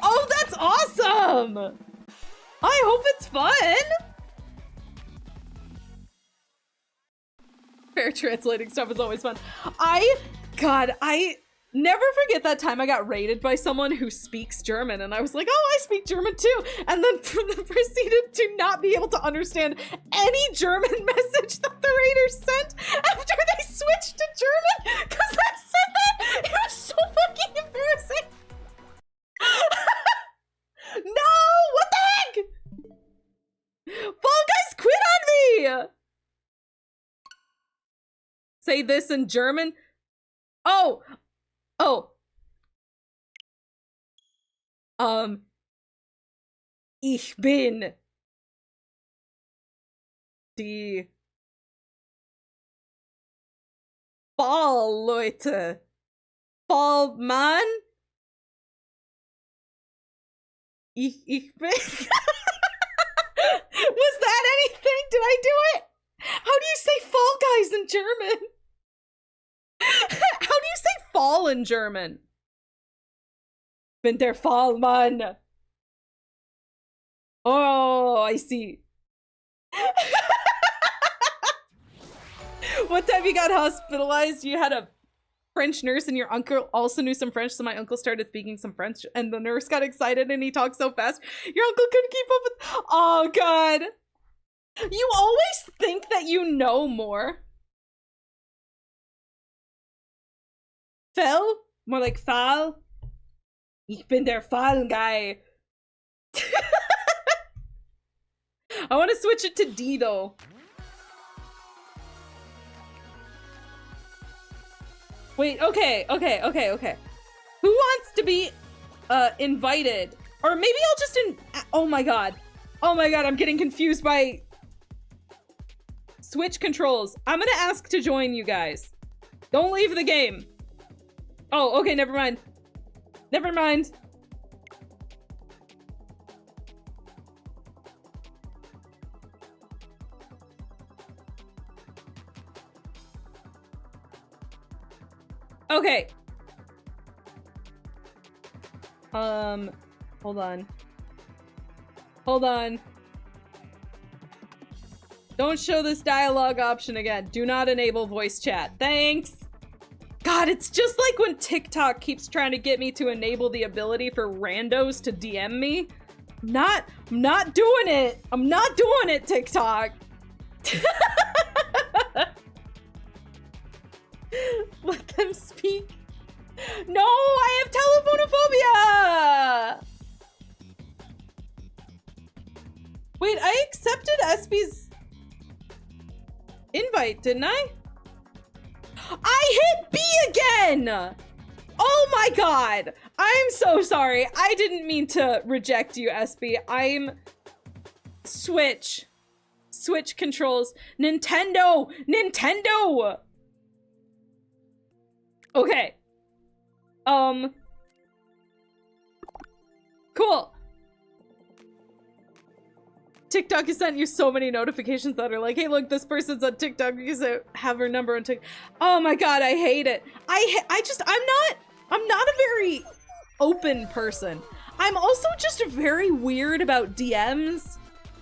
Oh, that's awesome! I hope it's fun! Fair translating stuff is always fun. I never forget that time I got raided by someone who speaks German and I was like, oh, I speak German too. And then proceeded to not be able to understand any German message that the raiders sent after they switched to German because I said that. It was so fucking embarrassing. No, what the heck? Fall Guys quit on me. Say this in German. Oh. Ich bin die Fall-Leute. Fall-Mann? Ich bin... Was that anything? Did I do it? How do you say Fall Guys in German? How do you say fall in German? Bin der Fallmann. Oh, I see. One time you got hospitalized, you had a French nurse and your uncle also knew some French, so my uncle started speaking some French and the nurse got excited and he talked so fast, your uncle couldn't keep up with— Oh, God. You always think that you know more. Fell? More like Fall? Ich bin der Fall guy. I want to switch it to D though. Wait, okay. Who wants to be invited? Or maybe I'll just oh my god, I'm getting confused by Switch controls. I'm gonna ask to join you guys. Don't leave the game. Oh, okay, never mind. Okay. Hold on. Don't show this dialogue option again. Do not enable voice chat. Thanks. God, it's just like when TikTok keeps trying to get me to enable the ability for randos to DM me. I'm not doing it. I'm not doing it, TikTok. Let them speak. No, I have telephonophobia. Wait, I accepted Espy's invite, didn't I? I hit B again! Oh my god! I'm so sorry. I didn't mean to reject you, SB. I'm... Switch. Switch controls. Nintendo! Nintendo! Okay. Cool. TikTok has sent you so many notifications that are like, hey, look, this person's on TikTok because I have her number on TikTok. Oh my god, I hate it. I'm not a very open person. I'm also just very weird about DMs.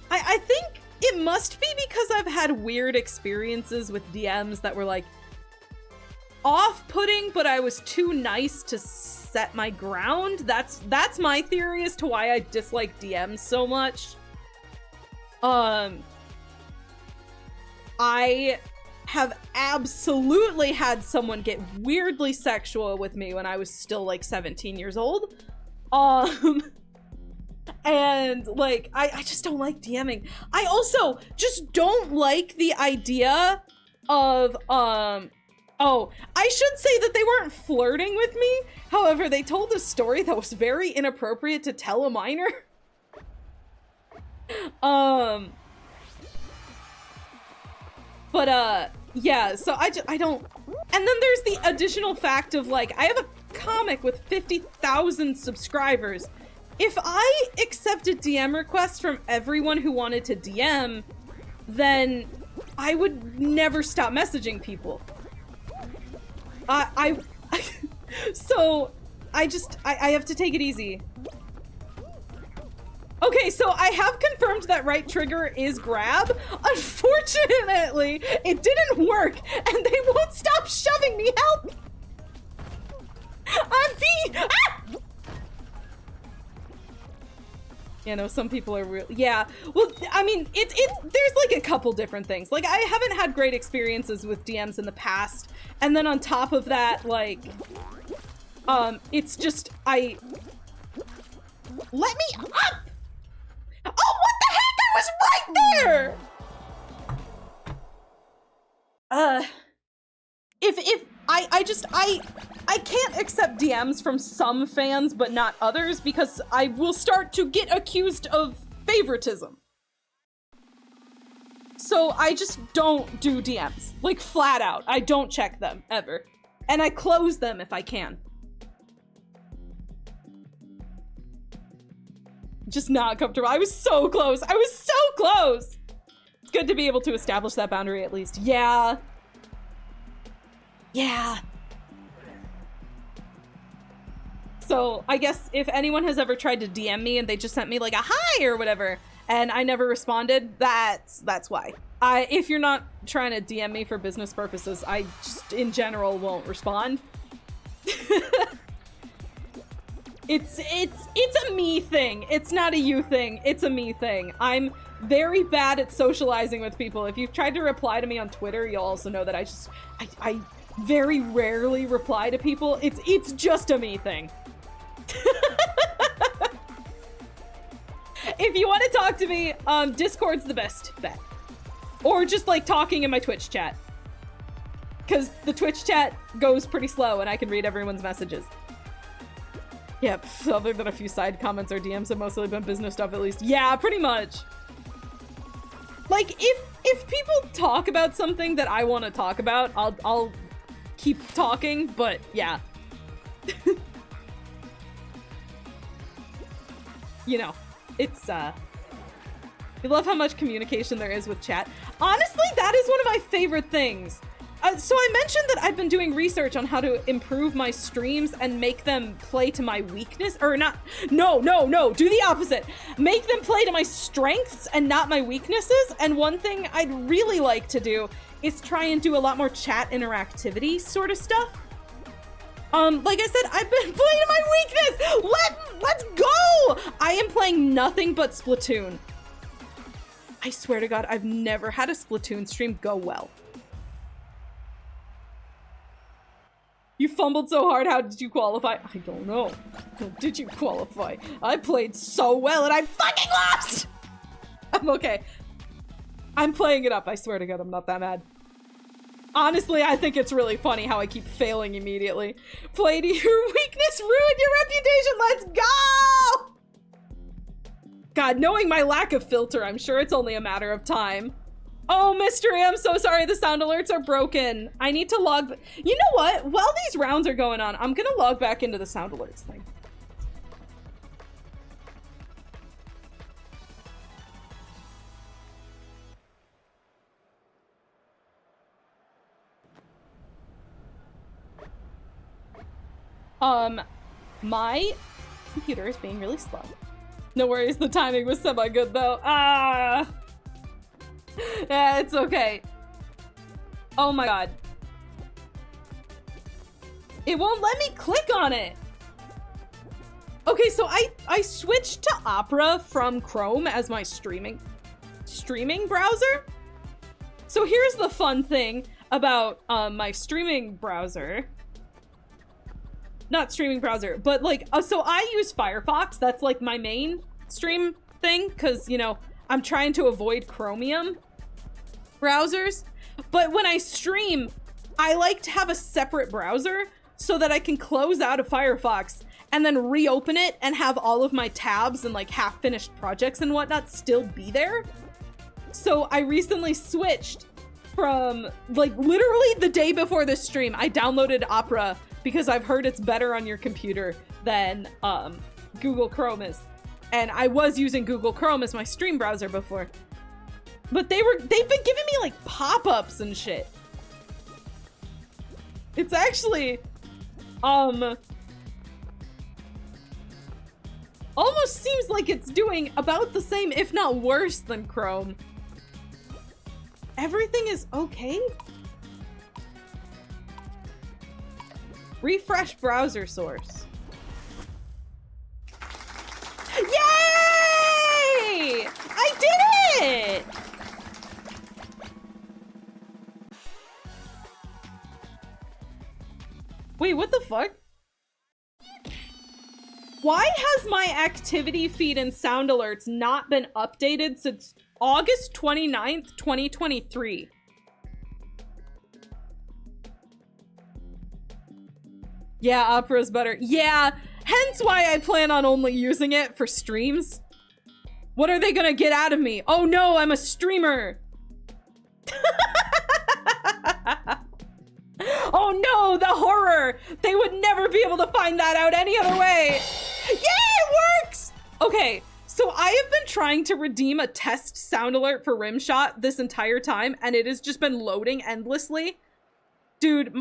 I think it must be because I've had weird experiences with DMs that were like off-putting, but I was too nice to set my ground. That's my theory as to why I dislike DMs so much. I have absolutely had someone get weirdly sexual with me when I was still like 17 years old. And like, I just don't like DMing. I also just don't like the idea of, oh, I should say that they weren't flirting with me. However, they told a story that was very inappropriate to tell a minor. But, yeah, so I don't... And then there's the additional fact of, like, I have a comic with 50,000 subscribers. If I accepted DM requests from everyone who wanted to DM, then I would never stop messaging people. So, I have to take it easy. Okay, so I have confirmed that right trigger is grab. Unfortunately, it didn't work, and they won't stop shoving me. Help! I'm being... Ah! You know, some people are real. Yeah, well, I mean, there's like a couple different things. Like, I haven't had great experiences with DMs in the past, and then on top of that, like, it's just, let me up! Oh, what the heck? I was right there! I can't accept DMs from some fans, but not others, because I will start to get accused of favoritism. So I just don't do DMs. Like, flat out. I don't check them, ever. And I close them if I can. Just not comfortable. I was so close. I was so close. It's good to be able to establish that boundary at least. Yeah. Yeah. So I guess if anyone has ever tried to DM me and they just sent me like a hi or whatever, and I never responded, that's why. If you're not trying to DM me for business purposes, I just in general won't respond. It's a me thing. It's not a you thing. It's a me thing. I'm very bad at socializing with people. If you've tried to reply to me on Twitter, you'll also know that I very rarely reply to people. It's just a me thing. If you want to talk to me, Discord's the best bet. Or just like talking in my Twitch chat. Because the Twitch chat goes pretty slow and I can read everyone's messages. Yep, other than a few side comments or DMs have mostly been business stuff at least. Yeah, pretty much. Like, if people talk about something that I want to talk about, I'll keep talking, but yeah. You know, it's, I love how much communication there is with chat. Honestly, that is one of my favorite things. So I mentioned that I've been doing research on how to improve my streams and make them play to my weakness, or not, no, do the opposite. Make them play to my strengths and not my weaknesses, and one thing I'd really like to do is try and do a lot more chat interactivity sort of stuff. Like I said, I've been playing to my weakness! Let's go! I am playing nothing but Splatoon. I swear to God, I've never had a Splatoon stream go well. You fumbled so hard, how did you qualify? I don't know. How did you qualify? I played so well and I fucking lost! I'm okay. I'm playing it up, I swear to God, I'm not that mad. Honestly, I think it's really funny how I keep failing immediately. Play to your weakness, ruin your reputation, let's go! God, knowing my lack of filter, I'm sure it's only a matter of time. Oh, Mystery, I'm so sorry, the sound alerts are broken. I need to log, you know what? While these rounds are going on, I'm gonna log back into the sound alerts thing. My computer is being really slow. No worries, the timing was semi-good though. Ah! Yeah, it's okay. Oh my god. It won't let me click on it! Okay, so I switched to Opera from Chrome as my streaming browser. So here's the fun thing about my streaming browser. Not streaming browser, but like, so I use Firefox. That's like my main stream thing, because, you know, I'm trying to avoid Chromium browsers. But when I stream, I like to have a separate browser so that I can close out of Firefox and then reopen it and have all of my tabs and like half-finished projects and whatnot still be there. So I recently switched from, like, literally the day before this stream, I downloaded Opera because I've heard it's better on your computer than Google Chrome is. And I was using Google Chrome as my stream browser before. But they've been giving me like pop-ups and shit. It's actually almost seems like it's doing about the same, if not worse, than Chrome. Everything is okay? Refresh browser source. Yay! I did it! Wait, what the fuck? Why has my activity feed and sound alerts not been updated since August 29th, 2023? Yeah, Opera's better. Yeah, hence why I plan on only using it for streams. What are they gonna get out of me? Oh no, I'm a streamer. Oh no, the horror. They would never be able to find that out any other way. Yay, it works! Okay, so I have been trying to redeem a test sound alert for Rimshot this entire time, and it has just been loading endlessly. Dude,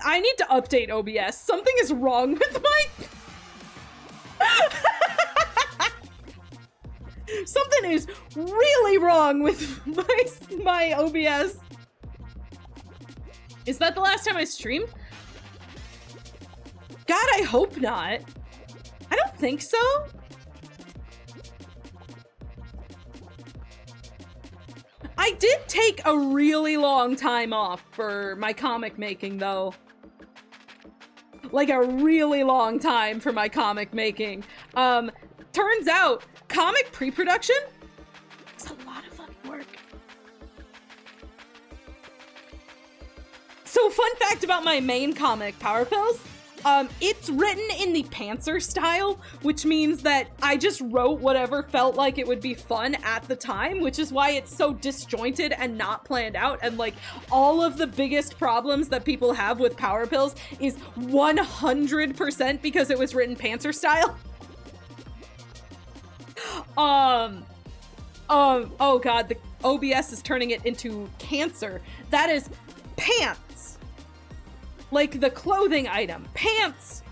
I need to update OBS. Something is wrong with my... Something is really wrong with my OBS. Is that the last time I streamed? God, I hope not. I don't think so. I did take a really long time off for my comic making, though. Like a really long time for my comic making. Turns out, comic pre-production is a lot of fucking work. So, fun fact about my main comic, Power Pills. It's written in the pantser style, which means that I just wrote whatever felt like it would be fun at the time, which is why it's so disjointed and not planned out. And like all of the biggest problems that people have with Power Pills is 100% because it was written pantser style. Oh god, the OBS is turning it into cancer. That is pants. Like the clothing item. Pants.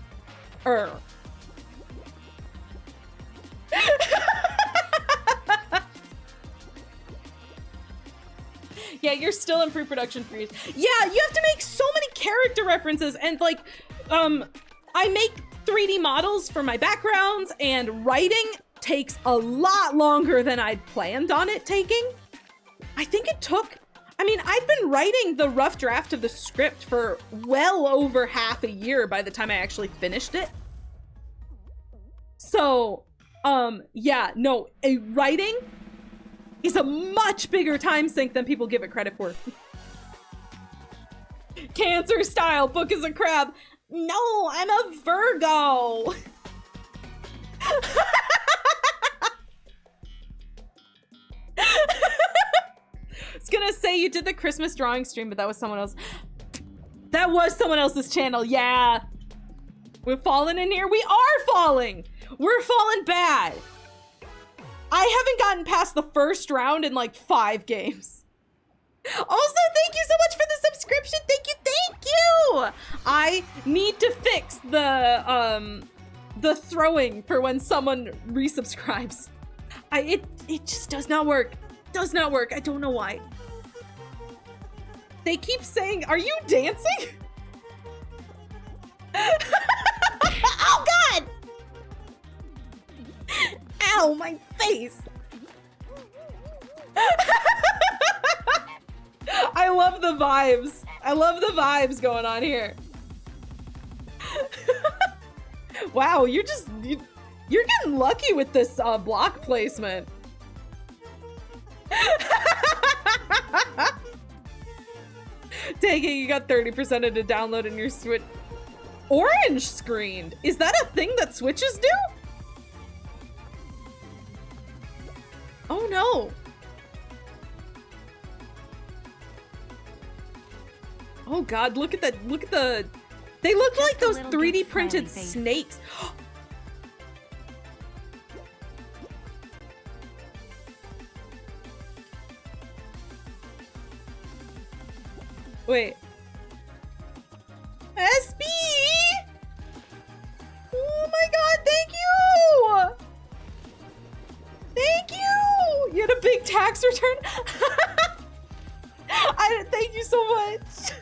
Yeah, you're still in pre-production freeze. Yeah, you have to make so many character references and like, I make 3D models for my backgrounds and writing takes a lot longer than I'd planned on it taking. I think it took, I mean, I'd been writing the rough draft of the script for well over half a year by the time I actually finished it. So, yeah, no, writing is a much bigger time sink than people give it credit for. Cancer style, book is a crab. No, I'm a Virgo. I was gonna say you did the Christmas drawing stream, but that was someone else. That was someone else's channel, yeah. We're falling in here. We are falling. We're falling bad. I haven't gotten past the first round in like 5 games. Also, thank you so much for the subscription. Thank you, thank you. I need to fix the throwing for when someone resubscribes. It just does not work. Does not work. I don't know why. They keep saying, "Are you dancing?" Oh God! Ow, my face. I love the vibes. I love the vibes going on here. Wow, you're getting lucky with this block placement. Take it, you got 30% of the download in your Switch. Orange screened. Is that a thing that Switches do? Oh no. Oh God, look at that. Look at the, they look like those 3D printed snakes. Wait. SB! Oh my God, thank you! Thank you! You had a big tax return? Thank you so much.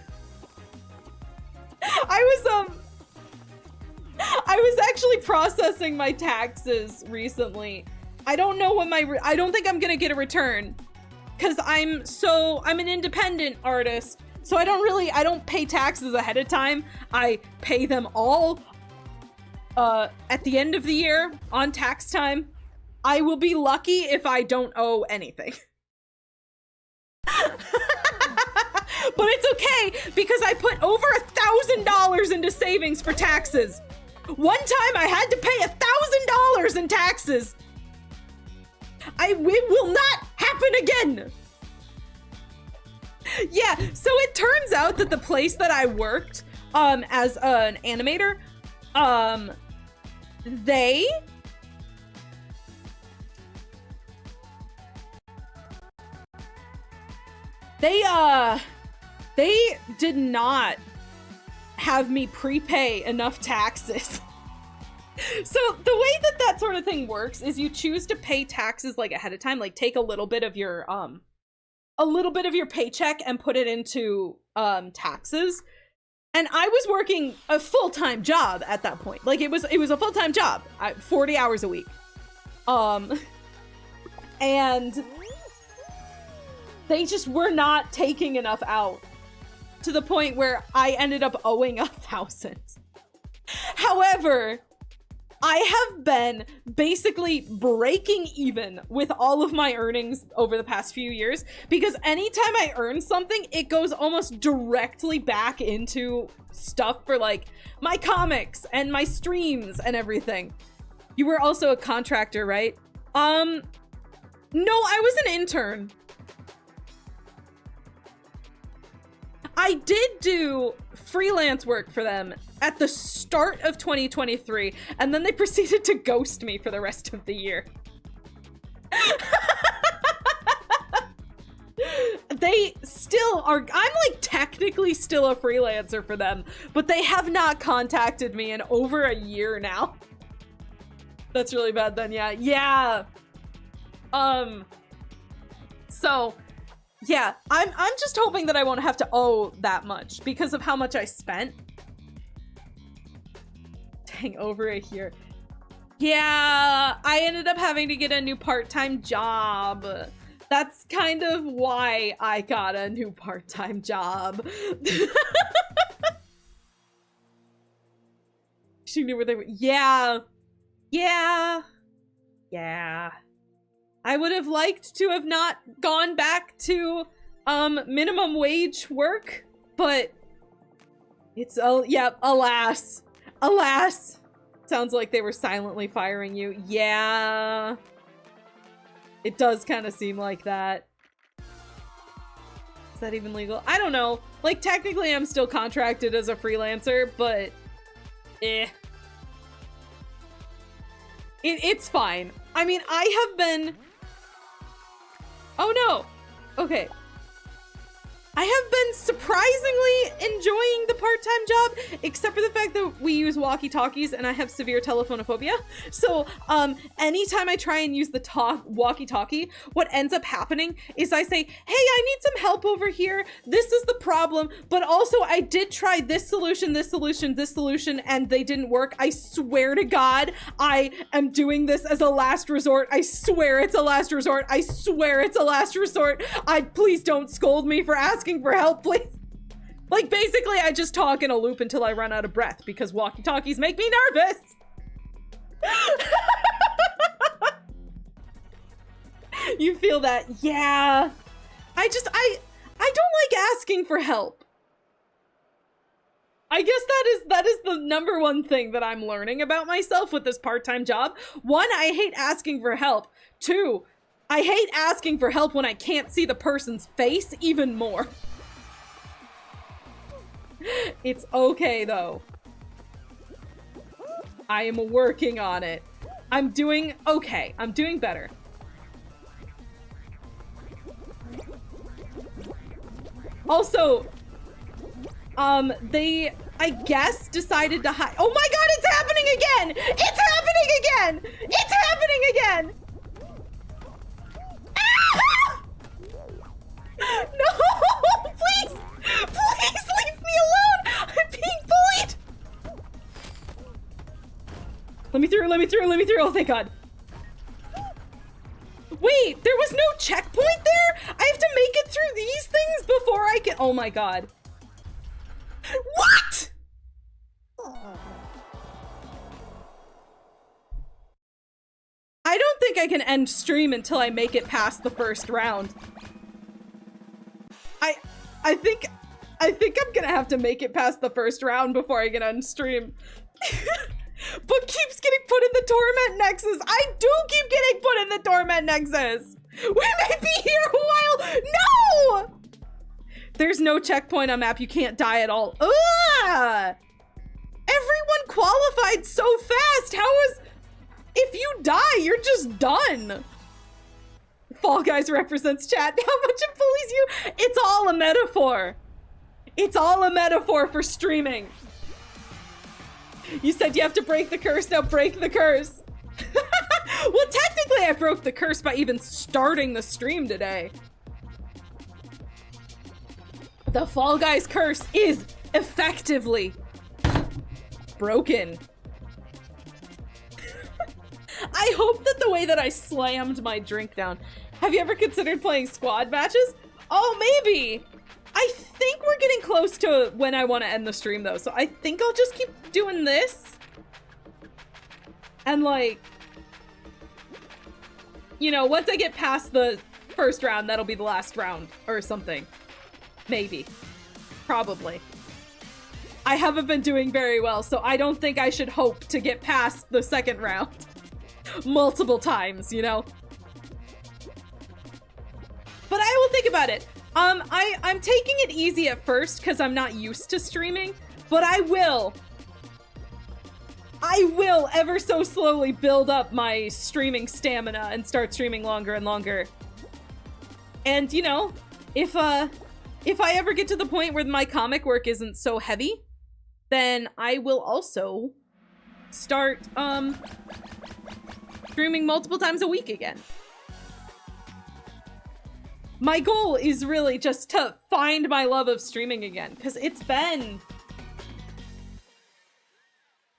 I was actually processing my taxes recently. I don't know what I don't think I'm gonna get a return. Cause I'm an independent artist. So I don't pay taxes ahead of time. I pay them all at the end of the year on tax time. I will be lucky if I don't owe anything. But it's okay because I put over $1,000 into savings for taxes. One time I had to pay $1,000 in taxes. It will not happen again. Yeah, so it turns out that the place that I worked as an animator, they did not have me prepay enough taxes. So the way that sort of thing works is you choose to pay taxes like ahead of time, like take a little bit of your paycheck and put it into taxes. And I was working a full-time job at that point. Like it was a full-time job, 40 hours a week. And they just were not taking enough out to the point where I ended up owing $1,000. However, I have been basically breaking even with all of my earnings over the past few years because anytime I earn something, it goes almost directly back into stuff for like my comics and my streams and everything. You were also a contractor, right? No, I was an intern. I did do freelance work for them at the start of 2023, and then they proceeded to ghost me for the rest of the year. They still are, I'm like technically still a freelancer for them, but they have not contacted me in over a year now. That's really bad then, yeah. Yeah. So, yeah, I'm just hoping that I won't have to owe that much because of how much I spent. Dang, over a year. Yeah, I ended up having to get a new part-time job. That's kind of why I got a new part-time job. She knew where they were. Yeah. Yeah. Yeah. I would have liked to have not gone back to minimum wage work, but It's, oh, yep, alas. Alas. Sounds like they were silently firing you. Yeah. It does kind of seem like that. Is that even legal? I don't know. Like, technically I'm still contracted as a freelancer, but it's fine. I mean, I have been... Oh no. Okay. I have been surprisingly enjoying the part-time job, except for the fact that we use walkie-talkies and I have severe telephonophobia. So, anytime I try and use the walkie-talkie, what ends up happening is I say, hey, I need some help over here. This is the problem, but also I did try this solution, this solution, this solution, and they didn't work. I swear to God, I am doing this as a last resort. I swear it's a last resort. I swear it's a last resort. Please don't scold me for asking for help, please. Like, basically, I just talk in a loop until I run out of breath because walkie-talkies make me nervous. You feel that? Yeah. I don't like asking for help. I guess that is the number one thing that I'm learning about myself with this part-time job. One, I hate asking for help. Two, I hate asking for help when I can't see the person's face even more. It's okay, though. I am working on it. I'm doing okay. I'm doing better. Also, they, I guess, decided to hide. Oh my God, it's happening again! It's happening again! It's happening again! No! Please! Please leave me alone! I'm being bullied! Let me through, let me through, let me through. Oh, thank God. Wait, there was no checkpoint there? I have to make it through these things before I can... Oh my God. What? I don't think I can end stream until I make it past the first round. I think I'm gonna have to make it past the first round before I can end stream. Book keeps getting put in the torment nexus. I do keep getting put in the torment nexus. We may be here a while. No! There's no checkpoint on map. You can't die at all. Ugh! Everyone qualified so fast. How is... If you die, you're just done. Fall Guys represents chat. How much it bullies you? It's all a metaphor. It's all a metaphor for streaming. You said you have to break the curse. Now break the curse. Well, technically I broke the curse by even starting the stream today. The Fall Guys curse is effectively broken. I hope that the way that I slammed my drink down. Have you ever considered playing squad matches? Oh, maybe. I think we're getting close to when I want to end the stream though. So I think I'll just keep doing this. And like, you know, once I get past the first round, that'll be the last round or something. Maybe. Probably. I haven't been doing very well, so I don't think I should hope to get past the second round. Multiple times, you know? But I will think about it. I'm taking it easy at first because I'm not used to streaming, but I will ever so slowly build up my streaming stamina and start streaming longer and longer. And, you know, if I ever get to the point where my comic work isn't so heavy, then I will also start, streaming multiple times a week again. My goal is really just to find my love of streaming again, because it's been,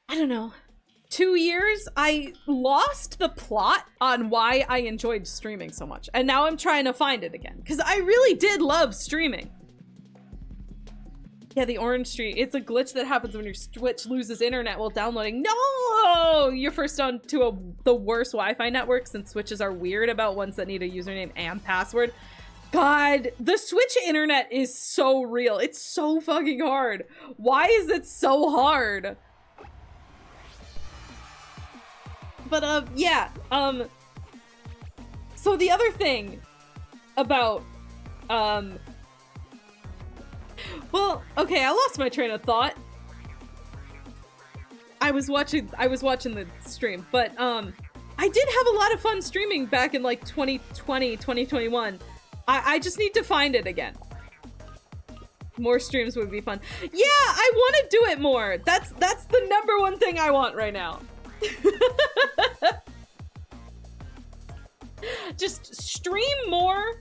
I don't know, 2 years. I lost the plot on why I enjoyed streaming so much, and now I'm trying to find it again, because I really did love streaming. Yeah, the orange streak. It's a glitch that happens when your Switch loses internet while downloading. No! You're first on to the worst Wi-Fi network since Switches are weird about ones that need a username and password. God, the Switch internet is so real. It's so fucking hard. Why is it so hard? But, yeah, so the other thing about, well, okay, I lost my train of thought. I was watching the stream, but, I did have a lot of fun streaming back in, like, 2020, 2021. I just need to find it again. More streams would be fun. Yeah, I want to do it more. That's the #1 thing I want right now. Just stream more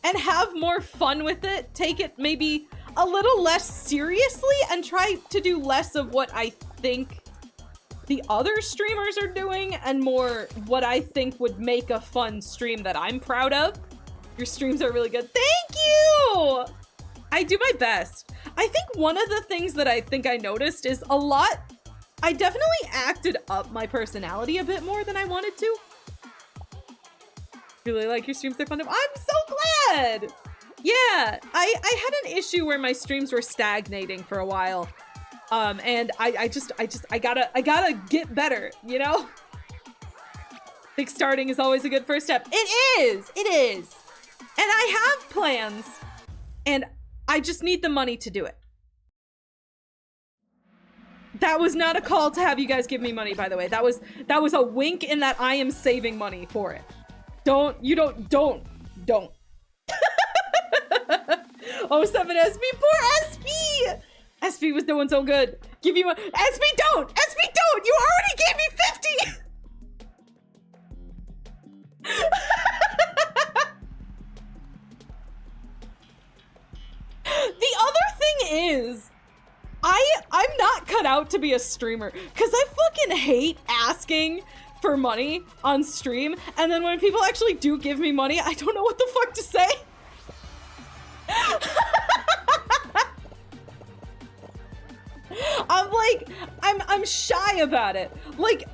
and have more fun with it. Take it maybe a little less seriously and try to do less of what I think the other streamers are doing and more what I think would make a fun stream that I'm proud of. Your streams are really good. Thank you! I do my best. I think one of the things that I think I noticed is I definitely acted up my personality a bit more than I wanted to. Really like your streams, they're fun. I'm so glad! Yeah, I had an issue where my streams were stagnating for a while. And I gotta get better, you know? I think starting is always a good first step. It is! And I have plans, and I just need the money to do it. That was not a call to have you guys give me money, by the way. That was a wink in that I am saving money for it. Don't. Oh, 7 SB, poor SB! SB was doing so good. Give you a, SB don't! You already gave me 50! The other thing is, I'm not cut out to be a streamer, because I fucking hate asking for money on stream, and then when people actually do give me money, I don't know what the fuck to say. I'm shy about it. Like,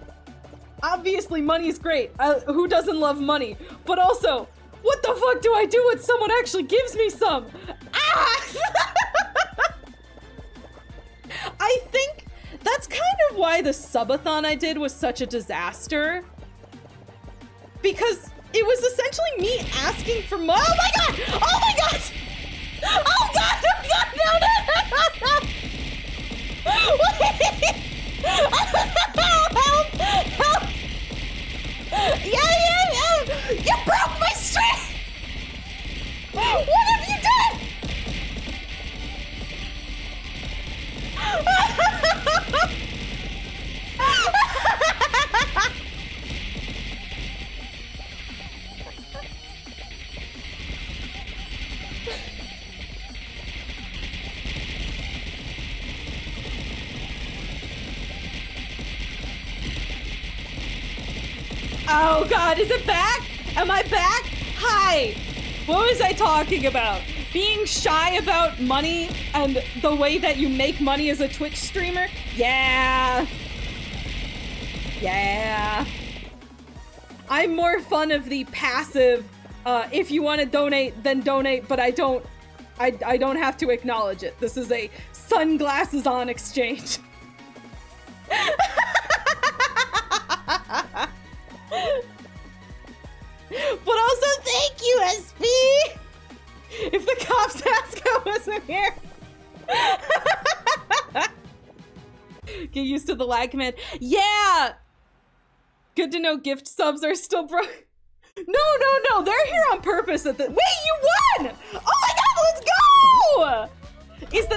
obviously money's great. Who doesn't love money? But also, what the fuck do I do when someone actually gives me some? Ah! I think that's kind of why the subathon I did was such a disaster. Because it was essentially me asking for money. Oh my god! Oh my god! Oh god! Oh god! No! Wait! Help! Help! Yeah! You broke my string! What have you done? Oh god, is it back? Am I back? Hi! What was I talking about? Being shy about money and the way that you make money as a Twitch streamer? Yeah. Yeah. I'm more fun of the passive, if you want to donate, then donate, but I don't have to acknowledge it. This is a sunglasses on exchange. But also, thank you, SB! If the cops ask, I wasn't here. Get used to the lag command. Yeah! Good to know gift subs are still broke. No, they're here on purpose at the- Wait, you won! Oh my god, let's go!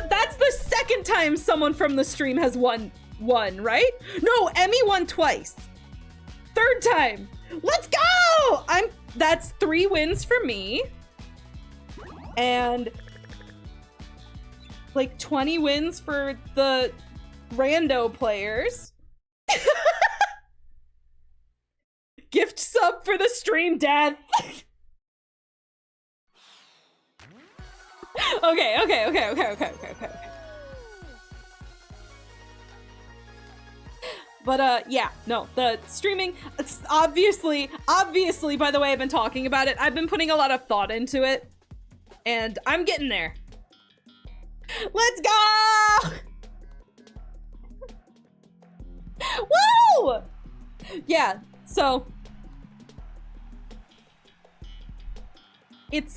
That's the second time someone from the stream has won, right? No, Emmy won twice. Third time. Let's go! That's 3 wins for me. And like 20 wins for the rando players. Gift sub for the stream, Dad. Okay. But, yeah, no, the streaming, it's obviously, by the way I've been talking about it, I've been putting a lot of thought into it. and I'm getting there. Let's go! Woo! Yeah, so it's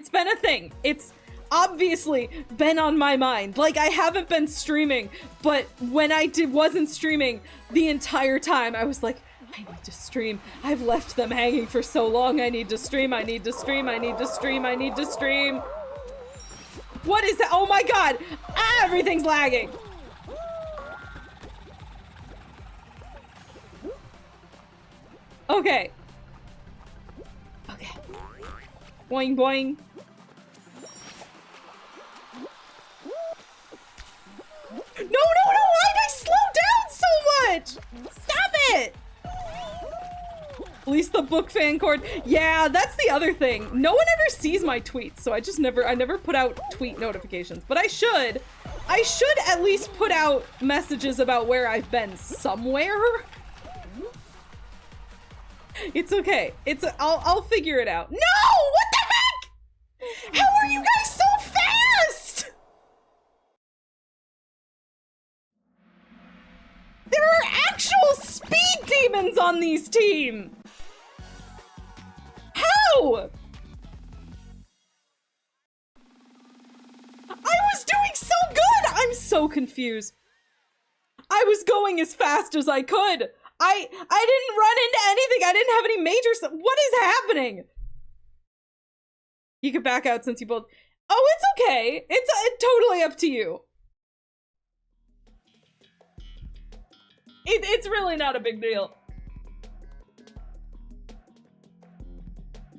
been a thing. It's obviously been on my mind. Like, I haven't been streaming, but when I wasn't streaming the entire time, I was like, I need to stream. I've left them hanging for so long. I need to stream. I need to stream. I need to stream. I need to stream. What is that? Oh my god! Ah, everything's lagging. Okay. Okay. Boing boing. No, why'd I slow down so much? Stop it! Release the book fan cord. Yeah, that's the other thing. No one ever sees my tweets, so I never put out tweet notifications, but I should at least put out messages about where I've been somewhere. It's okay. I'll figure it out. No! What the heck? How are you guys so fast? There are actual speed demons on these teams! How? I was doing so good! I'm so confused. I was going as fast as I could. I didn't run into anything. I didn't have any major stuff. What is happening? You could back out since you both... Oh, it's okay. It's totally up to you. It's really not a big deal.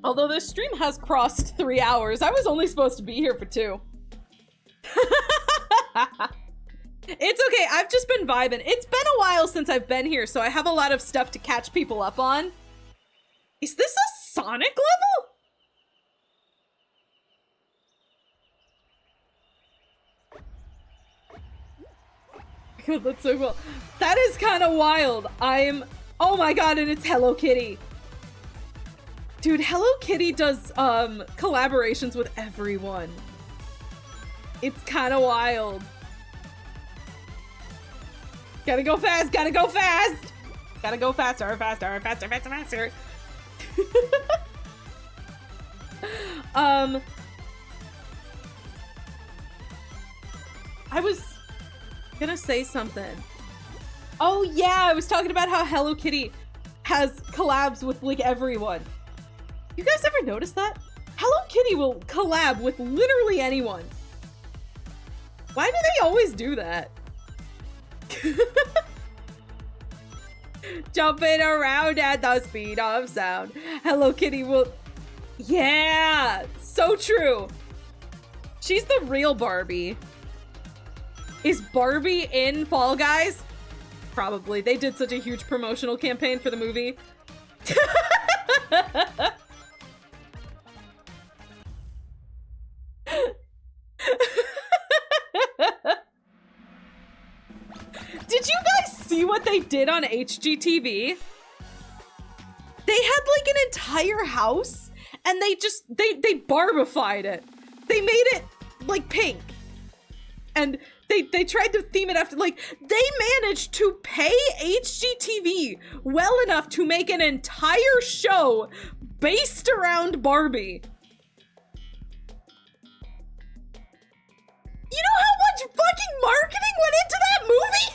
Although this stream has crossed 3 hours. I was only supposed to be here for 2. It's okay, I've just been vibing. It's been a while since I've been here, so I have a lot of stuff to catch people up on. Is this a Sonic level? That's so cool. That is kind of wild. Oh my god, and it's Hello Kitty. Dude, Hello Kitty does collaborations with everyone. It's kind of wild. Gotta go fast, gotta go fast! Gotta go faster, faster, faster, faster, faster. I was gonna say something. Oh yeah, I was talking about how Hello Kitty has collabs with like everyone. You guys ever notice that? Hello Kitty will collab with literally anyone. Why do they always do that? Jumping around at the speed of sound. Hello Kitty will... Yeah! So true! She's the real Barbie. Is Barbie in Fall Guys? Probably. They did such a huge promotional campaign for the movie. Did you guys see what they did on HGTV? They had like an entire house and they barbified it. They made it like pink. And they tried to theme it after, like, they managed to pay HGTV well enough to make an entire show based around Barbie. You know how much fucking marketing went into that movie?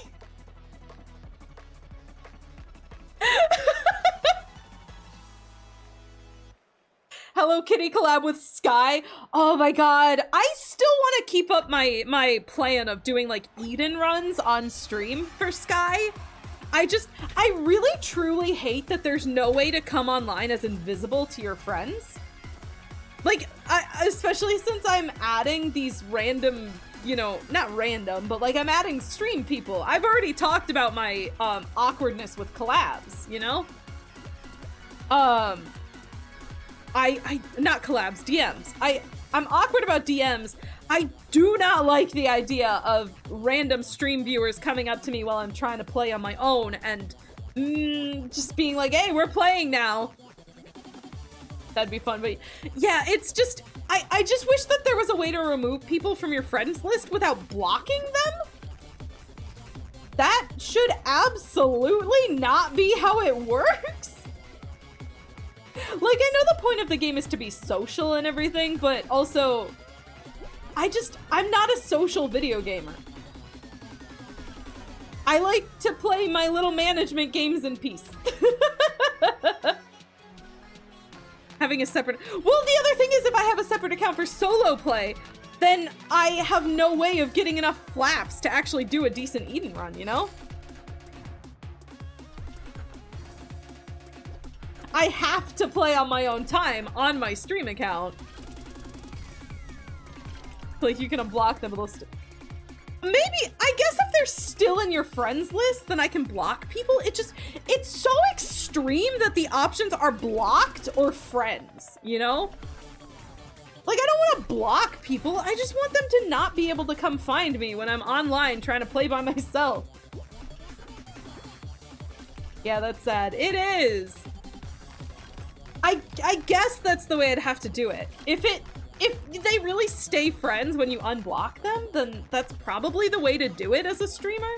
Hello Kitty collab with Sky. Oh my god. I still want to keep up my plan of doing like Eden runs on stream for Sky. I really truly hate that there's no way to come online as invisible to your friends. Like, especially since I'm adding these random, you know, not random, but like I'm adding stream people. I've already talked about my awkwardness with collabs, you know? Not collabs, DMs. I'm awkward about DMs. I do not like the idea of random stream viewers coming up to me while I'm trying to play on my own and just being like, hey, we're playing now. That'd be fun, but yeah, it's just, I just wish that there was a way to remove people from your friends list without blocking them. That should absolutely not be how it works. Like, I know the point of the game is to be social and everything, but also, I'm not a social video gamer. I like to play my little management games in peace. Having a separate... Well, the other thing is if I have a separate account for solo play, then I have no way of getting enough flaps to actually do a decent Eden run, you know? I have to play on my own time on my stream account. Like, you can unblock them, but they'll still... Maybe, I guess if they're still in your friends list, then I can block people. It's so extreme that the options are blocked or friends, you know? Like, I don't want to block people. I just want them to not be able to come find me when I'm online trying to play by myself. Yeah, that's sad. It is. I guess that's the way I'd have to do it. If they really stay friends when you unblock them, then that's probably the way to do it as a streamer.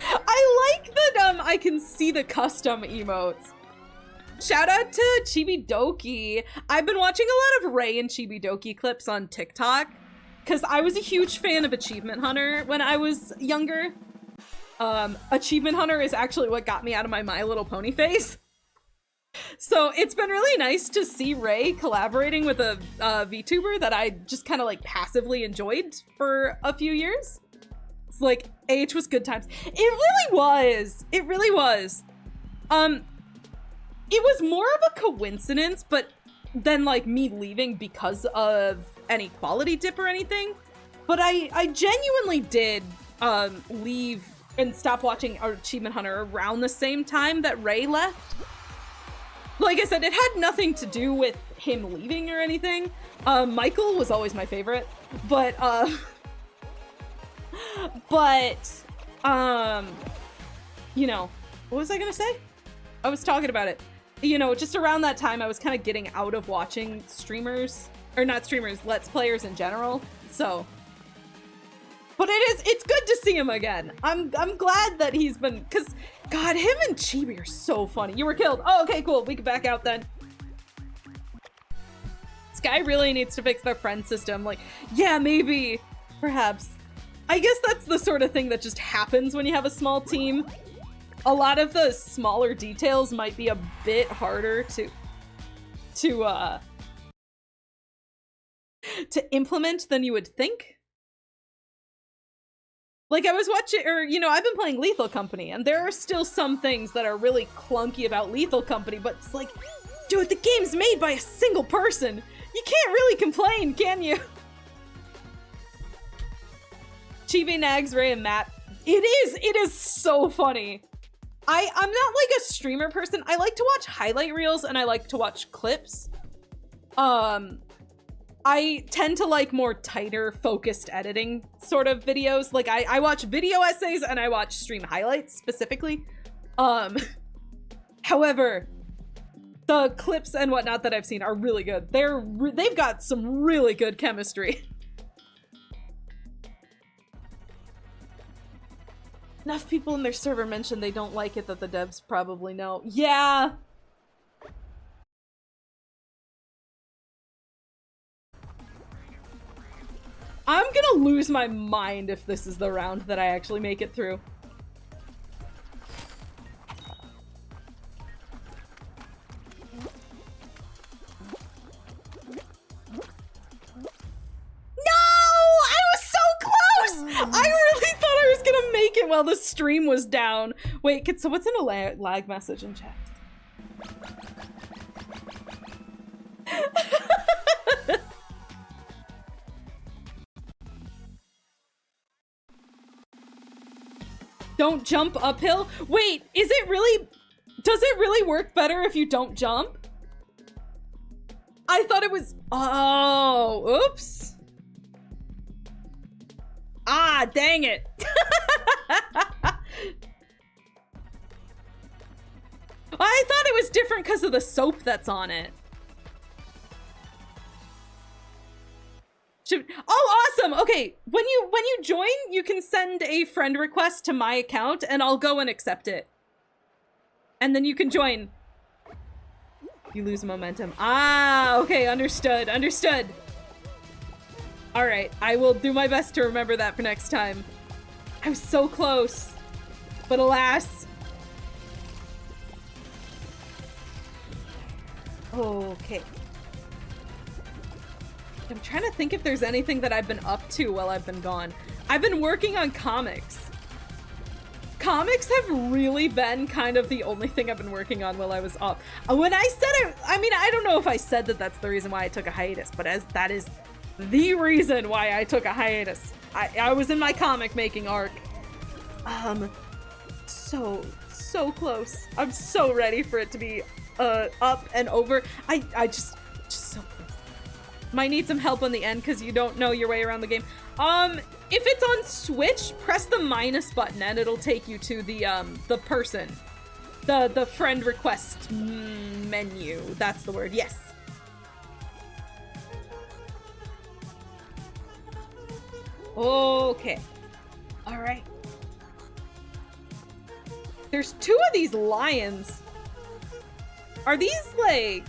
I like that I can see the custom emotes. Shout out to Chibidoki. I've been watching a lot of Ray and Chibidoki clips on TikTok because I was a huge fan of Achievement Hunter when I was younger. Achievement Hunter is actually what got me out of my My Little Pony phase. So it's been really nice to see Ray collaborating with a VTuber that I just kind of like passively enjoyed for a few years. It's like, AH was good times. It really was. It really was. It was more of a coincidence, but then like me leaving because of any quality dip or anything. But I genuinely did leave and stop watching Achievement Hunter around the same time that Ray left. Like I said, it had nothing to do with him leaving or anything. Michael was always my favorite, but you know, what was I gonna say? I was talking about it. You know, just around that time, I was kind of getting out of watching streamers, or not streamers, Let's Players in general, so. But it's good to see him again. I'm glad that he's been, cause God, him and Chibi are so funny. You were killed. Oh, okay, cool. We can back out then. This guy really needs to fix their friend system. Like, yeah, maybe, perhaps. I guess that's the sort of thing that just happens when you have a small team. A lot of the smaller details might be a bit harder to implement than you would think. Like, I was watching, or, you know, I've been playing Lethal Company, and there are still some things that are really clunky about Lethal Company, but it's like, dude, the game's made by a single person. You can't really complain, can you? Chibi, Nags, Ray, and Matt. It is so funny. I'm not like a streamer person. I like to watch highlight reels, and I like to watch clips. I tend to like more tighter, focused editing sort of videos. Like, I watch video essays and I watch stream highlights specifically. However, the clips and whatnot that I've seen are really good. They've got some really good chemistry. Enough people in their server mentioned they don't like it that the devs probably know. Yeah. I'm gonna lose my mind if this is the round that I actually make it through. No! I was so close! I really thought I was gonna make it while the stream was down. Wait, so what's in a lag message in chat? Don't jump uphill? Wait, does it really work better if you don't jump? I thought it was, oh, oops. Ah, dang it. I thought it was different because of the soap that's on it. Oh, awesome. Okay, when you join, you can send a friend request to my account and I'll go and accept it. And then you can join. You lose momentum. Ah, okay, understood, understood. All right, I will do my best to remember that for next time. I was so close, but alas. Okay. I'm trying to think if there's anything that I've been up to while I've been gone. I've been working on comics. Comics have really been kind of the only thing I've been working on while I was off. When I said it, I mean, I don't know if I said that that's the reason why I took a hiatus, but that is the reason why I took a hiatus. I was in my comic making arc. So close. I'm so ready for it to be up and over. I just so close. Might need some help on the end because you don't know your way around the game. If it's on Switch, press the minus button and it'll take you to the person. The friend request menu. That's the word, yes. Okay. All right. There's 2 of these lions. Are these like...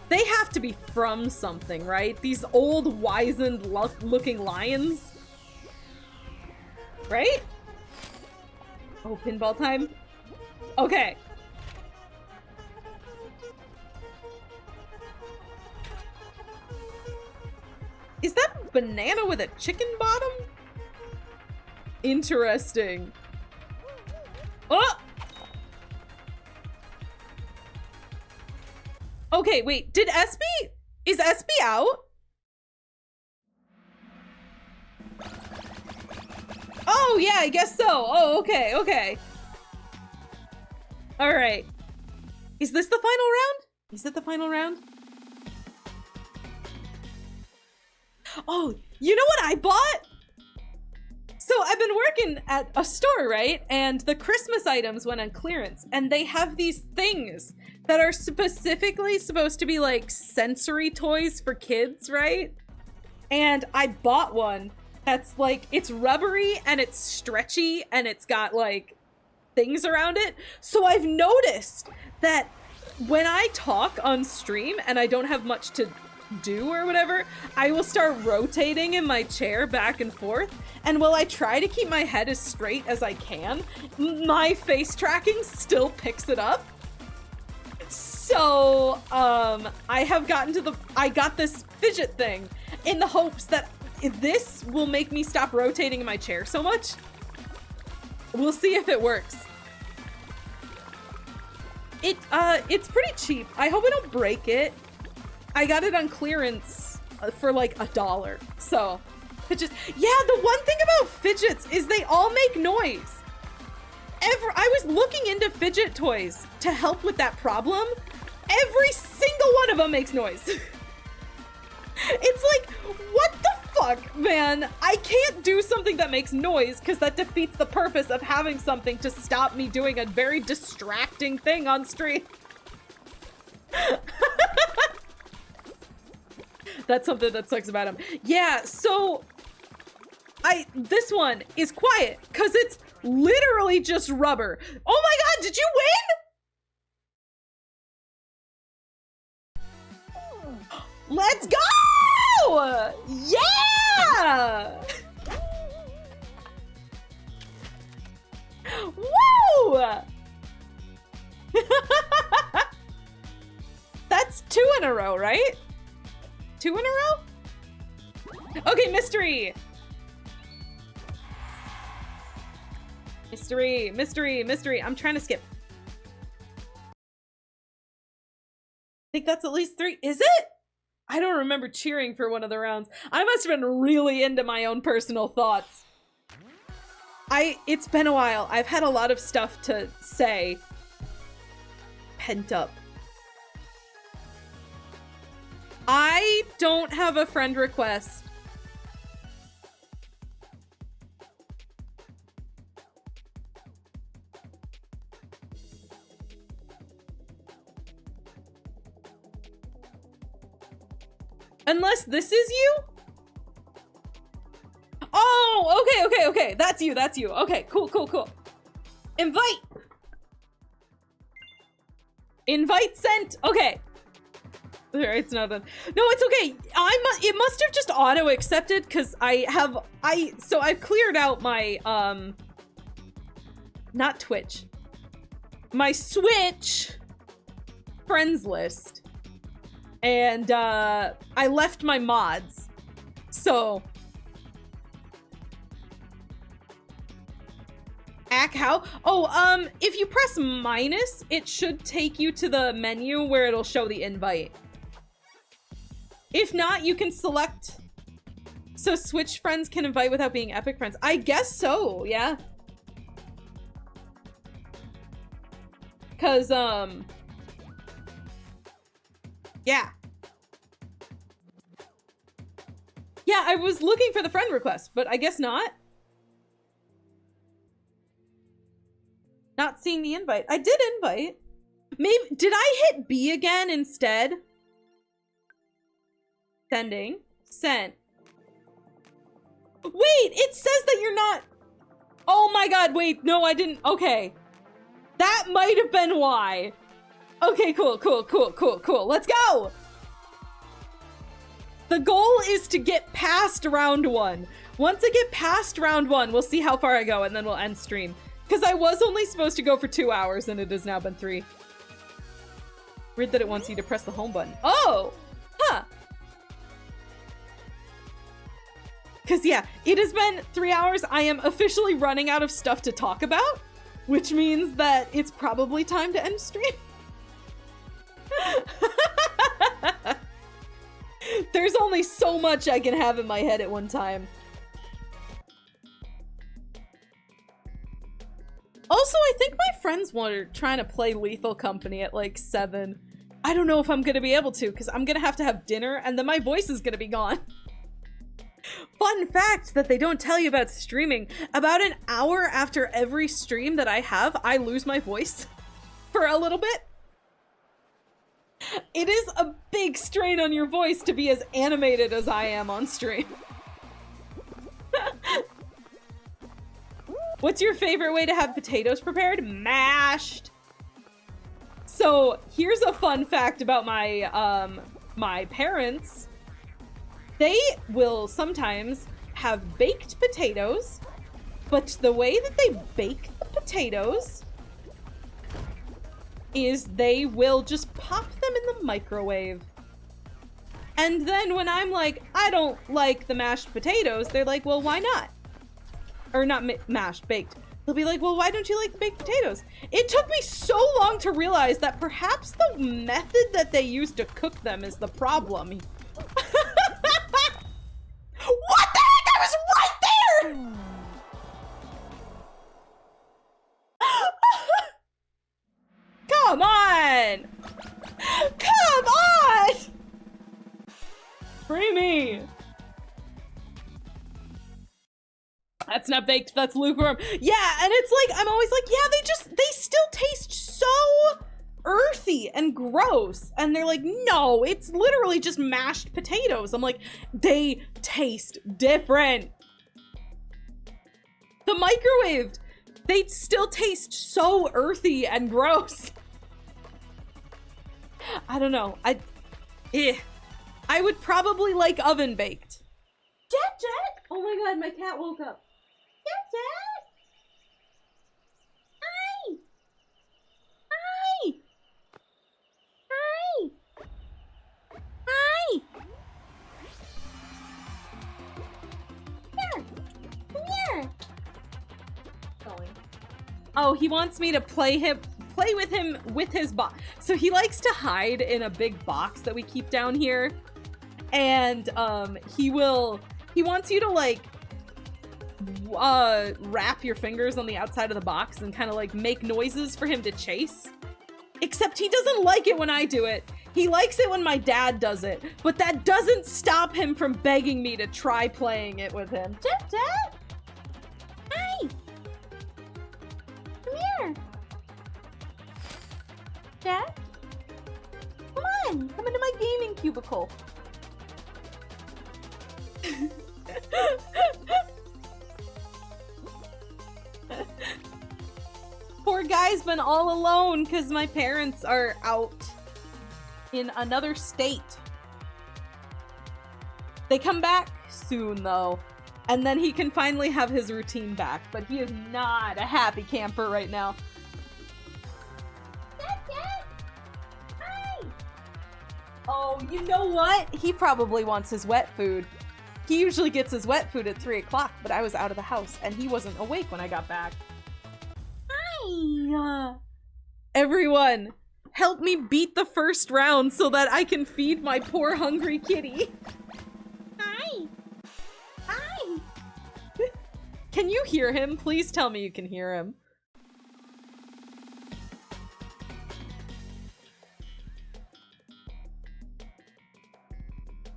They have to be from something, right? These old, wizened looking lions. Right? Oh, pinball time? Okay. Is that a banana with a chicken bottom? Interesting. Oh! Okay, wait, is SB out? Oh, yeah, I guess so. Oh, okay, okay. All right. Is this the final round? Is it the final round? Oh, you know what I bought? So I've been working at a store, right? And the Christmas items went on clearance, and they have these things that are specifically supposed to be like sensory toys for kids, right? And I bought one that's like, it's rubbery and it's stretchy and it's got like things around it. So I've noticed that when I talk on stream and I don't have much to do or whatever, I will start rotating in my chair back and forth. And while I try to keep my head as straight as I can, my face tracking still picks it up. So, I got this fidget thing in the hopes that this will make me stop rotating in my chair so much. We'll see if it works. It's pretty cheap. I hope I don't break it. I got it on clearance for like $1. So, fidgets. Yeah, the one thing about fidgets is they all make noise. I was looking into fidget toys to help with that problem. Every single one of them makes noise. It's like, what the fuck, man? I can't do something that makes noise because that defeats the purpose of having something to stop me doing a very distracting thing on stream. That's something that sucks about him. Yeah, so this one is quiet because it's literally just rubber. Oh my god, did you win? Let's go! Yeah! Woo! That's 2 in a row, right? 2 in a row? Okay, mystery! Mystery, mystery, mystery. I'm trying to skip. I think that's at least 3. Is it? I don't remember cheering for one of the rounds. I must have been really into my own personal thoughts. It's been a while. I've had a lot of stuff to say. Pent up. I don't have a friend request. Unless this is you? Oh, okay. That's you. Okay, cool. Invite. Invite sent. Okay. It's not done. No, it's okay. It must have just auto accepted because so I've cleared out my not Twitch. My Switch friends list. And I left my mods. So how? Oh, if you press minus, it should take you to the menu where it'll show the invite. If not, you can select. So Switch friends can invite without being Epic friends. I guess so, yeah. Cause yeah. Yeah, I was looking for the friend request, but I guess not. Not seeing the invite. I did invite. Maybe, did I hit B again instead? Sending. Sent. Wait, it says that you're not... Oh my god, wait, no, I didn't... Okay. That might have been why. Okay, cool. Let's go! The goal is to get past round 1. Once I get past round 1, we'll see how far I go, and then we'll end stream. Because I was only supposed to go for 2 hours, and it has now been 3. Weird that it wants you to press the home button. Oh! Huh. Because, yeah, it has been 3 hours. I am officially running out of stuff to talk about, which means that it's probably time to end stream. There's only so much I can have in my head at one time. Also, I think my friends were trying to play Lethal Company at like 7. I don't know if I'm gonna be able to, because I'm gonna have dinner, and then my voice is gonna be gone. Fun fact that they don't tell you about streaming. About an hour after every stream that I have, I lose my voice for a little bit. It is a big strain on your voice to be as animated as I am on stream. What's your favorite way to have potatoes prepared? Mashed. So here's a fun fact about my my parents. They will sometimes have baked potatoes, but the way that they bake the potatoes is they will just pop them in the microwave. And then when I'm like, I don't like the mashed potatoes, they're like, well, why not? Or not mashed, baked. They'll be like, well, why don't you like the baked potatoes? It took me so long to realize that perhaps the method that they use to cook them is the problem. What the heck? I was right there! Come on! Come on! Free me! That's not baked, that's lukewarm. Yeah, and it's like, I'm always like, yeah, they still taste so earthy and gross. And they're like, no, it's literally just mashed potatoes. I'm like, they taste different. The microwaved, they still taste so earthy and gross. I don't know. I would probably like oven baked. Jet! Oh my god, my cat woke up. Jet! Hi! Hi! Hi! Hi! Here! Come here! Going. Oh, he wants me to play with him with his box. So he likes to hide in a big box that we keep down here. And he wants you to like wrap your fingers on the outside of the box and kind of like make noises for him to chase. Except he doesn't like it when I do it. He likes it when my dad does it, but that doesn't stop him from begging me to try playing it with him. Dad? Hi! Come here! Dad? Come on! Come into my gaming cubicle. poor guy's been all alone because my parents are out in another state. They come back soon, though, and then he can finally have his routine back, but he is not a happy camper right now. Hi! Oh, you know what? He probably wants his wet food. He usually gets his wet food at 3 o'clock, but I was out of the house, and he wasn't awake when I got back. Hi! Everyone, help me beat the first round so that I can feed my poor hungry kitty. Hi! Hi! Can you hear him? Please tell me you can hear him.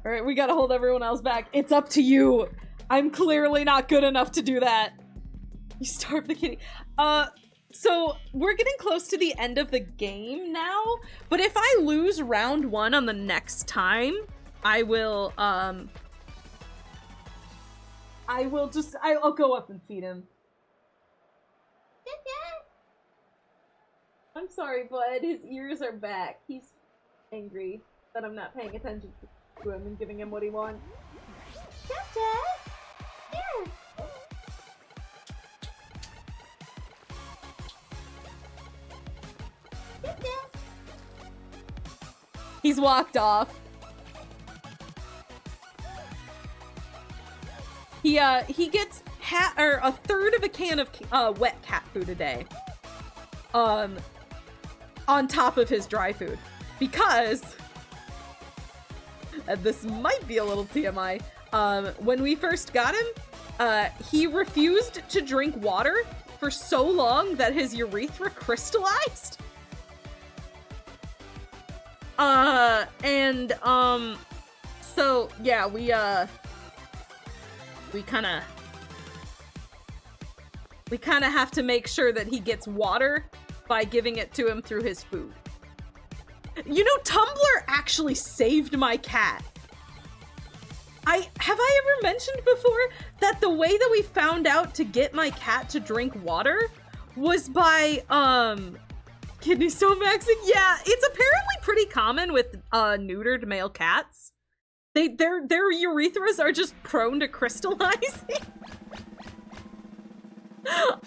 Alright, we gotta hold everyone else back. It's up to you! I'm clearly not good enough to do that. You starved the kitty. So we're getting close to the end of the game now, but if I lose round 1 on the next time, I'll go up and feed him. I'm sorry, bud. His ears are back. He's angry that I'm not paying attention to him and giving him what he wants. Here. He's walked off. He gets a third of a can of wet cat food a day. On top of his dry food. Because, and this might be a little TMI, when we first got him, he refused to drink water for so long that his urethra crystallized. So yeah, we kind of have to make sure that he gets water by giving it to him through his food. You know, Tumblr actually saved my cat. Have I ever mentioned before that the way that we found out to get my cat to drink water was by, kidney stone maxing? Yeah, it's apparently pretty common with, neutered male cats. Their urethras are just prone to crystallizing.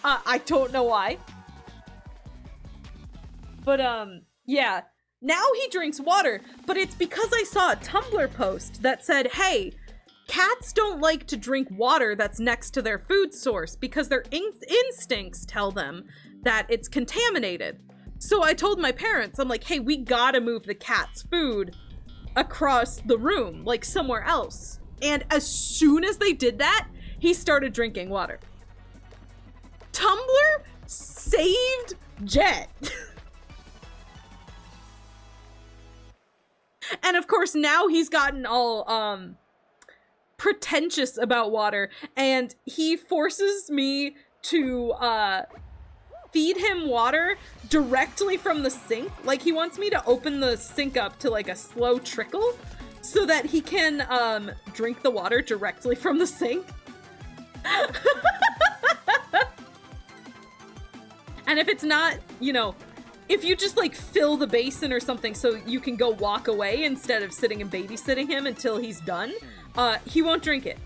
I don't know why. But, yeah. Now he drinks water, but it's because I saw a Tumblr post that said, hey, cats don't like to drink water that's next to their food source because their instincts tell them that it's contaminated. So I told my parents, I'm like, hey, we gotta move the cat's food across the room, like somewhere else. And as soon as they did that, he started drinking water. Tumblr saved Jet. And of course, now he's gotten all, pretentious about water, and he forces me to, feed him water directly from the sink. Like, he wants me to open the sink up to, like, a slow trickle so that he can, drink the water directly from the sink. And if it's not, you know, if you just, like, fill the basin or something so you can go walk away instead of sitting and babysitting him until he's done, he won't drink it.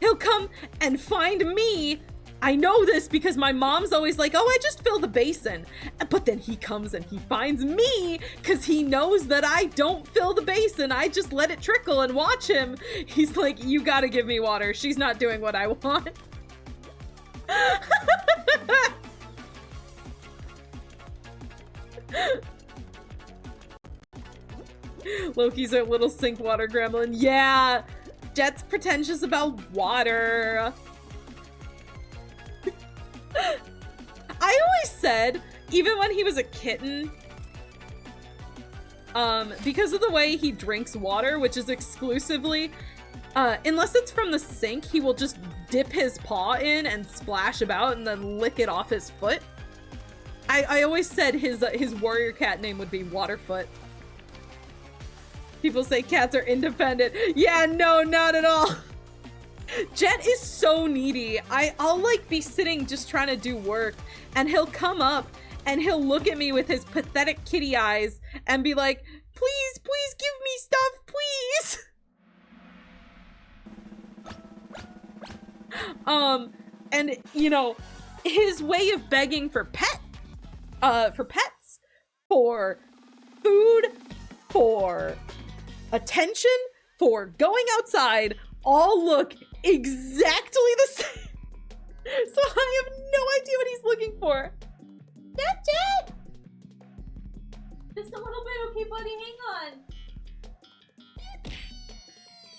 He'll come and find me. I know this because my mom's always like, oh, I just fill the basin. But then he comes and he finds me because he knows that I don't fill the basin. I just let it trickle and watch him. He's like, you gotta give me water. She's not doing what I want. Loki's a little sink water gremlin. Yeah, Jet's pretentious about water. I always said, even when he was a kitten, because of the way he drinks water, which is exclusively, unless it's from the sink, he will just dip his paw in and splash about and then lick it off his foot. I always said his warrior cat name would be Waterfoot. People say cats are independent. Yeah, no, not at all. Jet is so needy. I'll like be sitting just trying to do work and he'll come up and he'll look at me with his pathetic kitty eyes and be like, please, please give me stuff, please. And you know, his way of begging for pets, for food, for attention, for going outside, all look exactly the same. So I have no idea what he's looking for. That's it! Just a little bit, okay, buddy? Hang on.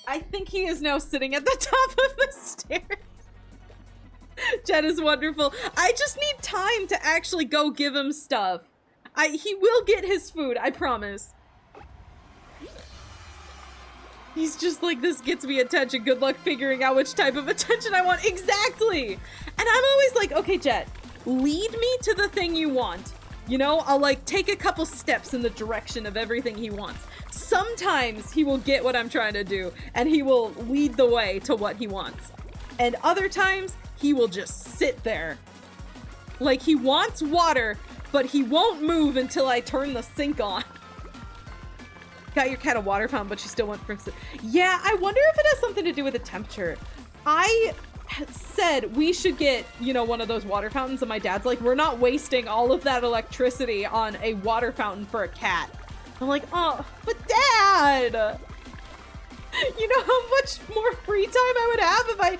I think he is now sitting at the top of the stairs. Jen is wonderful. I just need time to actually go give him stuff. He will get his food, I promise. He's just like, this gets me attention. Good luck figuring out which type of attention I want. Exactly! And I'm always like, okay, Jet, lead me to the thing you want. You know, I'll like take a couple steps in the direction of everything he wants. Sometimes he will get what I'm trying to do, and he will lead the way to what he wants. And other times, he will just sit there. Like, he wants water, but he won't move until I turn the sink on. Got your cat a water fountain, but she still went from... Yeah, I wonder if it has something to do with the temperature. I said we should get, you know, one of those water fountains, and my dad's like, we're not wasting all of that electricity on a water fountain for a cat. I'm like, oh, but Dad! You know how much more free time I would have if I...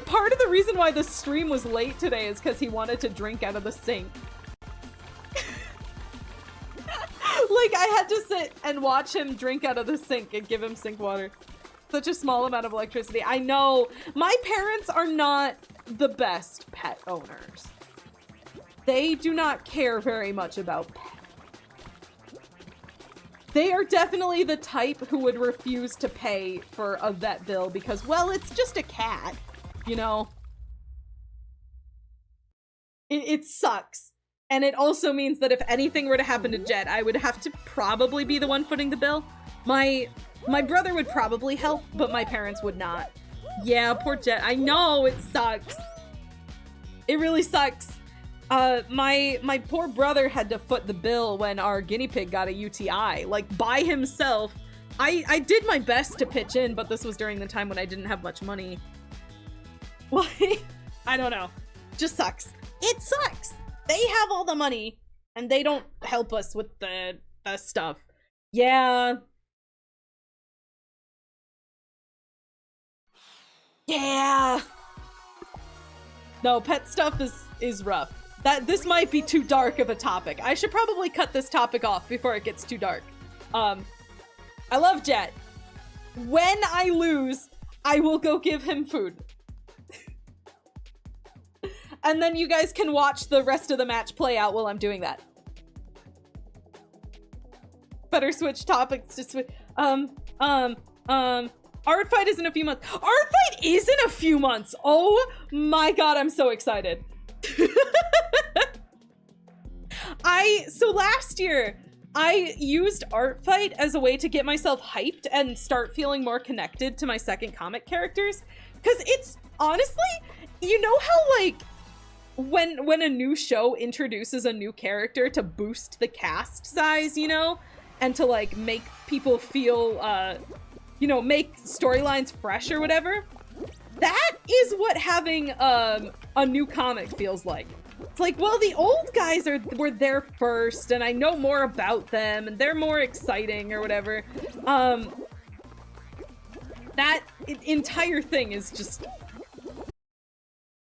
Part of the reason why the stream was late today is because he wanted to drink out of the sink. Like, I had to sit and watch him drink out of the sink and give him sink water. Such a small amount of electricity. I know. My parents are not the best pet owners. They do not care very much about pets. They are definitely the type who would refuse to pay for a vet bill because, well, it's just a cat, you know? It sucks. And it also means that if anything were to happen to Jet, I would have to probably be the one footing the bill. My brother would probably help, but my parents would not. Yeah, poor Jet. I know, it sucks. It really sucks. My poor brother had to foot the bill when our guinea pig got a UTI, like by himself. I did my best to pitch in, but this was during the time when I didn't have much money. Like, I don't know. Just sucks. It sucks. They have all the money, and they don't help us with the stuff. Yeah. Yeah. No, pet stuff is rough. This might be too dark of a topic. I should probably cut this topic off before it gets too dark. I love Jet. When I lose, I will go give him food. And then you guys can watch the rest of the match play out while I'm doing that. Better switch topics to switch. Art fight is in a few months. Art fight is in a few months. Oh my god, I'm so excited. So last year, I used Art Fight as a way to get myself hyped and start feeling more connected to my second comic characters. Because it's, honestly, you know how, like, when a new show introduces a new character to boost the cast size, you know? And to, like, make people feel, you know, make storylines fresh or whatever? That is what having a new comic feels like. It's like, well, the old guys were there first, and I know more about them, and they're more exciting, or whatever. That entire thing is just